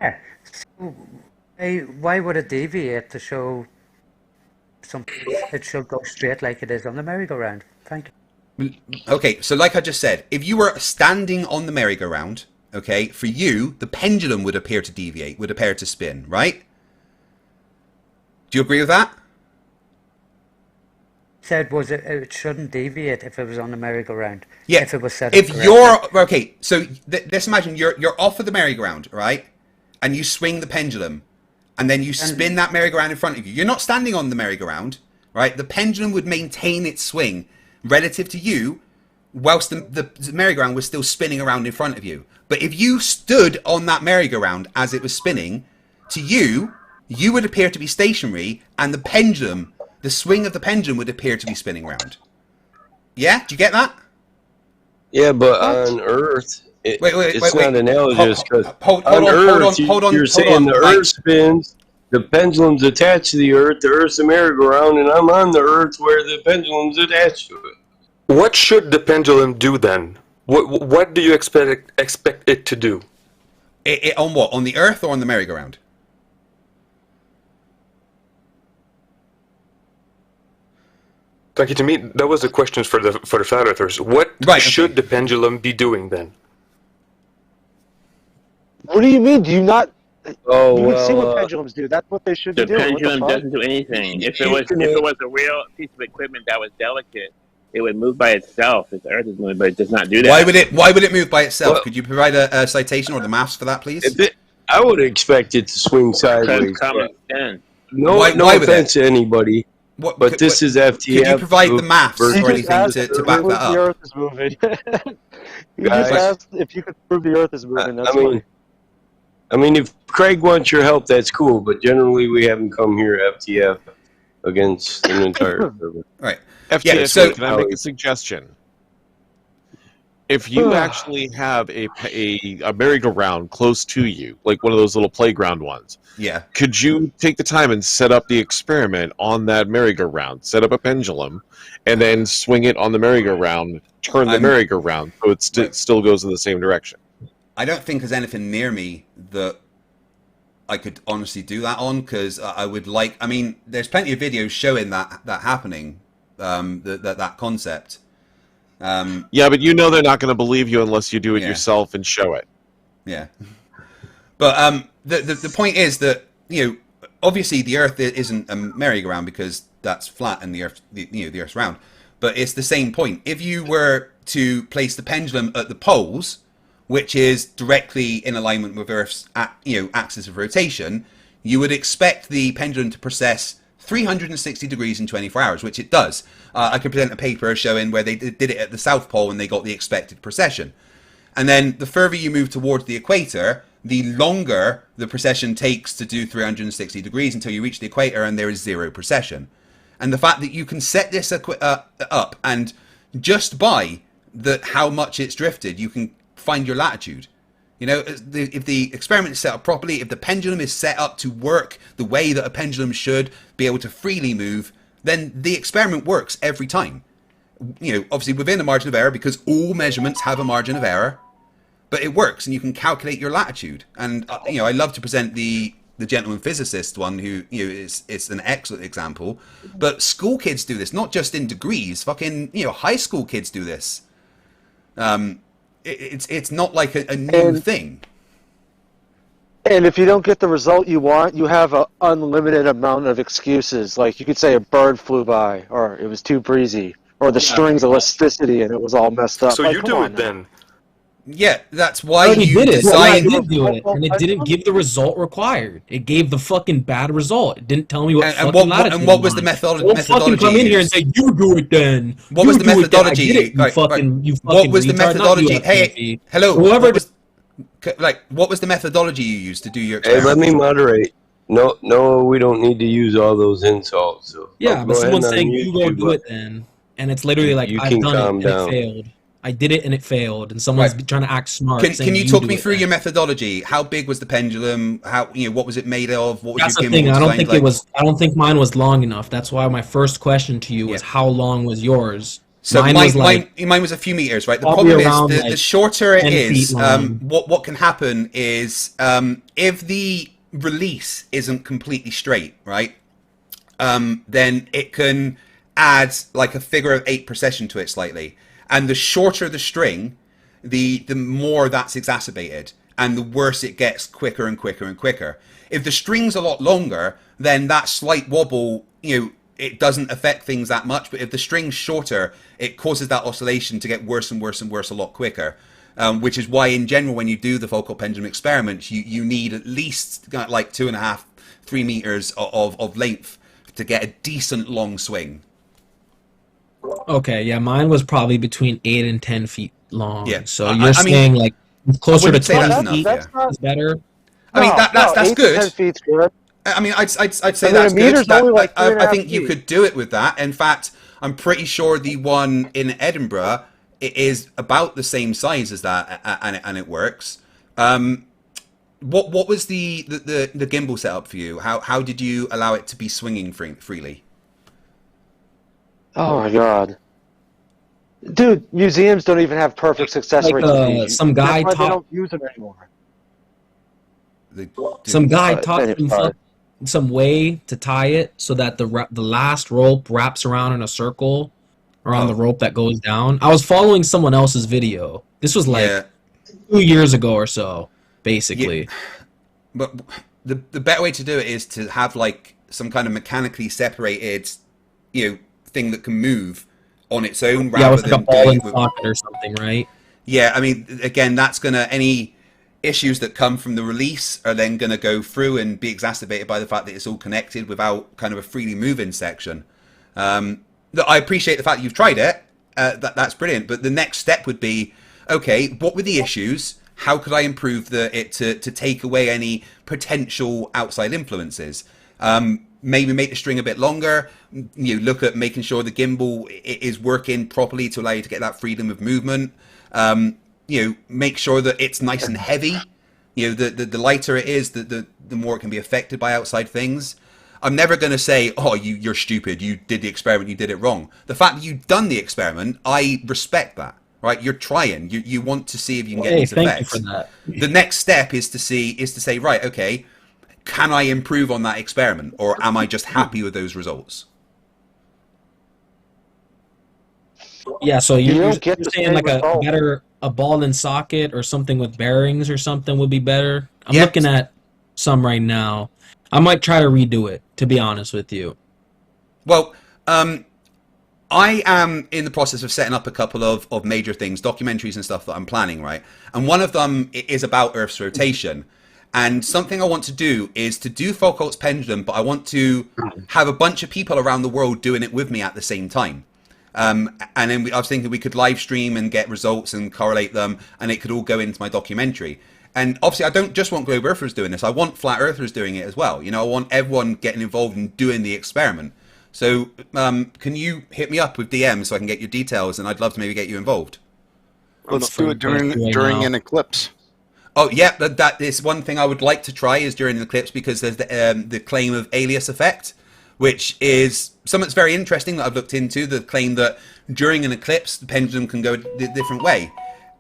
Yeah. So why would it deviate to show something? It should go straight like it is on the merry-go-round. Thank you. Okay, so like I just said, if you were standing on the merry-go-round, okay, for you, the pendulum would appear to deviate, would appear to spin, right? Do you agree with that? Said was it shouldn't deviate if it was on the merry-go-round. Yeah. If it was set up If correctly. you're okay, so let's imagine you're off of the merry-go-round, right? And you swing the pendulum, and then you spin that merry-go-round in front of you. You're not standing on the merry-go-round, right? The pendulum would maintain its swing relative to you, whilst the merry-go-round was still spinning around in front of you. But if you stood on that merry-go-round as it was spinning, to you, you would appear to be stationary, and the pendulum, the swing of the pendulum would appear to be spinning around. Yeah? Do you get that? Yeah, but on Earth, it's not analogous because hold on, you're saying the Earth spins, the pendulum's attached to the Earth, the Earth's a merry-go-round, and I'm on the Earth where the pendulum's attached to it. What should the pendulum do then? What do you expect it to do? On what? On the Earth or on the merry-go-round? Thank you. To me, that was the question for the flat earthers. What should the pendulum be doing then? What do you mean? Do you not? Oh, you can see what pendulums do. That's what they should be The doing. pendulum doesn't do anything. If it was a real piece of equipment that was delicate, it would move by itself. If the Earth is moving, but it does not do that. Why would it move by itself? Could you provide a citation or the maths for that, please? I would expect it to swing sideways. Common sense. No offense to anybody. But this is FTF. Could you provide the maths or anything to back that up? The Earth is moving. You just asked if you could prove the Earth is moving. That's fine. I mean, if Craig wants your help, that's cool. But generally, we haven't come here FTF against an entire server. Right. FTF, can I make a suggestion? If you actually have a merry-go-round close to you, like one of those little playground ones, could you take the time and set up the experiment on that merry-go-round, set up a pendulum, and then swing it on the merry-go-round, turn the merry-go-round so it still goes in the same direction? I don't think there's anything near me that I could honestly do that on, because I would like... I mean, there's plenty of videos showing that happening, that concept. Yeah, but you know they're not going to believe you unless you do it yourself and show it. Yeah. But the point is that, obviously the Earth isn't a merry-go-round because that's flat and the Earth's round. But it's the same point. If you were to place the pendulum at the poles, which is directly in alignment with Earth's axis of rotation, you would expect the pendulum to precess 360 degrees in 24 hours, which it does. I can present a paper showing where they did it at the South Pole and they got the expected precession. And then the further you move towards the equator, the longer the precession takes to do 360 degrees until you reach the equator and there is zero precession. And the fact that you can set this up and just by how much it's drifted, you can find your latitude. If the experiment is set up properly, if the pendulum is set up to work the way that a pendulum should be able to freely move, then the experiment works every time. Obviously within a margin of error, because all measurements have a margin of error, but it works and you can calculate your latitude. And I love to present the gentleman physicist one, who it's an excellent example. But school kids do this, not just in degrees. Fucking high school kids do this. It's not like a new thing. And if you don't get the result you want, you have an unlimited amount of excuses. Like you could say a bird flew by, or it was too breezy, or the string's elasticity and it was all messed up. So you do it then. Yeah, that's why you did it. I did do it, and it didn't give the result required. It gave the fucking bad result. It didn't tell me what what was the methodology? Don't fucking come in here and say you do it then. What was the methodology? You fucking what was the methodology? Hey, hello. Whoever. What was the methodology you used to do your experiment? Hey, let me moderate. No, we don't need to use all those insults. So. Yeah, but someone's saying you go do it then, and it's literally like I've done it and it failed. I did it and it failed, and someone's trying to act smart. Can you talk me through your methodology? How big was the pendulum? How what was it made of? What was That's your the thing. I don't think it was. I don't think mine was long enough. That's why my first question to you was how long was yours? So mine was a few meters, right? The problem is the shorter it is, what can happen is if the release isn't completely straight, right? Then it can add like a figure of 8 precession to it slightly. And the shorter the string, the more that's exacerbated, and the worse it gets quicker and quicker and quicker. If the string's a lot longer, then that slight wobble, it doesn't affect things that much. But if the string's shorter, it causes that oscillation to get worse and worse and worse a lot quicker. Which is why, in general, when you do the Foucault pendulum experiments, you need at least like 2.5, 3 meters of length to get a decent long swing. Okay, yeah, mine was probably between 8 and 10 feet long. Yeah, so you're saying like closer to 20 feet is better. I mean that's good. 10 feet's good. I mean, I'd say that's good. I think you could do it with that. In fact, I'm pretty sure the one in Edinburgh is about the same size as that, and it works. What was the gimbal setup for you? How did you allow it to be swinging freely? Oh my god, dude! Museums don't even have perfect success rates. Some guy they don't use them anymore. Some guy taught some way to tie it so that the last rope wraps around in a circle around the rope that goes down. I was following someone else's video. This was like 2 years ago or so, basically. Yeah. But the better way to do it is to have like some kind of mechanically separated, thing that can move on its own rather than like a ball and socket or something, right? Yeah, I mean, again, that's gonna any issues that come from the release are then gonna go through and be exacerbated by the fact that it's all connected without kind of a freely moving section. I appreciate the fact that you've tried it. That's brilliant. But the next step would be, okay, what were the issues? How could I improve it to take away any potential outside influences? Maybe make the string a bit longer. Look at making sure the gimbal is working properly to allow you to get that freedom of movement. Make sure that it's nice and heavy. The lighter it is, the more it can be affected by outside things. I'm never going to say, oh, you're stupid. You did the experiment. You did it wrong. The fact that you've done the experiment, I respect that. Right? You're trying. You want to see if you can get these effects. Thank you for that. The next step is to say, right, okay, can I improve on that experiment, or am I just happy with those results? Yeah, so you're saying like a ball and socket or something with bearings or something would be better? I'm looking at some right now. I might try to redo it, to be honest with you. Well, I am in the process of setting up a couple of major things, documentaries and stuff that I'm planning, right? And one of them is about Earth's rotation. And something I want to do is to do Foucault's pendulum, but I want to have a bunch of people around the world doing it with me at the same time. And then I was thinking we could live stream and get results and correlate them, and it could all go into my documentary. And obviously, I don't just want Globe Earthers doing this. I want Flat Earthers doing it as well. I want everyone getting involved in doing the experiment. So can you hit me up with DMs so I can get your details, and I'd love to maybe get you involved. Let's do it during an eclipse. Oh, yeah, that is one thing I would like to try is during an eclipse, because there's the claim of alias effect, which is something that's very interesting that I've looked into, the claim that during an eclipse, the pendulum can go a different way.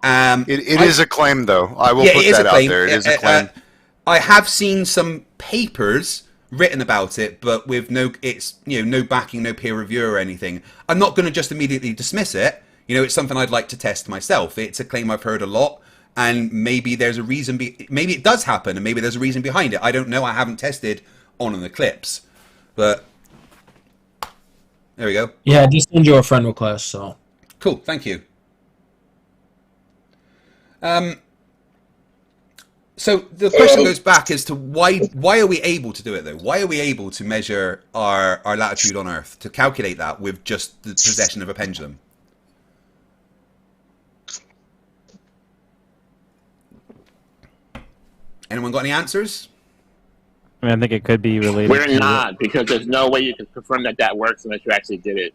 It is a claim, though. I will put that out there. It is a claim. I have seen some papers written about it, but with no backing, no peer review or anything. I'm not going to just immediately dismiss it. It's something I'd like to test myself. It's a claim I've heard a lot, and maybe there's a reason. Maybe it does happen, and maybe there's a reason behind it. I don't know. I haven't tested on an eclipse, but there we go. Yeah, just send you a friend request. So cool. Thank you. So the question goes back as to why are we able to do it, though? Why are we able to measure our latitude on Earth, to calculate that with just the possession of a pendulum? Anyone got any answers? I mean, I think it could be related We're to... not, because there's no way you can confirm that works unless you actually did it.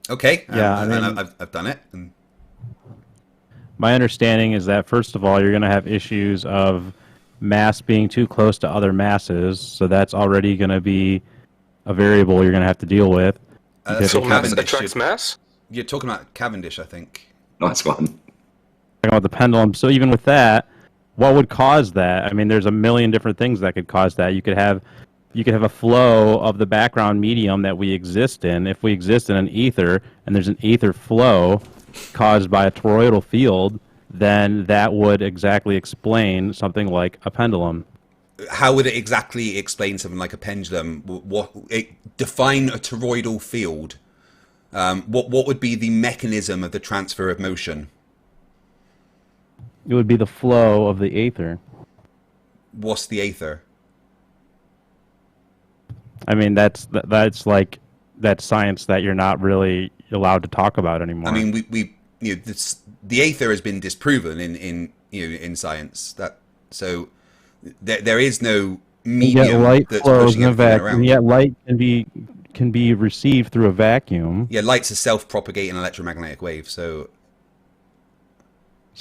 Okay, yeah, I mean, I've done it. My understanding is that, first of all, you're going to have issues of mass being too close to other masses, so that's already going to be a variable you're going to have to deal with. So mass attracts mass? You're talking about Cavendish, I think. Nice one. Talking about the pendulum. So even with that, what would cause that? I mean, there's a million different things that could cause that. You could have a flow of the background medium that we exist in. If we exist in an ether, and there's an ether flow caused by a toroidal field, then that would exactly explain something like a pendulum. How would it exactly explain something like a pendulum? Define a toroidal field. What would be the mechanism of the transfer of motion? It would be the flow of the aether. What's the aether? I mean, that's science that you're not really allowed to talk about anymore. I mean, the aether has been disproven in science. So there is no medium yet light that's flows pushing in a everything vacuum. around. Yet light can be received through a vacuum. Yeah, light's a self-propagating electromagnetic wave. So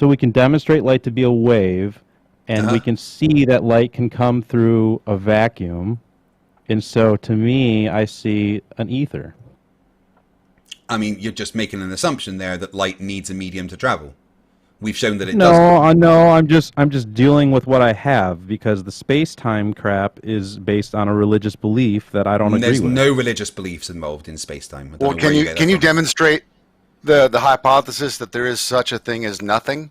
we can demonstrate light to be a wave, and we can see that light can come through a vacuum. And so, to me, I see an ether. I mean, you're just making an assumption there that light needs a medium to travel. We've shown that it doesn't. No, I'm just dealing with what I have, because the space-time crap is based on a religious belief that I don't agree with. There's no religious beliefs involved in space-time. Well, can you demonstrate the hypothesis that there is such a thing as nothing?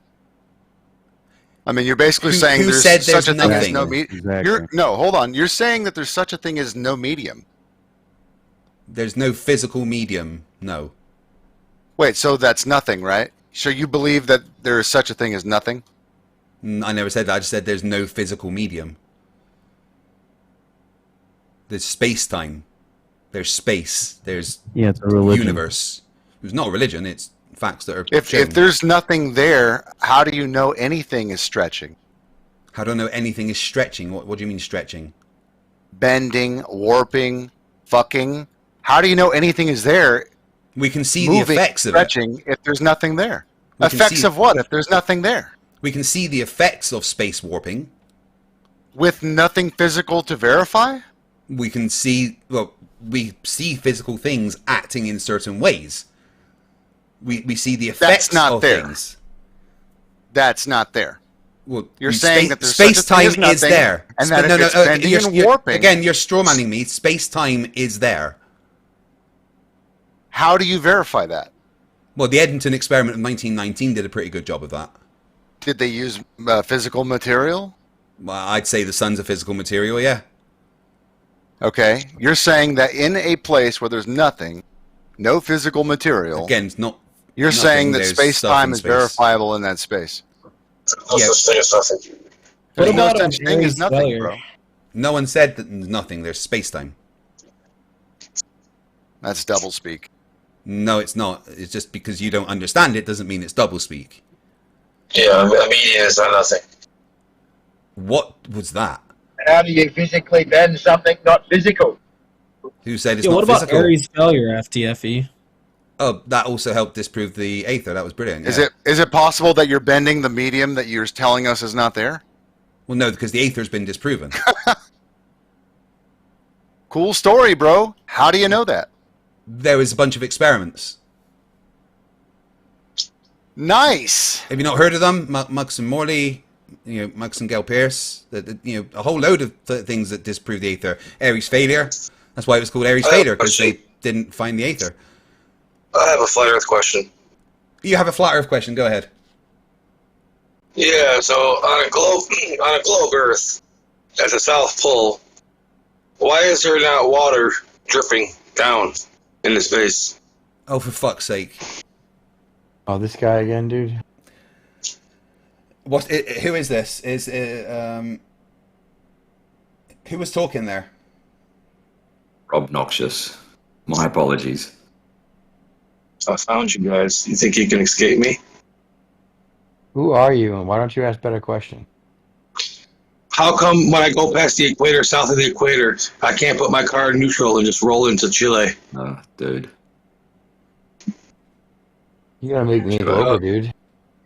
I mean, you're basically saying there's such a thing as no medium. Exactly. No, hold on. You're saying that there's such a thing as no medium. There's no physical medium. No. Wait, so that's nothing, right? So you believe that there is such a thing as nothing? I never said that. I just said there's no physical medium. There's space-time. There's space. There's it's a religion. Universe. It's not a religion. It's facts that are If there's nothing there, how do you know anything is stretching? How do I know anything is stretching? What do you mean stretching? Bending, warping, fucking. How do you know anything is there? We can see the effects of stretching if there's nothing there. Effects of what if there's nothing there? We can see the effects of space warping. With nothing physical to verify? We can see, we see physical things acting in certain ways. We see the effects of things. That's not there. Well, you're saying that there's space-time is there. And that it's bending and warping. Again, you're strawmanning me. Space-time is there. How do you verify that? Well, the Eddington experiment of 1919 did a pretty good job of that. Did they use physical material? Well, I'd say the sun's a physical material, yeah. Okay. You're saying that in a place where there's nothing, no physical material... Again, it's not... You're saying that space-time is verifiable in that space. Yeah. What about no such thing as nothing, bro? No one said that there's nothing. There's space-time. That's doublespeak. No, it's not. It's just because you don't understand it doesn't mean it's doublespeak. Yeah, a medium is not nothing. What was that? How do you physically bend something not physical? Who said it's not what about physical? Airy's failure, FTFE? Oh, that also helped disprove the aether. That was brilliant. Yeah. Is it possible that you're bending the medium that you're telling us is not there? Well, no, because the aether's been disproven. Cool story, bro. How do you know that? There was a bunch of experiments. Nice. Have you not heard of them? Mux and Morley, Mux and Gail Pierce. A whole load of things that disprove the aether. Airy's failure. That's why it was called Airy's failure, because they didn't find the aether. I have a flat Earth question. You have a flat Earth question. Go ahead. Yeah. So on a globe Earth, at the South Pole, why is there not water dripping down into space? Oh, for fuck's sake! Oh, this guy again, dude. Who is this? Who was talking there? Obnoxious. My apologies. I found you guys. You think you can escape me? Who are you, and why don't you ask better questions? How come when I go past the equator, south of the equator, I can't put my car in neutral and just roll into Chile? Oh, dude. You gotta make me go over, dude.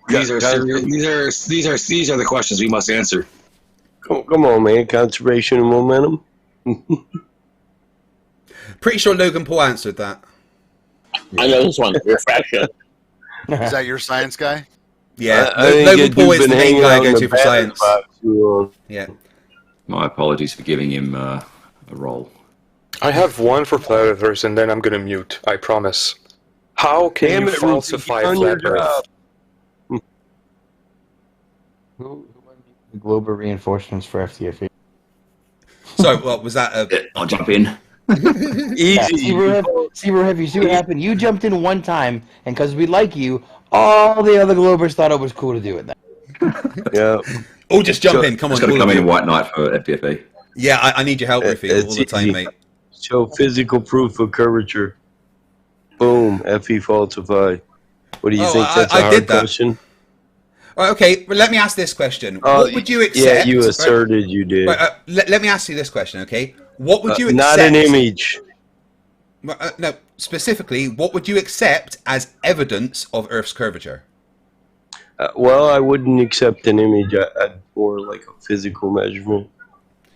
These are the questions we must answer. Come on, man. Conservation and momentum. Pretty sure Logan Paul answered that. I know this one. Refraction. Is that your science guy? Yeah, Logan Paul is the main guy I go to for science. Yeah. My apologies for giving him a role. I have one for flat earthers, and then I'm gonna mute. I promise. How can you falsify flat Earth? Who won the global reinforcements for FTFE? So, what was that? I'll jump in. Easy. See, Rohef, you see what happened? You jumped in one time, and because we like you, all the other Globers thought it was cool to do it then. Yeah. Oh, just jump in. Come on. Just got to come in white knight for FTFE. Yeah, I need your help, Rufi, all the time, mate. Show physical proof of curvature. Boom. FE falsify. What do you think? That's a hard question? Okay, well, let me ask this question. What would you accept? Yeah, you asserted you did. Let me ask you this question, okay? What would you accept? Not an image. No, specifically, what would you accept as evidence of Earth's curvature? Well, I wouldn't accept an image. I'd more like a physical measurement.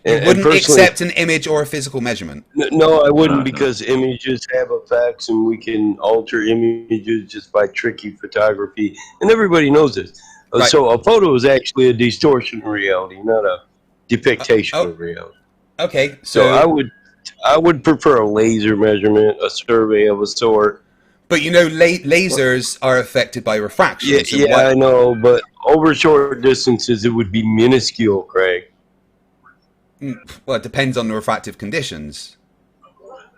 You wouldn't accept an image or a physical measurement? No, I wouldn't, because images have effects, and we can alter images just by tricky photography, and everybody knows this. Right. So a photo is actually a distortion of reality, not a depiction of reality. Okay, so I would prefer a laser measurement, a survey of a sort. But you know, lasers are affected by refraction. Yeah, so I know, but over short distances, it would be minuscule, Craig. Well, it depends on the refractive conditions.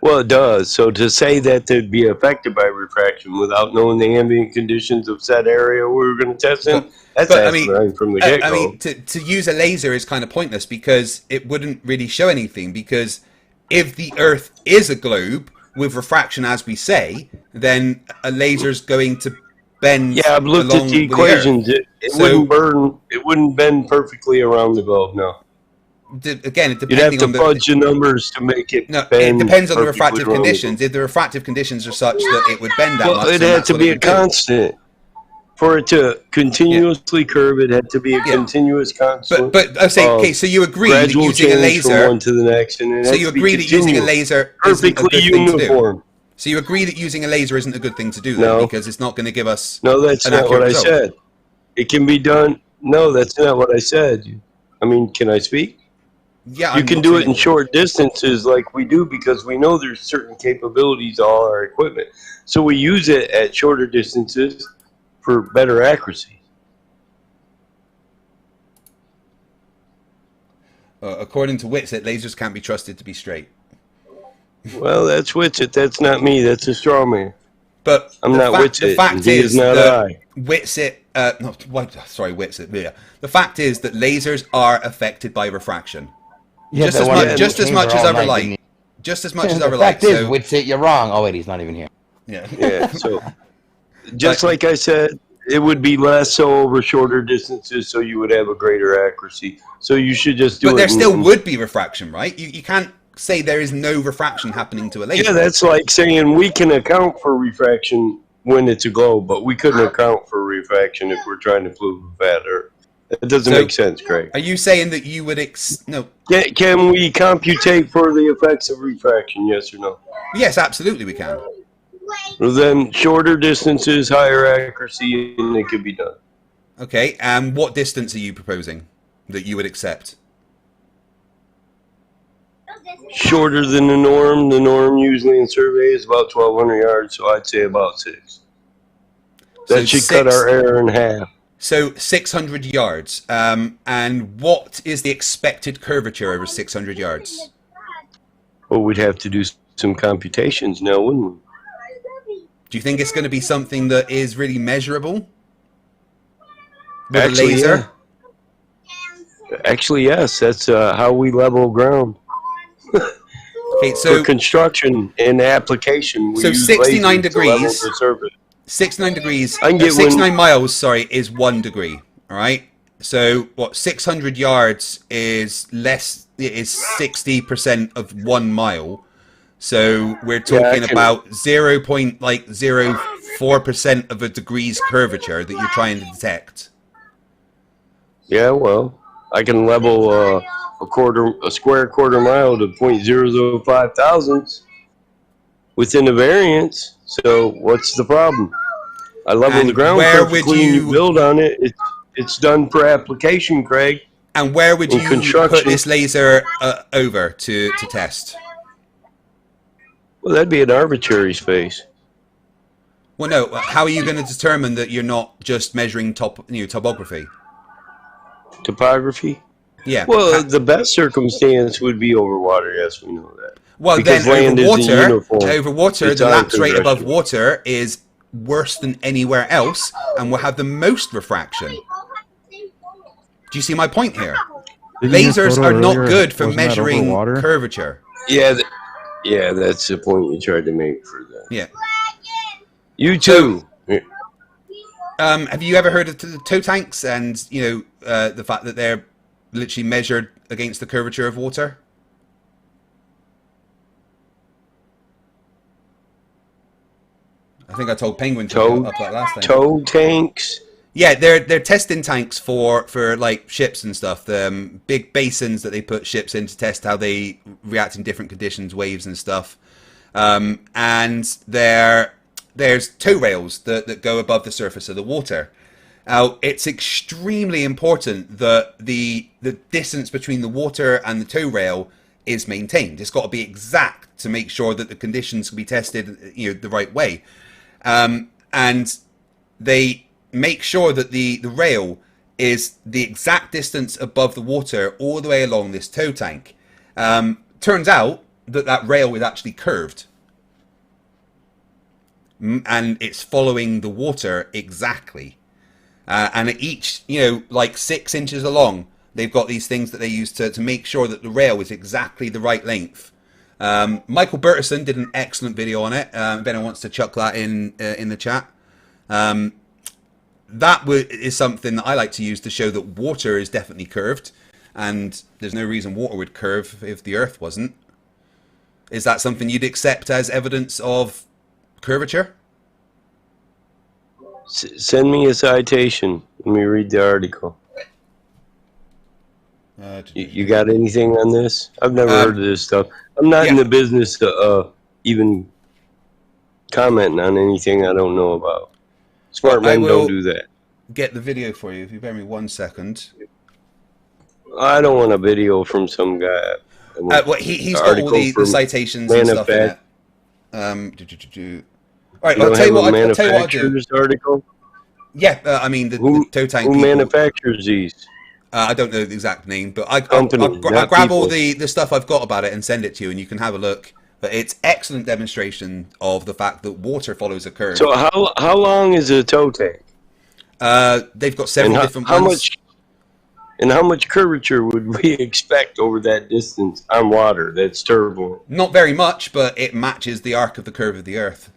Well, it does. So to say that they'd be affected by refraction without knowing the ambient conditions of said area we were going to test in, that's asinine from the get-go. I mean, to use a laser is kind of pointless because it wouldn't really show anything, because if the Earth is a globe with refraction, as we say, then a laser's going to bend. Yeah, I've looked at the equations. It wouldn't bend perfectly around the globe, no. Again, you'd have to fudge the numbers to make it bend. It depends on the refractive conditions. If the refractive conditions are such that it would bend that much, it had to be a constant. For it to continuously curve, it had to be a continuous constant. But I say, okay, so you agree that using a laser from one to the next, and so you agree that using a laser perfectly uniform. So you agree that using a laser isn't a good thing to do, then, because it's not going to give us. No, that's not what I said. It can be done. No, that's not what I said. I mean, can I speak? Yeah, you can do it in short distances like we do, because we know there's certain capabilities of all our equipment. So we use it at shorter distances for better accuracy. According to Whitsitt, lasers can't be trusted to be straight. Well, that's Whitsitt. That's not me. That's a straw man. But I'm not Whitsitt. The fact is not that Whitsitt. Whitsitt. Yeah. The fact is that lasers are affected by refraction. Just as much as other light. Just as much as other light. The fact is, Whitsitt, you're wrong. Oh wait, he's not even here. Yeah. Yeah. So, just like I said, it would be less so over shorter distances, so you would have a greater accuracy. So you should just do it. But there still would be refraction, right? You can't say there is no refraction happening to a laser. Yeah, that's like saying we can account for refraction when it's a globe, but we couldn't account for refraction if we're trying to prove a flat Earth. That doesn't make sense, Craig. Are you saying that you would no? Can we computate for the effects of refraction? Yes or no? Yes, absolutely, we can. Well, then shorter distances, higher accuracy, and it could be done. Okay, and what distance are you proposing that you would accept? Shorter than the norm. The norm usually in survey is about 1,200 yards, so I'd say about 6. That should cut our error in half. So 600 yards. And what is the expected curvature over 600 yards? Well, we'd have to do some computations now, wouldn't we? Do you think it's going to be something that is really measurable? with a laser? Yeah. Actually, yes. That's how we level ground. Okay, so for construction and application, we use 69 lasers degrees. to level the surface. 69 degrees. I can get 69 miles. Sorry, is 1 degree. All right. So what? 600 yards is less. Is 60% of 1 mile. So we're talking about 0.04% of a degree's curvature that you're trying to detect. Yeah, well, I can level a square quarter mile to 0.005 thousandths within the variance. So what's the problem? I level the ground perfectly, and you build on it. It's done per application, Craig. And where would you put this laser over to test? Well, that'd be an arbitrary space. Well, no. How are you going to determine that you're not just measuring topography? Topography? Yeah. Well, the best circumstance would be over water. Yes, we know that. Well, because then land over water, the lapse rate above water is worse than anywhere else, and will have the most refraction. Do you see my point here? Lasers are not good for measuring curvature. Yeah, that's the point you tried to make for that. Yeah. You too. Have you ever heard of the tow tanks and the fact that they're literally measured against the curvature of water? I think I told Penguin to go up that last time. Tow tanks. Yeah, they're testing tanks for like ships and stuff. The big basins that they put ships in to test how they react in different conditions, waves and stuff. And there's tow rails that go above the surface of the water. Now, it's extremely important that the distance between the water and the tow rail is maintained. It's got to be exact to make sure that the conditions can be tested, the right way. And they make sure that the rail is the exact distance above the water all the way along this tow tank. Turns out that rail is actually curved. And it's following the water exactly. And at each, like 6 inches along, they've got these things that they use to make sure that the rail is exactly the right length. Michael Burtison did an excellent video on it. If anyone wants to chuck that in the chat. That is something that I like to use to show that water is definitely curved. And there's no reason water would curve if the Earth wasn't. Is that something you'd accept as evidence of curvature? Send me a citation. Let me read the article. You got anything on this? I've never heard of this stuff. I'm not in the business of even commenting on anything I don't know about. Smart men don't do that. Get the video for you if you bear me 1 second. I don't want a video from some guy. He's got all the citations and stuff in it. All right, I'll tell you what I'll do. Article? Yeah, I mean the tow tank. Who manufactures these? I don't know the exact name, but I'll grab all the stuff I've got about it and send it to you, and you can have a look. But it's excellent demonstration of the fact that water follows a curve. So how long is a tow tank? They've got several different ones. How much curvature would we expect over that distance on water that's turbulent? Not very much, but it matches the arc of the curve of the Earth.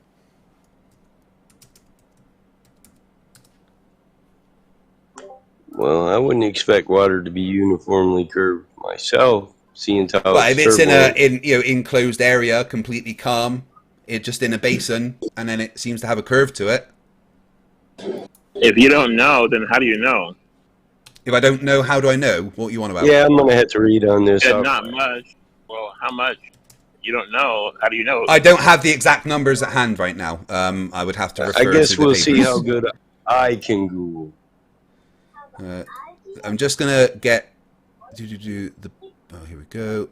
Well, I wouldn't expect water to be uniformly curved myself, seeing how if it's in an enclosed area, completely calm, just in a basin, and then it seems to have a curve to it. If you don't know, then how do you know? If I don't know, how do I know? What you want about? Yeah, I'm gonna have to read on this. Yeah, not much. Well, how much? You don't know. How do you know? I don't have the exact numbers at hand right now. I would have to refer to the papers. I guess we'll see how good I can Google. I'm just gonna get the. Oh, here we go.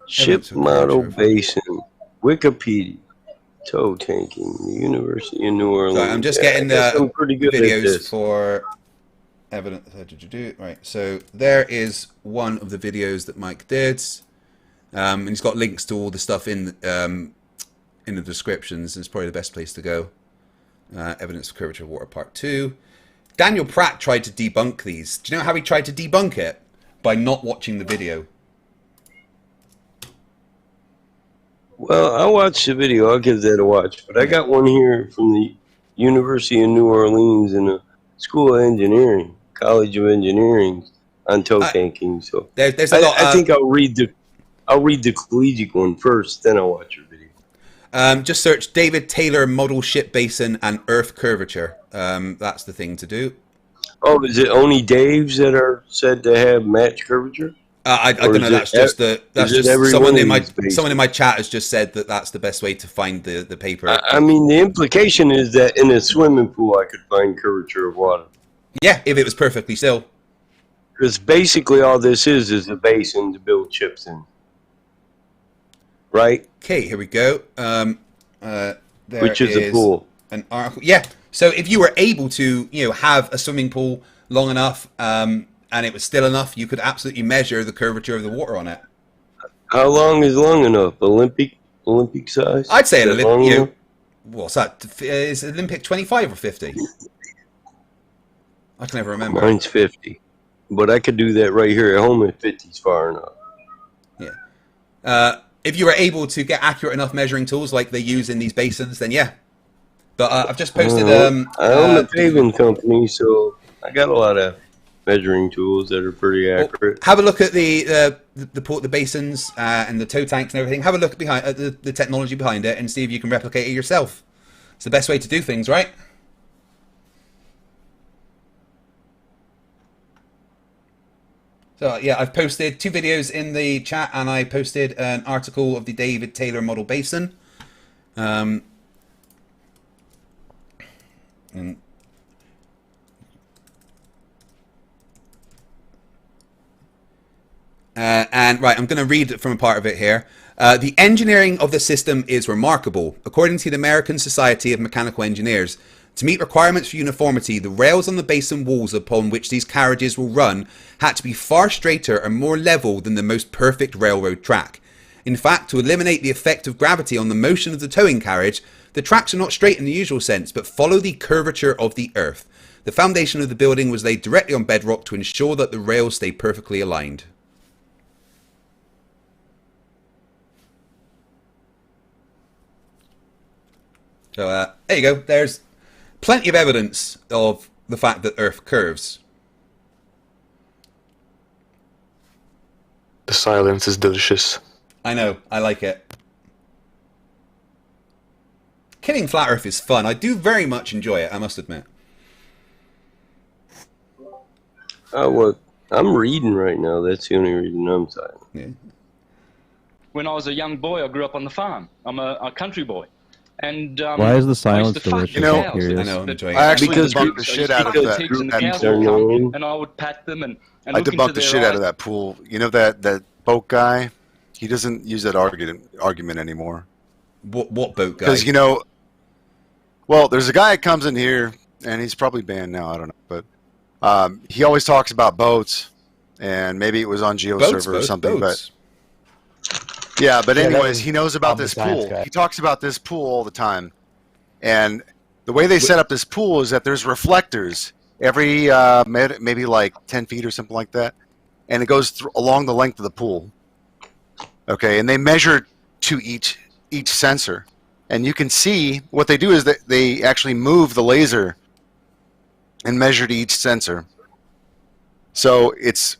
Ship model basin, Wikipedia, tow tanking, the University of New Orleans. Sorry, I'm just getting the videos for evidence. Right, so there is one of the videos that Mike did, and he's got links to all the stuff in the descriptions. It's probably the best place to go. Evidence of curvature of water, part 2. Daniel Pratt tried to debunk these. Do you know how he tried to debunk it? By not watching the video. Well, I watched the video. I'll give that a watch. But I got one here from the University of New Orleans in the School of Engineering, College of Engineering, on toe tanking. So there's a lot. I think I'll read the collegiate one first, then I'll watch your video. Just search David Taylor model ship basin and Earth curvature. That's the thing to do. Oh, is it only Daves that are said to have match curvature? I don't know. That's just someone in my chat has just said that that's the best way to find the paper. I mean, the implication is that in a swimming pool, I could find curvature of water. Yeah, if it was perfectly still. Because basically, all this is a basin to build ships in. Right? Okay, here we go. Which is a pool. An article. Yeah. So if you were able to, have a swimming pool long enough, and it was still enough, you could absolutely measure the curvature of the water on it. How long is long enough? Olympic size? I'd say an Olympic. What's that? Is Olympic 25 or 50? I can never remember. Mine's 50, but I could do that right here at home if 50's far enough. Yeah. If you were able to get accurate enough measuring tools like they use in these basins, then yeah. But I've just posted. I own a paving company, so I got a lot of measuring tools that are pretty accurate. Have a look at the basins and the tow tanks and everything. Have a look at the technology behind it and see if you can replicate it yourself. It's the best way to do things, right? So yeah, I've posted 2 videos in the chat, and I posted an article of the David Taylor model basin. And right, I'm going to read from a part of it here. The engineering of the system is remarkable. According to the American Society of Mechanical Engineers, to meet requirements for uniformity, the rails on the basin walls upon which these carriages will run had to be far straighter and more level than the most perfect railroad track. In fact, to eliminate the effect of gravity on the motion of the towing carriage, the tracks are not straight in the usual sense, but follow the curvature of the earth. The foundation of the building was laid directly on bedrock to ensure that the rails stay perfectly aligned. So there you go. There's plenty of evidence of the fact that Earth curves. The silence is delicious. I know. I like it. Killing Flat Earth is fun. I do very much enjoy it, I must admit. I'm reading right now. That's the only reason I'm silent. Yeah. When I was a young boy, I grew up on the farm. I'm a country boy. And why is the silence delicious? I know, I'm enjoying it. I actually debunked the shit out of that pool. And I would pat them and I debunked the shit out of that pool. You know that boat guy? He doesn't use that argument anymore. What boat guy? Because, well, there's a guy that comes in here, and he's probably banned now, I don't know. But he always talks about boats, and maybe it was on GeoServer or something. But yeah, but anyways, he knows about this pool. He talks about this pool all the time. And the way they set up this pool is that there's reflectors every maybe like 10 feet or something like that. And it goes along the length of the pool. Okay, and they measure to each sensor. And you can see what they do is that they actually move the laser and measure to each sensor. So it's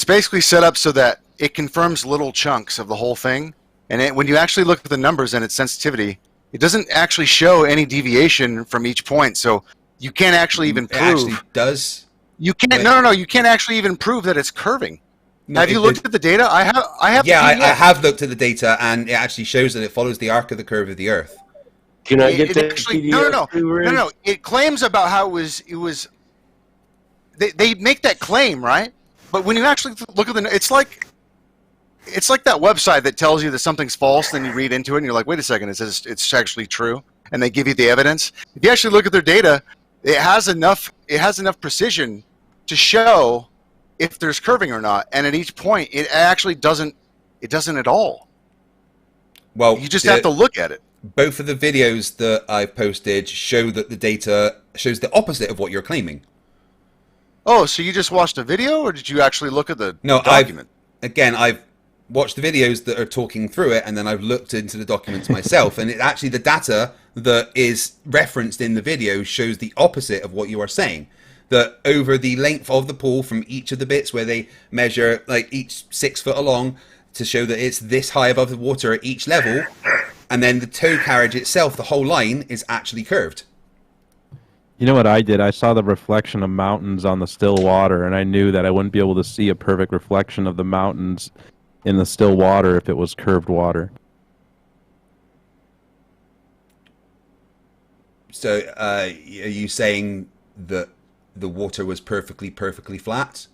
basically set up so that it confirms little chunks of the whole thing. And when you actually look at the numbers and its sensitivity, it doesn't actually show any deviation from each point. So you can't actually even prove. It actually does. You can't. No. You can't actually even prove that it's curving. No, have you looked at the data? I have. Yeah, I have looked at the data, and it actually shows that it follows the arc of the curve of the Earth. Can I get that? Actually, no. It claims about how it was. They make that claim, right? But when you actually look at it's like that website that tells you that something's false, then you read into it and you're like, wait a second, it says it's actually true, and they give you the evidence. If you actually look at their data, it has enough precision to show if there's curving or not, and at each point it actually doesn't at all. Well, you just have to look at it. both of the videos that I've posted show that the data shows the opposite of what you're claiming. Oh, so you just watched a video, or did you actually look at the document? I've watched the videos that are talking through it, and then I've looked into the documents myself, and actually the data that is referenced in the video shows the opposite of what you are saying. That over the length of the pool from each of the bits where they measure like each 6 foot along to show that it's this high above the water at each level, and then the tow carriage itself, the whole line, is actually curved. You know what I did? I saw the reflection of mountains on the still water, and I knew that I wouldn't be able to see a perfect reflection of the mountains in the still water if it was curved water. So, are you saying that the water was perfectly flat?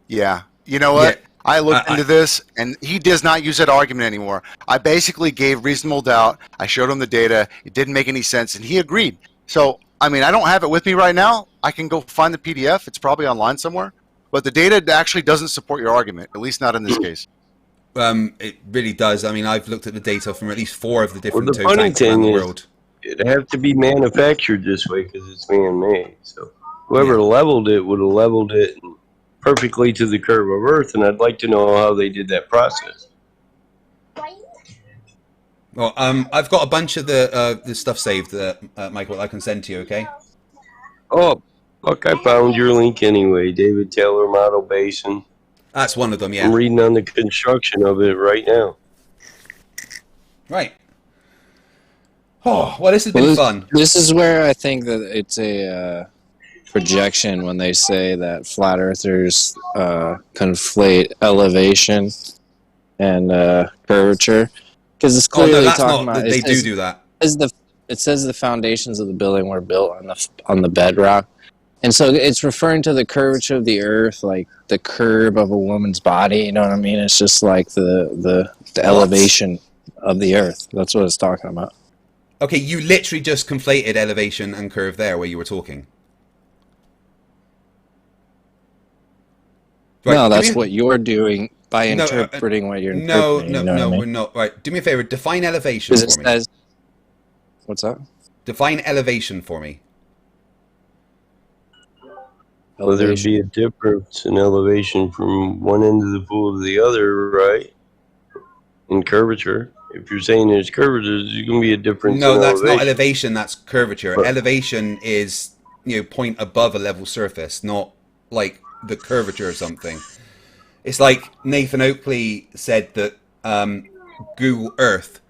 Yeah. You know what? Yeah. I looked into this, and he does not use that argument anymore. I basically gave reasonable doubt. I showed him the data. It didn't make any sense, and he agreed. So, I mean, I don't have it with me right now. I can go find the PDF. It's probably online somewhere. But the data actually doesn't support your argument, at least not in this case. It really does. I mean, I've looked at the data from at least 4 of the different tow tanks around the world. It'd have to be manufactured this way because it's man-made. So whoever leveled it would have leveled it perfectly to the curve of Earth, and I'd like to know how they did that process. Well, I've got a bunch of the stuff saved, Michael, I can send to you, okay? Oh, look, I found your link anyway, David Taylor Model Basin. That's one of them, yeah. I'm reading on the construction of it right now. Right. Oh, well, this has been fun. This is where I think that it's a projection when they say that flat earthers conflate elevation and curvature. Because it's clearly talking about... They do that. It says the foundations of the building were built on the bedrock. And so it's referring to the curvature of the earth, like the curve of a woman's body, you know what I mean? It's just like the elevation of the earth. That's what it's talking about. Okay, you literally just conflated elevation and curve there where you were talking. Right, no, that's what you're doing by interpreting what you're interpreting. No, we're not. Right, do me a favor, define elevation for me. What's that? Define elevation for me. Well, there'd be a difference in elevation from one end of the pool to the other, right? In curvature. If you're saying there's curvature, there's going to be a difference. No, that's not elevation, that's curvature. But elevation is, point above a level surface, not like the curvature or something. It's like Nathan Oakley said that Google Earth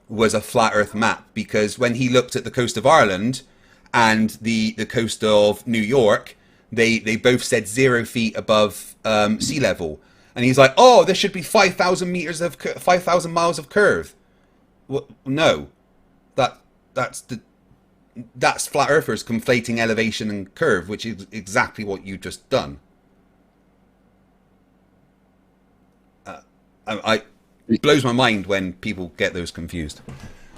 was a flat Earth map because when he looked at the coast of Ireland and the coast of New York, they both said 0 feet above sea level, and he's like, "Oh, there should be 5,000 miles of curve." Well, no, that's flat earthers conflating elevation and curve, which is exactly what you just done. It blows my mind when people get those confused.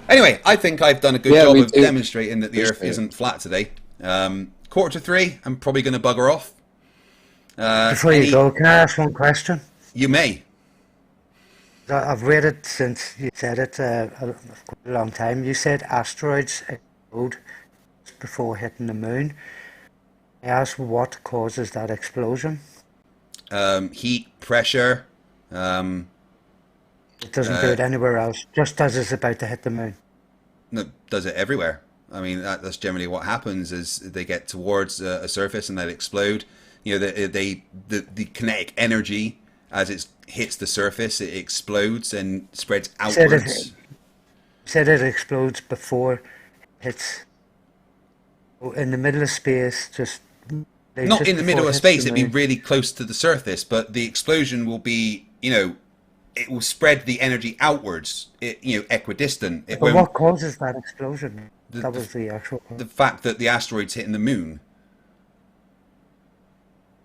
Anyway, I think I've done a good job of demonstrating that the Earth isn't flat today. 2:45, I'm probably going to bugger off. Before you go, can I ask one question? You may. I've read it since you said it a long time. You said asteroids explode before hitting the moon. I asked what causes that explosion? Heat, pressure. It doesn't do it anywhere else, just as it's about to hit the moon. No, it does it everywhere. I mean, that's generally what happens is they get towards a surface and they'll explode. The kinetic energy as it hits the surface, it explodes and spreads outwards. Said it explodes before it hits in the middle of space. Not in the middle of space. It'd be really close to the surface, but the explosion will be, it will spread the energy outwards. Equidistant. But what causes that explosion? That was the actual cause. The fact that the asteroid's hitting the moon.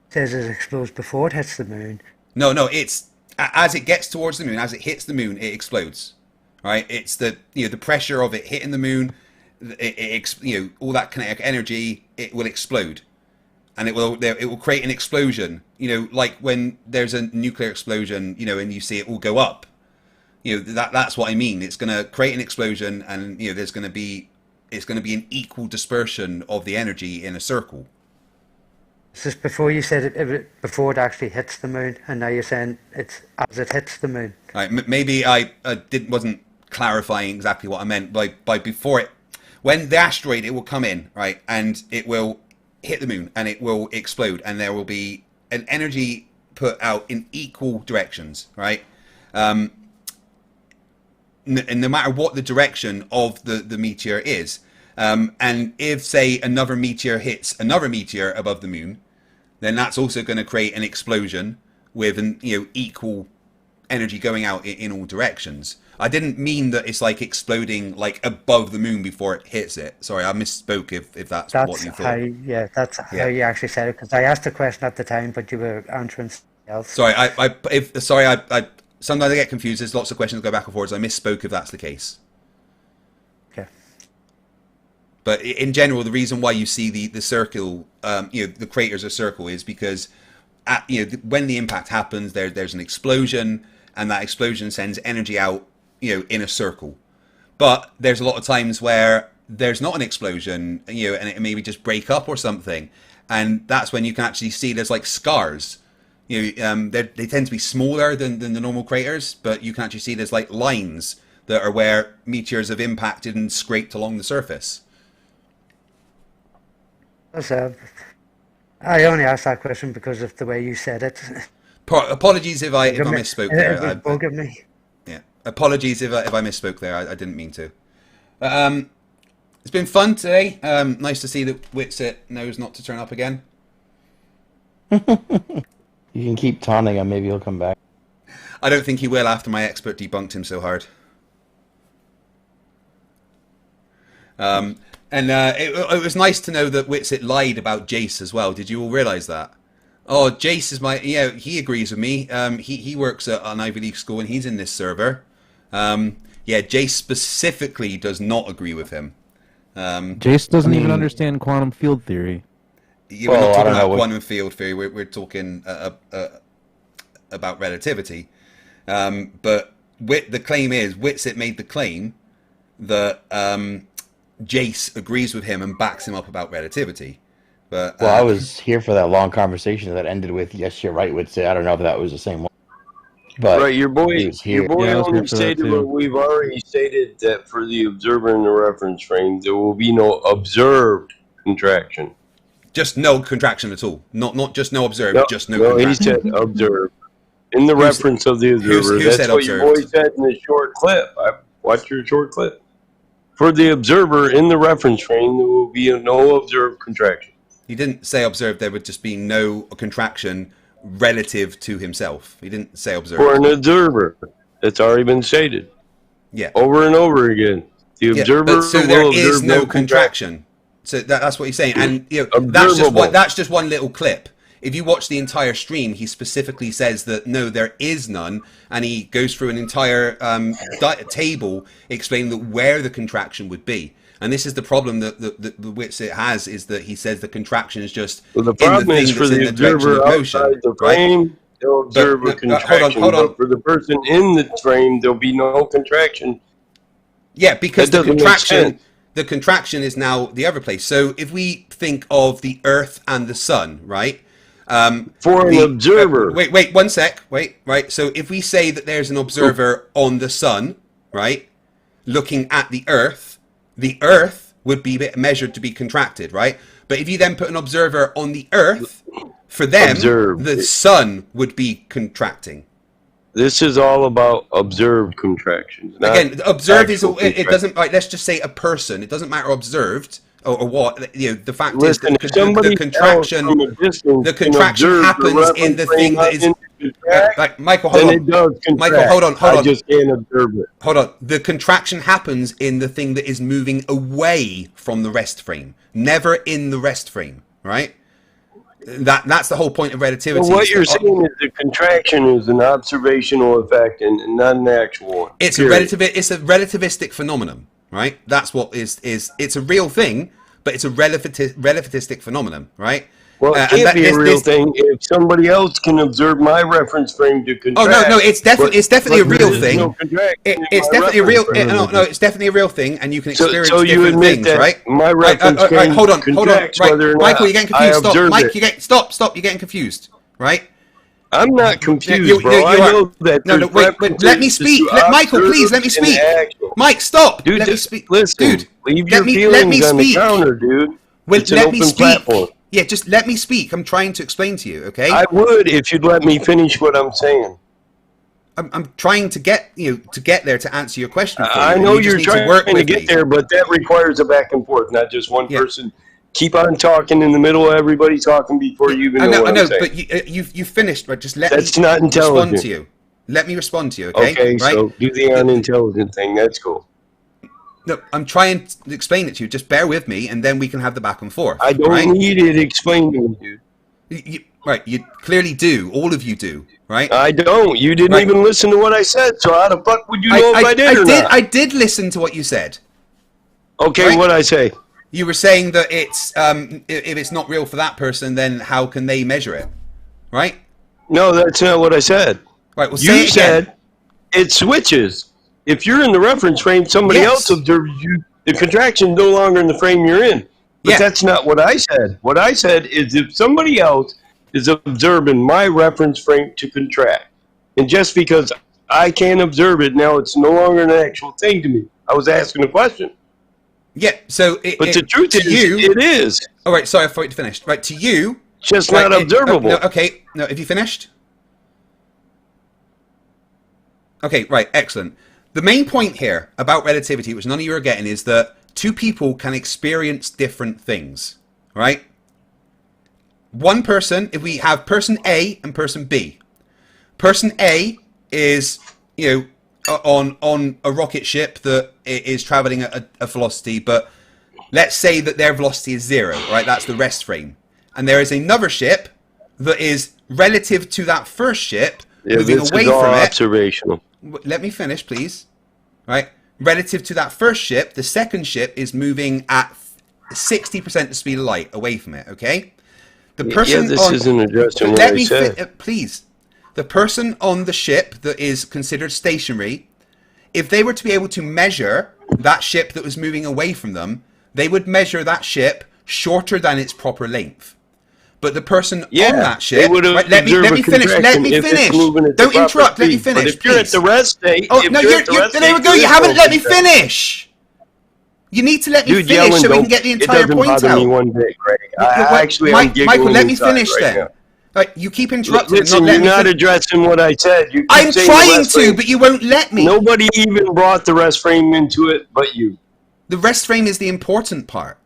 It says it explodes before it hits the moon. No, it's as it gets towards the moon, as it hits the moon, it explodes. Right? It's the pressure of it hitting the moon, all that kinetic energy, it will explode. And it will create an explosion, like when there's a nuclear explosion, and you see it all go up. that's what I mean. It's going to create an explosion, and it's going to be an equal dispersion of the energy in a circle. This is before you said it before it actually hits the moon, and now you're saying it's as it hits the moon. Right, maybe I wasn't clarifying exactly what I meant by before it. When the asteroid, it will come in, right, and it will hit the moon, and it will explode, and there will be an energy put out in equal directions, right? And no matter what the direction of the meteor is, and if, say, another meteor hits another meteor above the moon, then that's also going to create an explosion with an equal energy going out in all directions. I didn't mean that it's like exploding like above the moon before it hits it. Sorry, I misspoke if that's what you thought. That's how you actually said it, because I asked the question at the time, but you were answering something else. Sorry, I sometimes I get confused. There's lots of questions go back and forwards. I misspoke if that's the case. Okay. But in general, the reason why you see the circle, the craters are circle, is because when the impact happens, there's an explosion, and that explosion sends energy out, in a circle. But there's a lot of times where there's not an explosion, and it maybe just break up or something, and that's when you can actually see there's like scars. They tend to be smaller than the normal craters, but you can actually see there's like lines that are where meteors have impacted and scraped along the surface. I only asked that question because of the way you said it. Apologies if I misspoke there. Forgive me. Yeah, apologies if I misspoke there. I didn't mean to. It's been fun today. Nice to see that Witsit knows not to turn up again. You can keep taunting him. Maybe he'll come back. I don't think he will after my expert debunked him so hard. And it was nice to know that Witsit lied about Jace as well. Did you all realise that? Oh, Jace is he agrees with me. He works at an Ivy League school and he's in this server. Jace specifically does not agree with him. Jace doesn't even understand quantum field theory. We're not talking about quantum field theory. We're talking about relativity. But the claim is, Witsit made the claim that Jace agrees with him and backs him up about relativity. But I was here for that long conversation that ended with "Yes, you're right." Witsit. I don't know if that was the same one. But right, your boy only stated what we've already stated, that for the observer in the reference frame, there will be no observed contraction. Just no contraction at all. Not just no observed, just no contraction. He said observed. In the reference of the observer. That's what your boy said in the short clip. I watched your short clip. For the observer in the reference frame, there will be no observed contraction. He didn't say observed. There would just be no contraction relative to himself. He didn't say observed. For an observer, it's already been stated. Yeah. Over and over again. The observer so there is no contraction. So that's what he's saying, and that's just one little clip. If you watch the entire stream, he specifically says that no, there is none, and he goes through an entire table explaining that where the contraction would be. And this is the problem that the Witsit has, is that he says the contraction is just the problem is for the observer outside the frame, they'll observe a contraction. Hold on. But for the person in the frame, there'll be no contraction. Yeah, because the contraction is now the other place. So if we think of the Earth and the Sun, right? For an observer. Wait, 1 sec. Right. So if we say that there's an observer on the Sun, right, looking at the Earth would be measured to be contracted, right? But if you then put an observer on the Earth, for them, the Sun would be contracting. This is all about observed contractions. Again, observed is it doesn't like. Let's just say a person. It doesn't matter observed or what. The fact is that the contraction happens in the thing that is. Like Michael, hold on. Michael, hold on. I just can't observe it. Hold on. The contraction happens in the thing that is moving away from the rest frame, never in the rest frame, right? That's the whole point of relativity. Well, what you're saying is the contraction is an observational effect and not an actual one. It's a relativistic phenomenon, right? That's what is. It's a real thing, but it's a relativistic phenomenon, right? Well, it can't be a real thing if somebody else can observe my reference frame to contract. Oh no, it's definitely a real thing. It's definitely a real. No, it's definitely a real thing, and you can experience different things, right? My reference frame hold on. Right, Michael, you're getting confused. Stop, Mike. Stop. You're getting confused, right? I'm not confused, bro. I know that. No, wait. Let me speak. Michael, please let me speak. Mike, stop. Dude, let me speak. Listen, dude, leave your feelings on the counter, dude. It's an open platform. Yeah, just let me speak. I'm trying to explain to you, okay? I would if you'd let me finish what I'm saying. I'm trying to get there to answer your question. For you. I know you're trying to get there, but that requires a back and forth, not just one person. Keep on talking in the middle of everybody talking before you even know what I'm saying. But you finished. But just let That's me not intelligent. respond to you. Let me respond to you, okay? Okay, right? So do the unintelligent thing. That's cool. No, I'm trying to explain it to you. Just bear with me, and then we can have the back and forth. I don't need it explained to me, dude. You clearly do. All of you do, right? I don't. You didn't even listen to what I said, so how the fuck would you know if I did or not? I did listen to what you said. Okay, what'd I say? You were saying that it's if it's not real for that person, then how can they measure it, right? No, that's not what I said. Right. Well, you said it switches. If you're in the reference frame, somebody else observes you. The contraction no longer in the frame you're in. But that's not what I said. What I said is if somebody else is observing my reference frame to contract, and just because I can't observe it, now it's no longer an actual thing to me. I was asking a question. Yeah, so... the truth is, it is. Oh, right, sorry, I thought you'd finished. Right, to you... Just not observable. Okay, have you finished? Okay, right, excellent. The main point here about relativity, which none of you are getting, is that two people can experience different things, right? One person, if we have person A and person B. Person A is, on a rocket ship that is traveling at a velocity, but let's say that their velocity is 0, right? That's the rest frame. And there is another ship that is relative to that first ship, moving away from it. Observational. Let me finish, please. Right? Relative to that first ship, the second ship is moving at 60% the speed of light away from it, okay? The person this isn't addressing what I said. Please. The person on the ship that is considered stationary, if they were to be able to measure that ship that was moving away from them, they would measure that ship shorter than its proper length. But the person on that ship, let me finish. Don't interrupt. Let me finish. But if you're at the rest state, there we go. You haven't let me finish. You need to let me finish so we can get the entire point out. It doesn't bother me one bit, Greg. Michael, let me finish then. Right, you keep interrupting. Listen, you're not addressing what I said. I'm trying to, but you won't let me. Nobody even brought the rest frame into it, but you. The rest frame is the important part.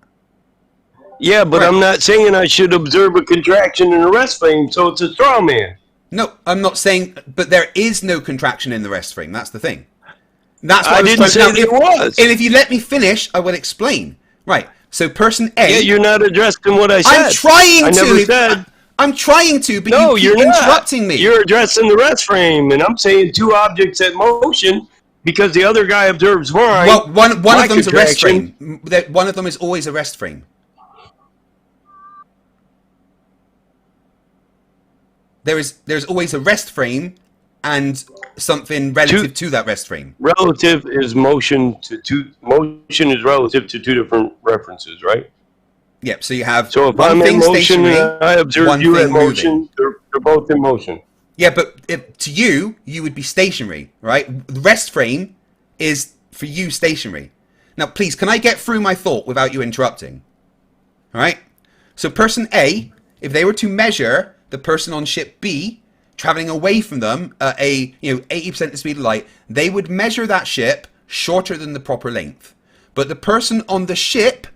Yeah, but I'm not saying I should observe a contraction in the rest frame, so it's a straw man. No, I'm not saying, but there is no contraction in the rest frame. That's the thing. That's what I didn't say there was. And if you let me finish, I will explain. Right. So person A. Yeah, you're not addressing what I said. I'm trying to. I never said. I'm trying to, but no, you keep interrupting me. You're addressing the rest frame, and I'm saying two objects at motion because the other guy observes mine. Well, one of them's a rest frame. One of them is always a rest frame. There's always a rest frame and something relative to that rest frame. Relative is motion is relative to two different references, right? Yep. So you have. So if I'm in motion and I observe you at motion, they're both in motion. Yeah, but to you would be stationary, right? The rest frame is for you stationary. Now, please, can I get through my thought without you interrupting? All right. So person A, if they were to measure the person on ship B traveling away from them at 80% the speed of light, they would measure that ship shorter than the proper length. But the person on the ship,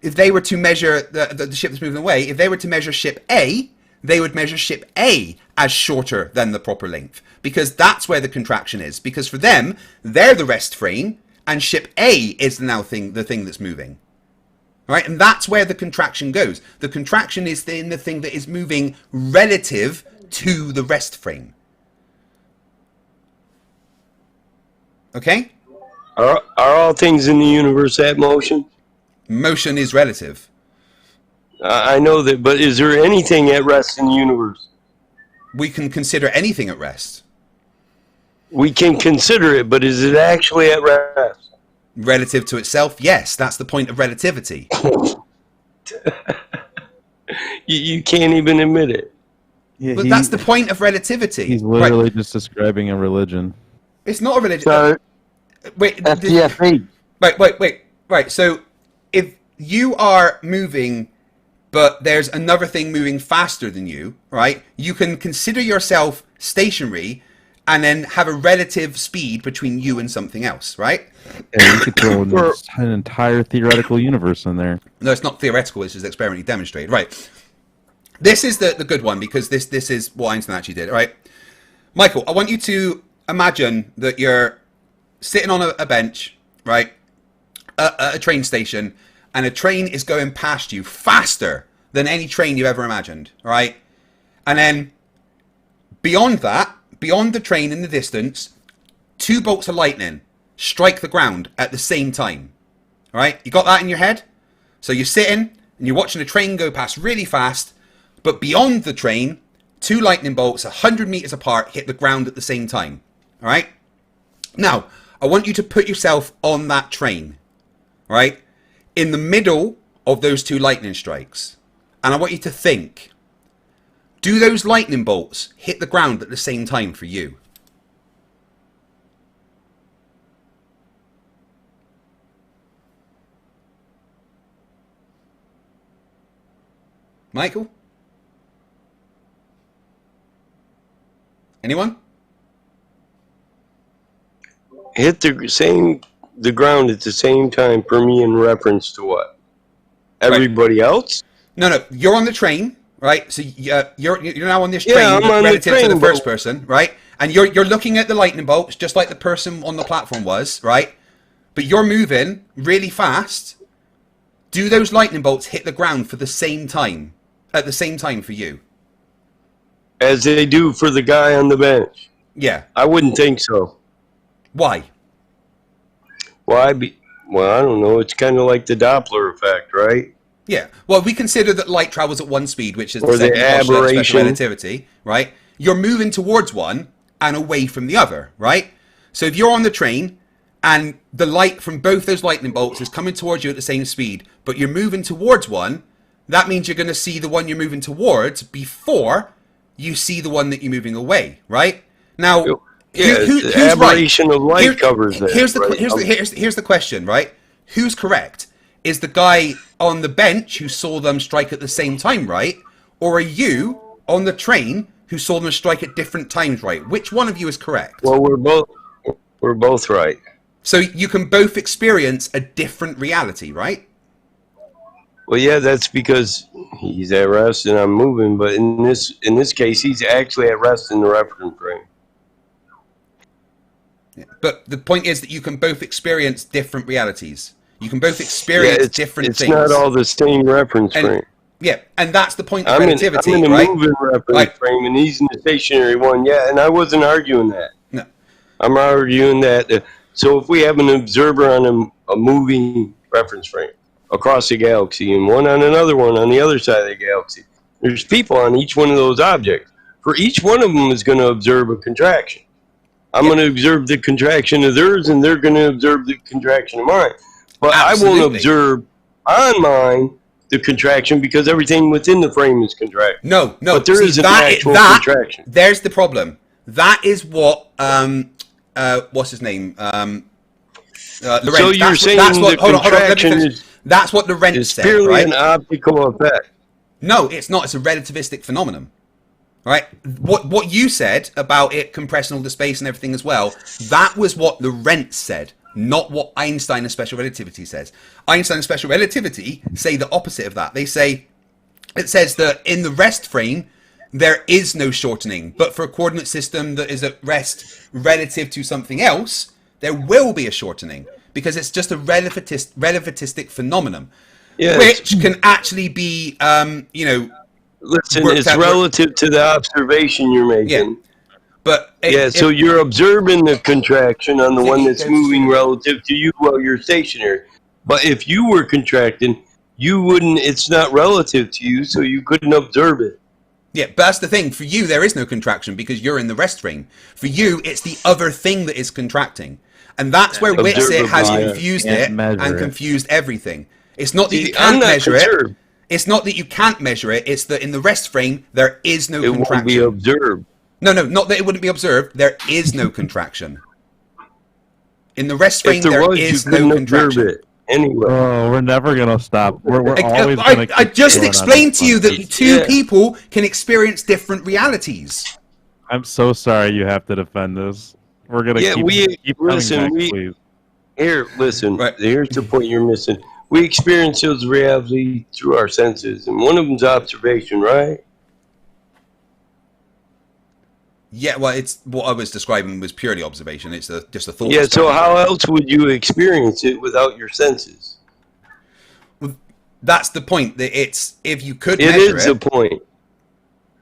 if they were to measure the ship that's moving away, if they were to measure ship A, they would measure ship A as shorter than the proper length, because that's where the contraction is. Because for them, they're the rest frame, and ship A is now the thing that's moving. Right, and that's where the contraction goes. The contraction is in the thing that is moving relative to the rest frame. Okay? Are all things in the universe at motion? Motion is relative. I know that, but is there anything at rest in the universe? We can consider anything at rest. We can consider it, but is it actually at rest? Relative to itself, yes. That's the point of relativity. You can't even admit it. Yeah, but that's the point of relativity. He's literally just describing a religion. It's not a religion. So, wait, FTFE. Wait. Right, so if you are moving, but there's another thing moving faster than you, right? You can consider yourself stationary and then have a relative speed between you and something else, right? And you could throw an entire theoretical universe in there. No, it's not theoretical, it's just experimentally demonstrated. Right. This is the good one, because this is what Einstein actually did, right? Michael, I want you to imagine that you're sitting on a bench, right, at a train station, and a train is going past you faster than any train you've ever imagined, right? And then beyond that, beyond the train in the distance, 2 bolts of lightning strike the ground at the same time, all right? You got that in your head? So you're sitting and you're watching a train go past really fast, but beyond the train, 2 lightning bolts 100 meters apart hit the ground at the same time, all right? Now, I want you to put yourself on that train, right, in the middle of those 2 lightning strikes. And I want you to think, do those lightning bolts hit the ground at the same time for you? Michael? Anyone? Hit the ground at the same time for me in reference to what? Everybody else? No. You're on the train, right? So you're now on this train I'm on relative the train, to the first person, right? And you're looking at the lightning bolts just like the person on the platform was, right? But you're moving really fast. Do those lightning bolts hit the ground for the same time, at the same time for you? As they do for the guy on the bench. Yeah. I wouldn't think so. Why? Well, I don't know. It's kind of like the Doppler effect, right? Yeah. Well, we consider that light travels at one speed, which is or the the postulate of special aberration. relativity, right? You're moving towards one and away from the other, right? So if you're on the train and the light from both those lightning bolts is coming towards you at the same speed, but you're moving towards one, that means you're going to see the one you're moving towards before you see the one that you're moving away, right? Now, the who's aberration right? of light covers that. Here's right? here's the question, right? Who's correct? Is the guy on the bench who saw them strike at the same time right? Or are you on the train who saw them strike at different times right? Which one of you is correct? Well, we're both right. So you can both experience a different reality, right? Well, yeah, that's because he's at rest and I'm moving. But in this case, he's actually at rest in the reference frame. Yeah. But the point is that you can both experience different realities. You can both experience different things. It's not all the same reference frame. Yeah, and that's the point of I'm relativity, in a right? moving reference frame, and he's in the stationary one. Yeah, and I wasn't arguing that. No. I'm arguing that. So if we have an observer on a moving reference frame across the galaxy and one on another one on the other side of the galaxy, there's people on each one of those objects. For each one of them is going to observe a contraction. I'm going to observe the contraction of theirs, and they're going to observe the contraction of mine. But Absolutely. I won't observe on mine the contraction because everything within the frame is contracting. No. But there is an actual contraction. There's the problem. That is what what's his name? Lorentz. So you're saying the contraction is that's what Lorentz said, purely right? an optical effect. No, it's not. It's a relativistic phenomenon, right? What you said about it compressing all the space and everything as well, that was what Lorentz said, not what Einstein and special relativity says. Einstein and special relativity say the opposite of that. It says that in the rest frame, there is no shortening, but for a coordinate system that is at rest relative to something else, there will be a shortening because it's just a relativistic phenomenon, which can actually be, Listen, it's relative to the observation you're making. Yeah. But so you're observing the contraction on the one that's moving relative to you while you're stationary. But if you were contracting, you wouldn't. It's not relative to you, so you couldn't observe it. Yeah, but that's the thing. For you, there is no contraction because you're in the rest frame. For you, it's the other thing that is contracting. And that's where Witsit has confused it and confused everything. It's not that you can't measure it. It's not that you can't measure it. It's that in the rest frame, there is no contraction. It won't be observed. No, not that it wouldn't be observed. There is no contraction. In the rest frame, there is no contraction. Anyway. Oh, we're never gonna stop. We're always gonna. I just explained to you that two people can experience different realities. I'm so sorry you have to defend this. We're gonna keep listen. please. Here, listen. Right. Here's the point you're missing. We experience those reality through our senses, and one of them's observation, right? Yeah, well, it's what I was describing was purely observation. It's just a thought. Yeah, so how else would you experience it without your senses? Well, that's the point. That it's if you could. It is the point.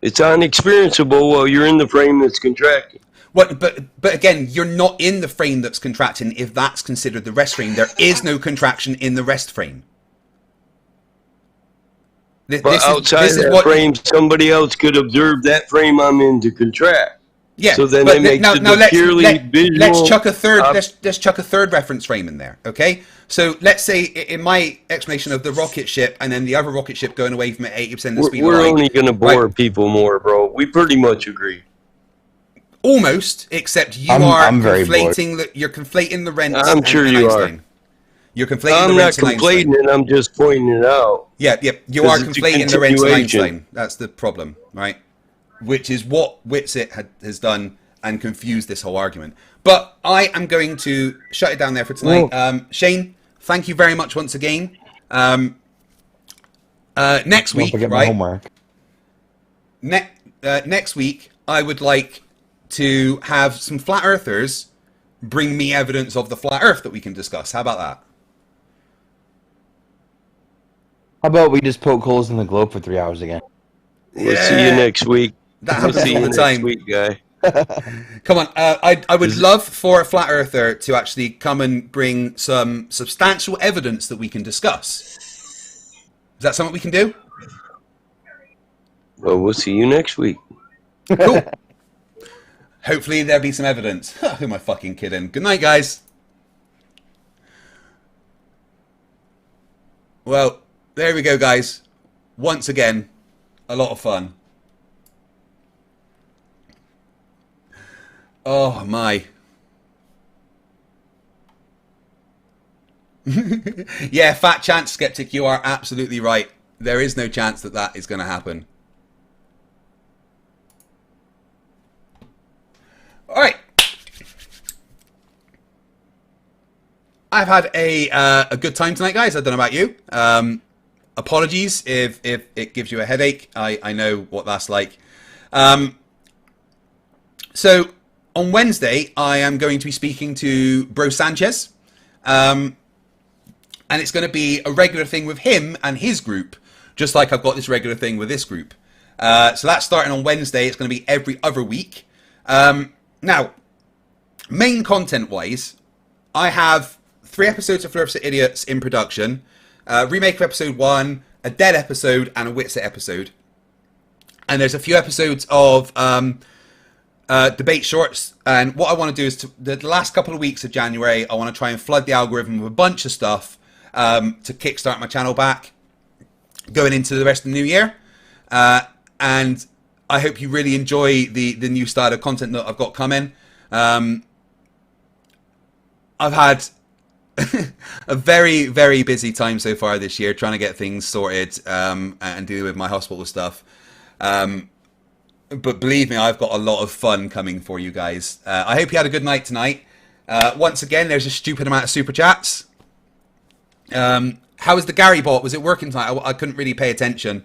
It's unexperienceable while you're in the frame that's contracting. What? But again, you're not in the frame that's contracting. If that's considered the rest frame, there is no contraction in the rest frame. But outside that frame, somebody else could observe that frame I'm in to contract. Yeah, so then it makes it purely visual. Let's chuck a third. Let's chuck a third reference frame in there. Okay, so let's say in my explanation of the rocket ship and then the other rocket ship going away from at 80% of the speed of light. We're only going to bore people more, bro. We pretty much agree. Almost, except you are conflating. You're conflating the rents. I'm sure you Einstein. are. You're conflating. I'm not conflating it. I'm just pointing it out. Yeah. You are conflating the rents and Einstein. That's the problem, right? Which is what Witsit has done and confused this whole argument. But I am going to shut it down there for tonight. Shane, thank you very much once again. Next week, right? Next week, I would like to have some flat earthers bring me evidence of the flat earth that we can discuss. How about that? How about we just poke holes in the globe for 3 hours again? We'll see you next week. That happens all the time. Next week, guy. Come on, I would love for a flat earther to actually come and bring some substantial evidence that we can discuss. Is that something we can do? Well, we'll see you next week. Cool. Hopefully there'll be some evidence. Who am I fucking kidding? Good night, guys. Well, there we go, guys. Once again, a lot of fun. Oh, my. Yeah, fat chance, Skeptic, you are absolutely right. There is no chance that that is going to happen. All right. I've had a good time tonight, guys. I don't know about you. Apologies if it gives you a headache. I know what that's like. So on Wednesday, I am going to be speaking to Bro Sanchez. And it's going to be a regular thing with him and his group, just like I've got this regular thing with this group. So that's starting on Wednesday. It's going to be every other week. Now, main content-wise, I have 3 episodes of Flerfs Idiots in production, remake of episode 1, a Dead episode, and a Witsit episode. And there's a few episodes of debate shorts. And what I want to do is, the last couple of weeks of January, I want to try and flood the algorithm with a bunch of stuff to kickstart my channel back, going into the rest of the new year. And I hope you really enjoy the new style of content that I've got coming. I've had a very, very busy time so far this year trying to get things sorted and dealing with my hospital stuff. But believe me, I've got a lot of fun coming for you guys. I hope you had a good night tonight. Once again, there's a stupid amount of super chats. How was the Gary bot? Was it working tonight? I couldn't really pay attention.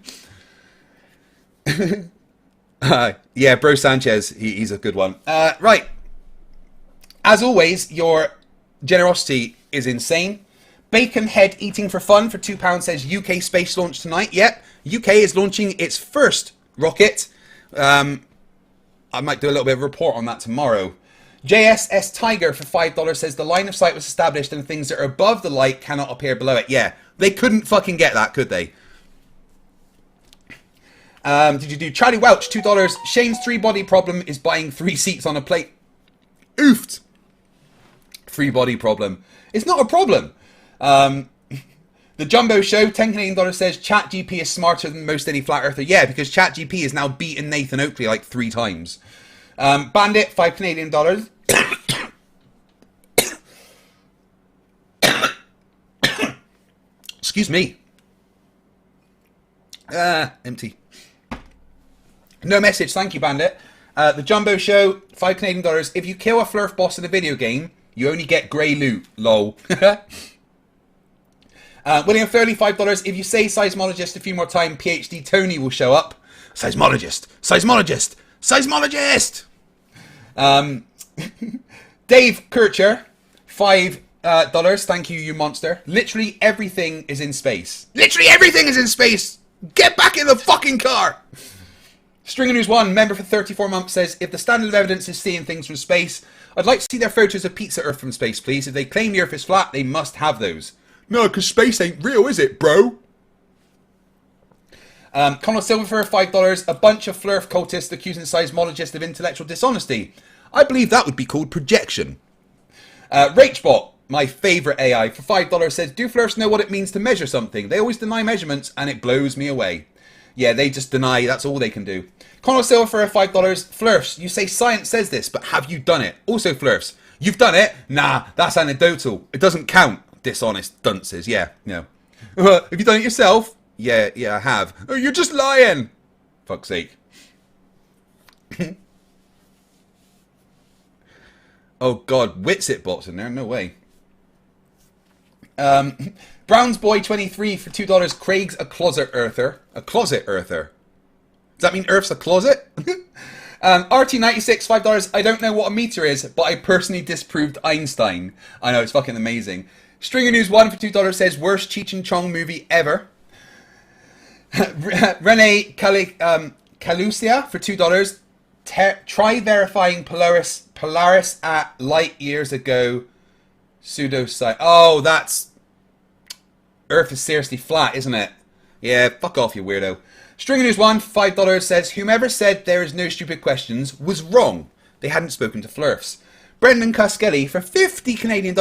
Yeah, Bro Sanchez, he's a good one. Right. As always, your generosity is insane. Bacon Head Eating for Fun for £2 says UK space launch tonight. Yep, UK is launching its first rocket. I might do a little bit of a report on that tomorrow. JSS Tiger for $5 says the line of sight was established and things that are above the light cannot appear below it. Yeah, they couldn't fucking get that, could they? Did you do Charlie Welch, $2. Shane's 3-body problem is buying 3 seats on a plate. Oofed. 3-body problem. It's not a problem. The Jumbo Show, $10 Canadian says ChatGP is smarter than most any flat earther. Yeah, because ChatGP has now beaten Nathan Oakley like 3 times. Bandit, $5 Canadian. Excuse me. Empty. No message, thank you, Bandit. The Jumbo Show, $5 Canadian. If you kill a Flerf boss in a video game, you only get grey loot. Lol. William Fairley, $5. If you say seismologist a few more times, PhD Tony will show up. Seismologist! Seismologist! Seismologist! Dave Curvature, $5. Thank you, you monster. Literally everything is in space. Literally everything is in space! Get back in the fucking car! Stringer News 1, member for 34 months, says, if the standard of evidence is seeing things from space, I'd like to see their photos of Pizza Earth from space, please. If they claim the Earth is flat, they must have those. No, because space ain't real, is it, bro? Conor Silver for $5. A bunch of Flerf cultists accusing seismologists of intellectual dishonesty. I believe that would be called projection. Rachbot, my favourite AI, for $5 says, do Flerfs know what it means to measure something? They always deny measurements, and it blows me away. Yeah, they just deny, that's all they can do. Conor Silver for $5. Flerfs, you say science says this, but have you done it? Also, Flerfs, you've done it? Nah, that's anecdotal. It doesn't count. Dishonest dunces, yeah, no. Have you done it yourself? Yeah, I have. Oh, you're just lying! Fuck's sake. Oh god, Witsit bots in there, no way. Browns Boy 23 for $2. Craig's a closet earther. A closet earther. Does that mean Earth's a closet? RT96, $5. I don't know what a meter is, but I personally disproved Einstein. I know, it's fucking amazing. Stringer News 1 for $2 says, worst Cheech and Chong movie ever. Rene Calusia for $2. Try verifying Polaris at light years ago. Pseudoscience. Oh, that's... Earth is seriously flat, isn't it? Yeah, fuck off, you weirdo. Stringer News 1 for $5 says, whomever said there is no stupid questions was wrong. They hadn't spoken to Flerfs. Brendan Cuskelly for $50 Canadian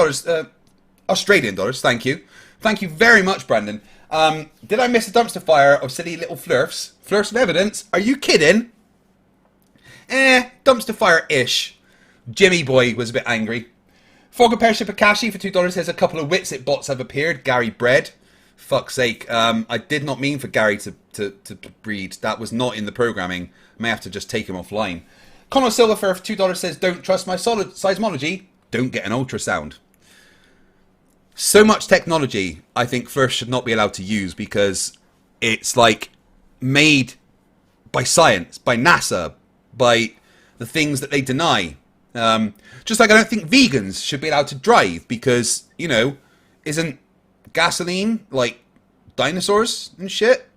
Australian dollars, thank you. Thank you very much, Brandon. Did I miss a dumpster fire of silly little Flerfs? Flerfs of evidence? Are you kidding? Dumpster fire-ish. Jimmy Boy was a bit angry. Fogger Persia Pakashi for $2 says a couple of Witsit bots have appeared. Gary Bread. Fuck's sake. I did not mean for Gary to breed. That was not in the programming. May have to just take him offline. Conor Silver for $2 says, don't trust my solid seismology. Don't get an ultrasound. So much technology I think Flerfs should not be allowed to use because it's like made by science, by NASA, by the things that they deny. Just like I don't think vegans should be allowed to drive because, you know, isn't gasoline like dinosaurs and shit?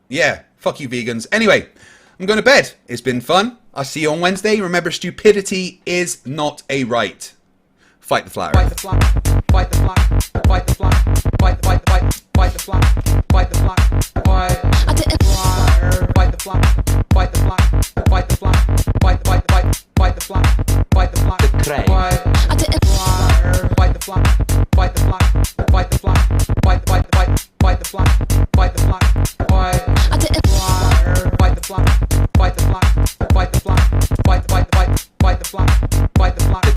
Yeah, fuck you vegans. Anyway, I'm going to bed. It's been fun. I'll see you on Wednesday. Remember, stupidity is not a right. Fight the flat earth. Fight the flat. Fight the flat. Fight the flat.